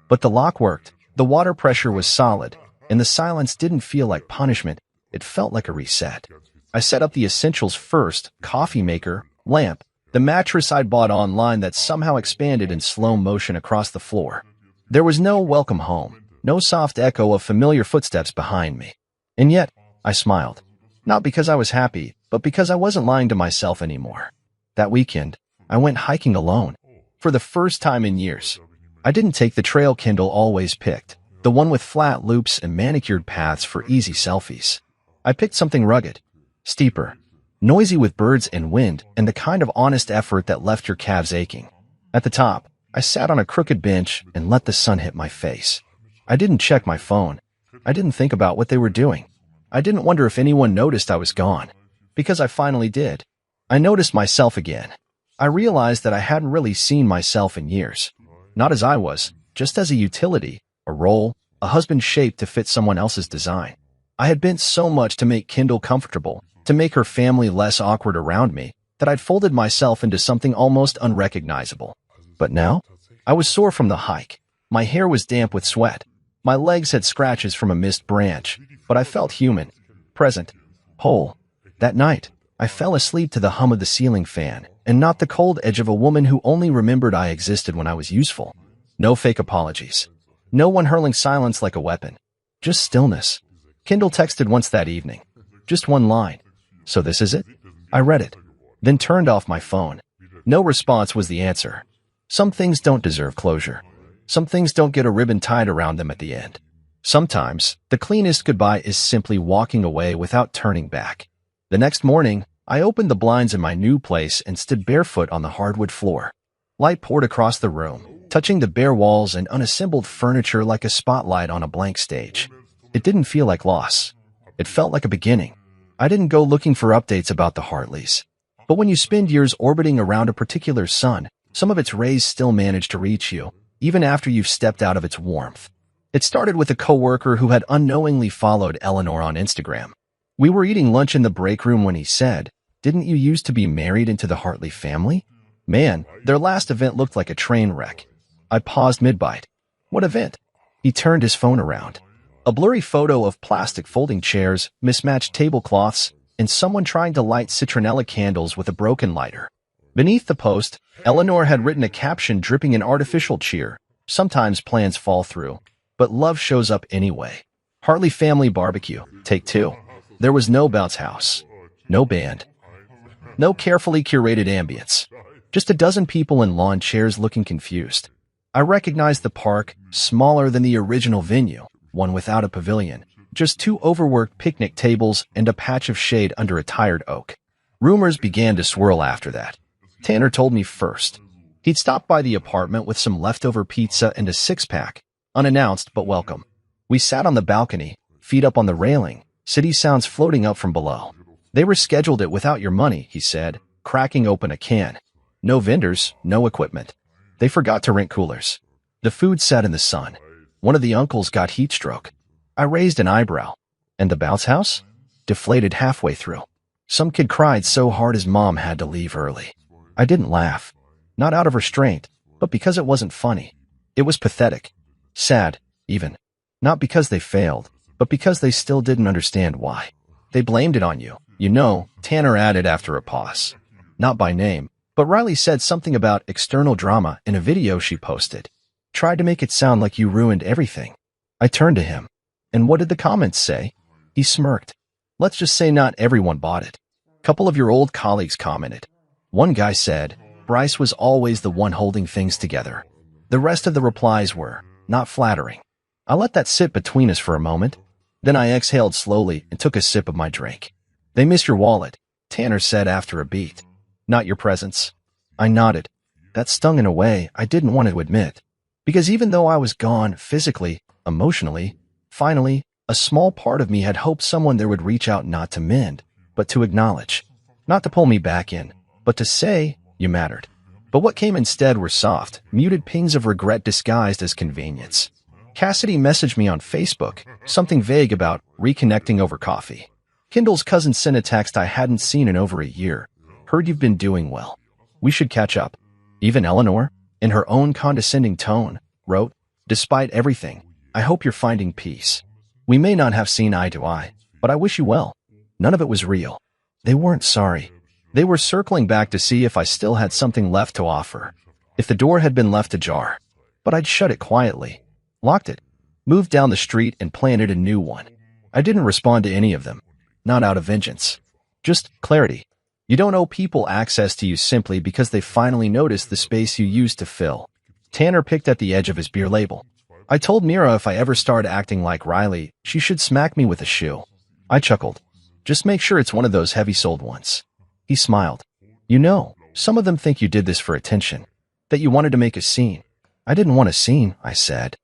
But the lock worked, the water pressure was solid, and the silence didn't feel like punishment, it felt like a reset. I set up the essentials first, coffee maker, lamp, the mattress I'd bought online that somehow expanded in slow motion across the floor. There was no welcome home, no soft echo of familiar footsteps behind me. And yet, I smiled. Not because I was happy, but because I wasn't lying to myself anymore. That weekend, I went hiking alone. For the first time in years. I didn't take the trail Kindle always picked, the one with flat loops and manicured paths for easy selfies. I picked something rugged, steeper, noisy with birds and wind, and the kind of honest effort that left your calves aching. At the top, I sat on a crooked bench and let the sun hit my face. I didn't check my phone. I didn't think about what they were doing. I didn't wonder if anyone noticed I was gone. Because I finally did. I noticed myself again. I realized that I hadn't really seen myself in years. Not as I was, just as a utility, a role, a husband shaped to fit someone else's design. I had bent so much to make Kindle comfortable, to make her family less awkward around me, that I'd folded myself into something almost unrecognizable. But now, I was sore from the hike. My hair was damp with sweat. My legs had scratches from a missed branch, but I felt human, present, whole. That night, I fell asleep to the hum of the ceiling fan, and not the cold edge of a woman who only remembered I existed when I was useful. No fake apologies. No one hurling silence like a weapon. Just stillness. Kindle texted once that evening. Just one line. So this is it? I read it, then turned off my phone. No response was the answer. Some things don't deserve closure. Some things don't get a ribbon tied around them at the end. Sometimes, the cleanest goodbye is simply walking away without turning back. The next morning, I opened the blinds in my new place and stood barefoot on the hardwood floor. Light poured across the room, touching the bare walls and unassembled furniture like a spotlight on a blank stage. It didn't feel like loss. It felt like a beginning. I didn't go looking for updates about the Hartleys. But when you spend years orbiting around a particular sun, some of its rays still manage to reach you, even after you've stepped out of its warmth. It started with a coworker who had unknowingly followed Eleanor on Instagram. We were eating lunch in the break room when he said, "Didn't you used to be married into the Hartley family?" Man, their last event looked like a train wreck. I paused mid-bite. What event? He turned his phone around. A blurry photo of plastic folding chairs, mismatched tablecloths, and someone trying to light citronella candles with a broken lighter. Beneath the post, Eleanor had written a caption dripping in artificial cheer. Sometimes plans fall through, but love shows up anyway. Hartley family barbecue, take 2. There was no bounce house, no band, no carefully curated ambience. Just a dozen people in lawn chairs looking confused. I recognized the park, smaller than the original venue, one without a pavilion, just 2 overworked picnic tables and a patch of shade under a tired oak. Rumors began to swirl after that. Tanner told me first. He'd stopped by the apartment with some leftover pizza and a 6-pack, unannounced but welcome. We sat on the balcony, feet up on the railing, city sounds floating up from below. They rescheduled it without your money, he said, cracking open a can. No vendors, no equipment. They forgot to rent coolers. The food sat in the sun. One of the uncles got heat stroke. I raised an eyebrow. And the bounce house? Deflated halfway through. Some kid cried so hard his mom had to leave early. I didn't laugh. Not out of restraint, but because it wasn't funny. It was pathetic. Sad, even. Not because they failed, but because they still didn't understand why. They blamed it on you. You know, Tanner added after a pause. Not by name, but Riley said something about external drama in a video she posted. Tried to make it sound like you ruined everything. I turned to him. And what did the comments say? He smirked. Let's just say not everyone bought it. A couple of your old colleagues commented. One guy said, Bryce was always the one holding things together. The rest of the replies were not flattering. I let that sit between us for a moment. Then I exhaled slowly and took a sip of my drink. They miss your wallet, Tanner said after a beat. Not your presence. I nodded. That stung in a way I didn't want to admit. Because even though I was gone physically, emotionally, finally, a small part of me had hoped someone there would reach out not to mend, but to acknowledge. Not to pull me back in, but to say, you mattered. But what came instead were soft, muted pings of regret disguised as convenience. Cassidy messaged me on Facebook, something vague about reconnecting over coffee. Kendall's cousin sent a text I hadn't seen in over a year. Heard you've been doing well. We should catch up. Even Eleanor, in her own condescending tone, wrote, Despite everything, I hope you're finding peace. We may not have seen eye to eye, but I wish you well. None of it was real. They weren't sorry. They were circling back to see if I still had something left to offer. If the door had been left ajar. But I'd shut it quietly. Locked it. Moved down the street and planted a new one. I didn't respond to any of them. Not out of vengeance. Just clarity. You don't owe people access to you simply because they finally noticed the space you used to fill. Tanner picked at the edge of his beer label. I told Mira if I ever started acting like Riley, she should smack me with a shoe. I chuckled. Just make sure it's one of those heavy-soled ones. He smiled. You know, some of them think you did this for attention. That you wanted to make a scene. I didn't want a scene, I said.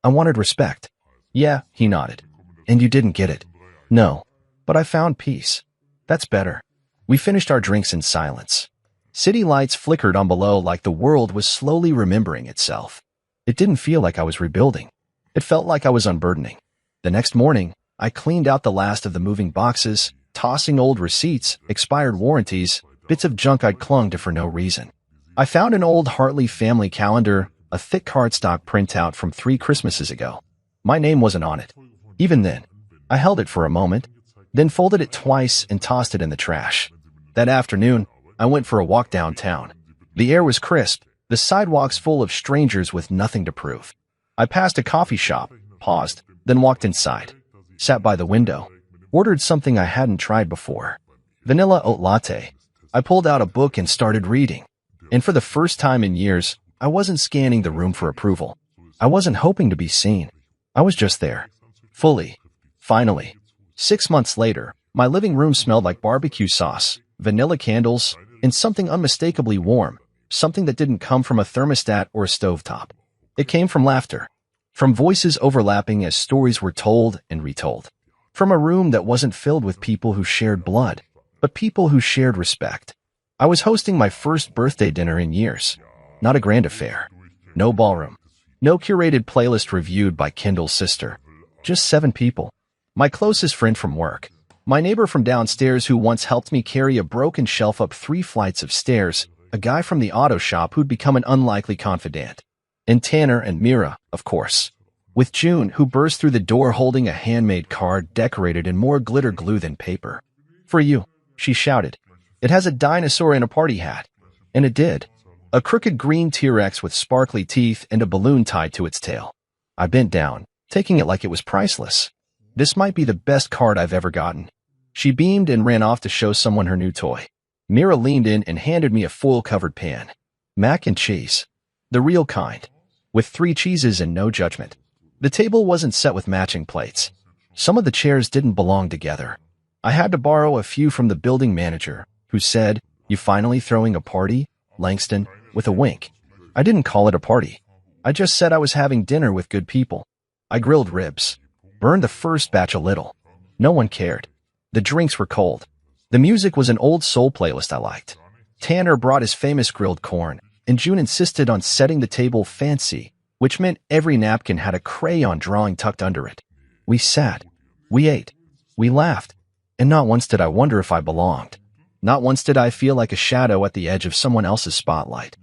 I wanted respect. Yeah, he nodded. And you didn't get it. No. But I found peace. That's better. We finished our drinks in silence. City lights flickered on below like the world was slowly remembering itself. It didn't feel like I was rebuilding. It felt like I was unburdening. The next morning, I cleaned out the last of the moving boxes, tossing old receipts, expired warranties, bits of junk I'd clung to for no reason. I found an old Hartley family calendar, a thick cardstock printout from 3 Christmases ago. My name wasn't on it. Even then, I held it for a moment, then folded it twice and tossed it in the trash. That afternoon, I went for a walk downtown. The air was crisp, the sidewalks full of strangers with nothing to prove. I passed a coffee shop, paused, then walked inside. Sat by the window, ordered something I hadn't tried before. Vanilla oat latte. I pulled out a book and started reading. And for the first time in years, I wasn't scanning the room for approval. I wasn't hoping to be seen. I was just there. Fully. Finally. 6 months later, my living room smelled like barbecue sauce, vanilla candles, and something unmistakably warm, something that didn't come from a thermostat or a stovetop. It came from laughter, from voices overlapping as stories were told and retold, from a room that wasn't filled with people who shared blood, but people who shared respect. I was hosting my first birthday dinner in years. Not a grand affair. No ballroom. No curated playlist reviewed by Kendall's sister. Just 7 people. My closest friend from work. My neighbor from downstairs who once helped me carry a broken shelf up 3 flights of stairs. A guy from the auto shop who'd become an unlikely confidant. And Tanner and Mira, of course. With June, who burst through the door holding a handmade card decorated in more glitter glue than paper. For you, she shouted. It has a dinosaur in a party hat. And it did. A crooked green T-Rex with sparkly teeth and a balloon tied to its tail. I bent down, taking it like it was priceless. This might be the best card I've ever gotten. She beamed and ran off to show someone her new toy. Mira leaned in and handed me a foil-covered pan. Mac and cheese. The real kind. With 3 cheeses and no judgment. The table wasn't set with matching plates. Some of the chairs didn't belong together. I had to borrow a few from the building manager, who said, You finally throwing a party, Langston, with a wink. I didn't call it a party. I just said I was having dinner with good people. I grilled ribs. Burned the first batch a little. No one cared. The drinks were cold. The music was an old soul playlist I liked. Tanner brought his famous grilled corn, and June insisted on setting the table fancy, which meant every napkin had a crayon drawing tucked under it. We sat. We ate. We laughed. And not once did I wonder if I belonged. Not once did I feel like a shadow at the edge of someone else's spotlight.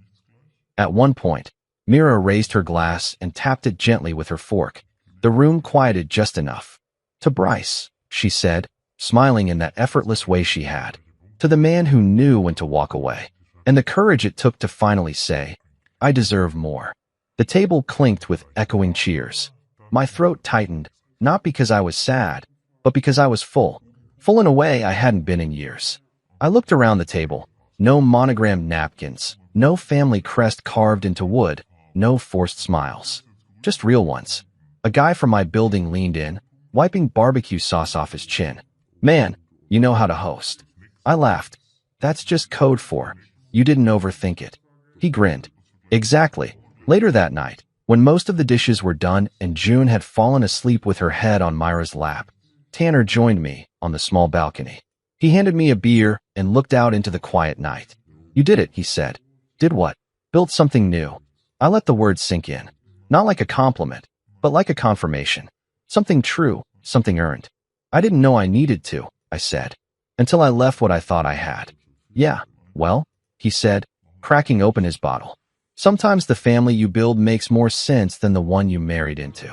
At one point, Mira raised her glass and tapped it gently with her fork. The room quieted just enough. "To Bryce," she said, smiling in that effortless way she had. To the man who knew when to walk away. And the courage it took to finally say, "I deserve more." The table clinked with echoing cheers. My throat tightened, not because I was sad, but because I was full. Full in a way I hadn't been in years. I looked around the table. No monogrammed napkins, no family crest carved into wood, no forced smiles. Just real ones. A guy from my building leaned in, wiping barbecue sauce off his chin. "Man, you know how to host." I laughed. "That's just code for, you didn't overthink it." He grinned. "Exactly." Later that night, when most of the dishes were done and June had fallen asleep with her head on Myra's lap, Tanner joined me on the small balcony. He handed me a beer and looked out into the quiet night. "You did it," he said. "Did what?" "Built something new." I let the words sink in. Not like a compliment, but like a confirmation. Something true, something earned. "I didn't know I needed to," I said, "until I left what I thought I had." "Yeah, well," he said, cracking open his bottle. "Sometimes the family you build makes more sense than the one you married into."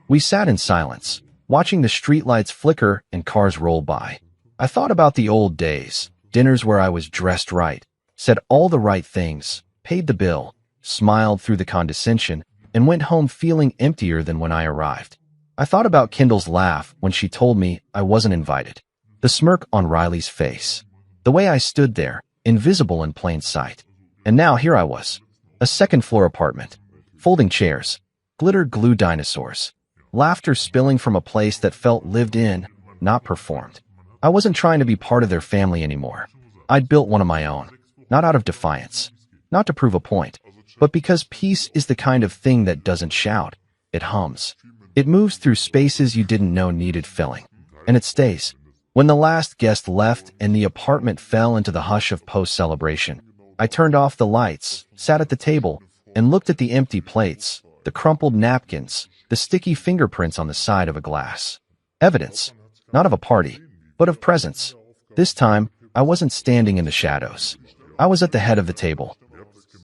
We sat in silence, watching the streetlights flicker and cars roll by. I thought about the old days, dinners where I was dressed right, said all the right things, paid the bill, smiled through the condescension, and went home feeling emptier than when I arrived. I thought about Kendall's laugh when she told me I wasn't invited. The smirk on Riley's face. The way I stood there, invisible in plain sight. And now here I was. A second-floor apartment. Folding chairs. Glitter glue dinosaurs. Laughter spilling from a place that felt lived in, not performed. I wasn't trying to be part of their family anymore. I'd built one of my own. Not out of defiance. Not to prove a point. But because peace is the kind of thing that doesn't shout. It hums. It moves through spaces you didn't know needed filling. And it stays. When the last guest left and the apartment fell into the hush of post-celebration, I turned off the lights, sat at the table, and looked at the empty plates, the crumpled napkins, the sticky fingerprints on the side of a glass. Evidence, not of a party, but of presence. This time, I wasn't standing in the shadows. I was at the head of the table,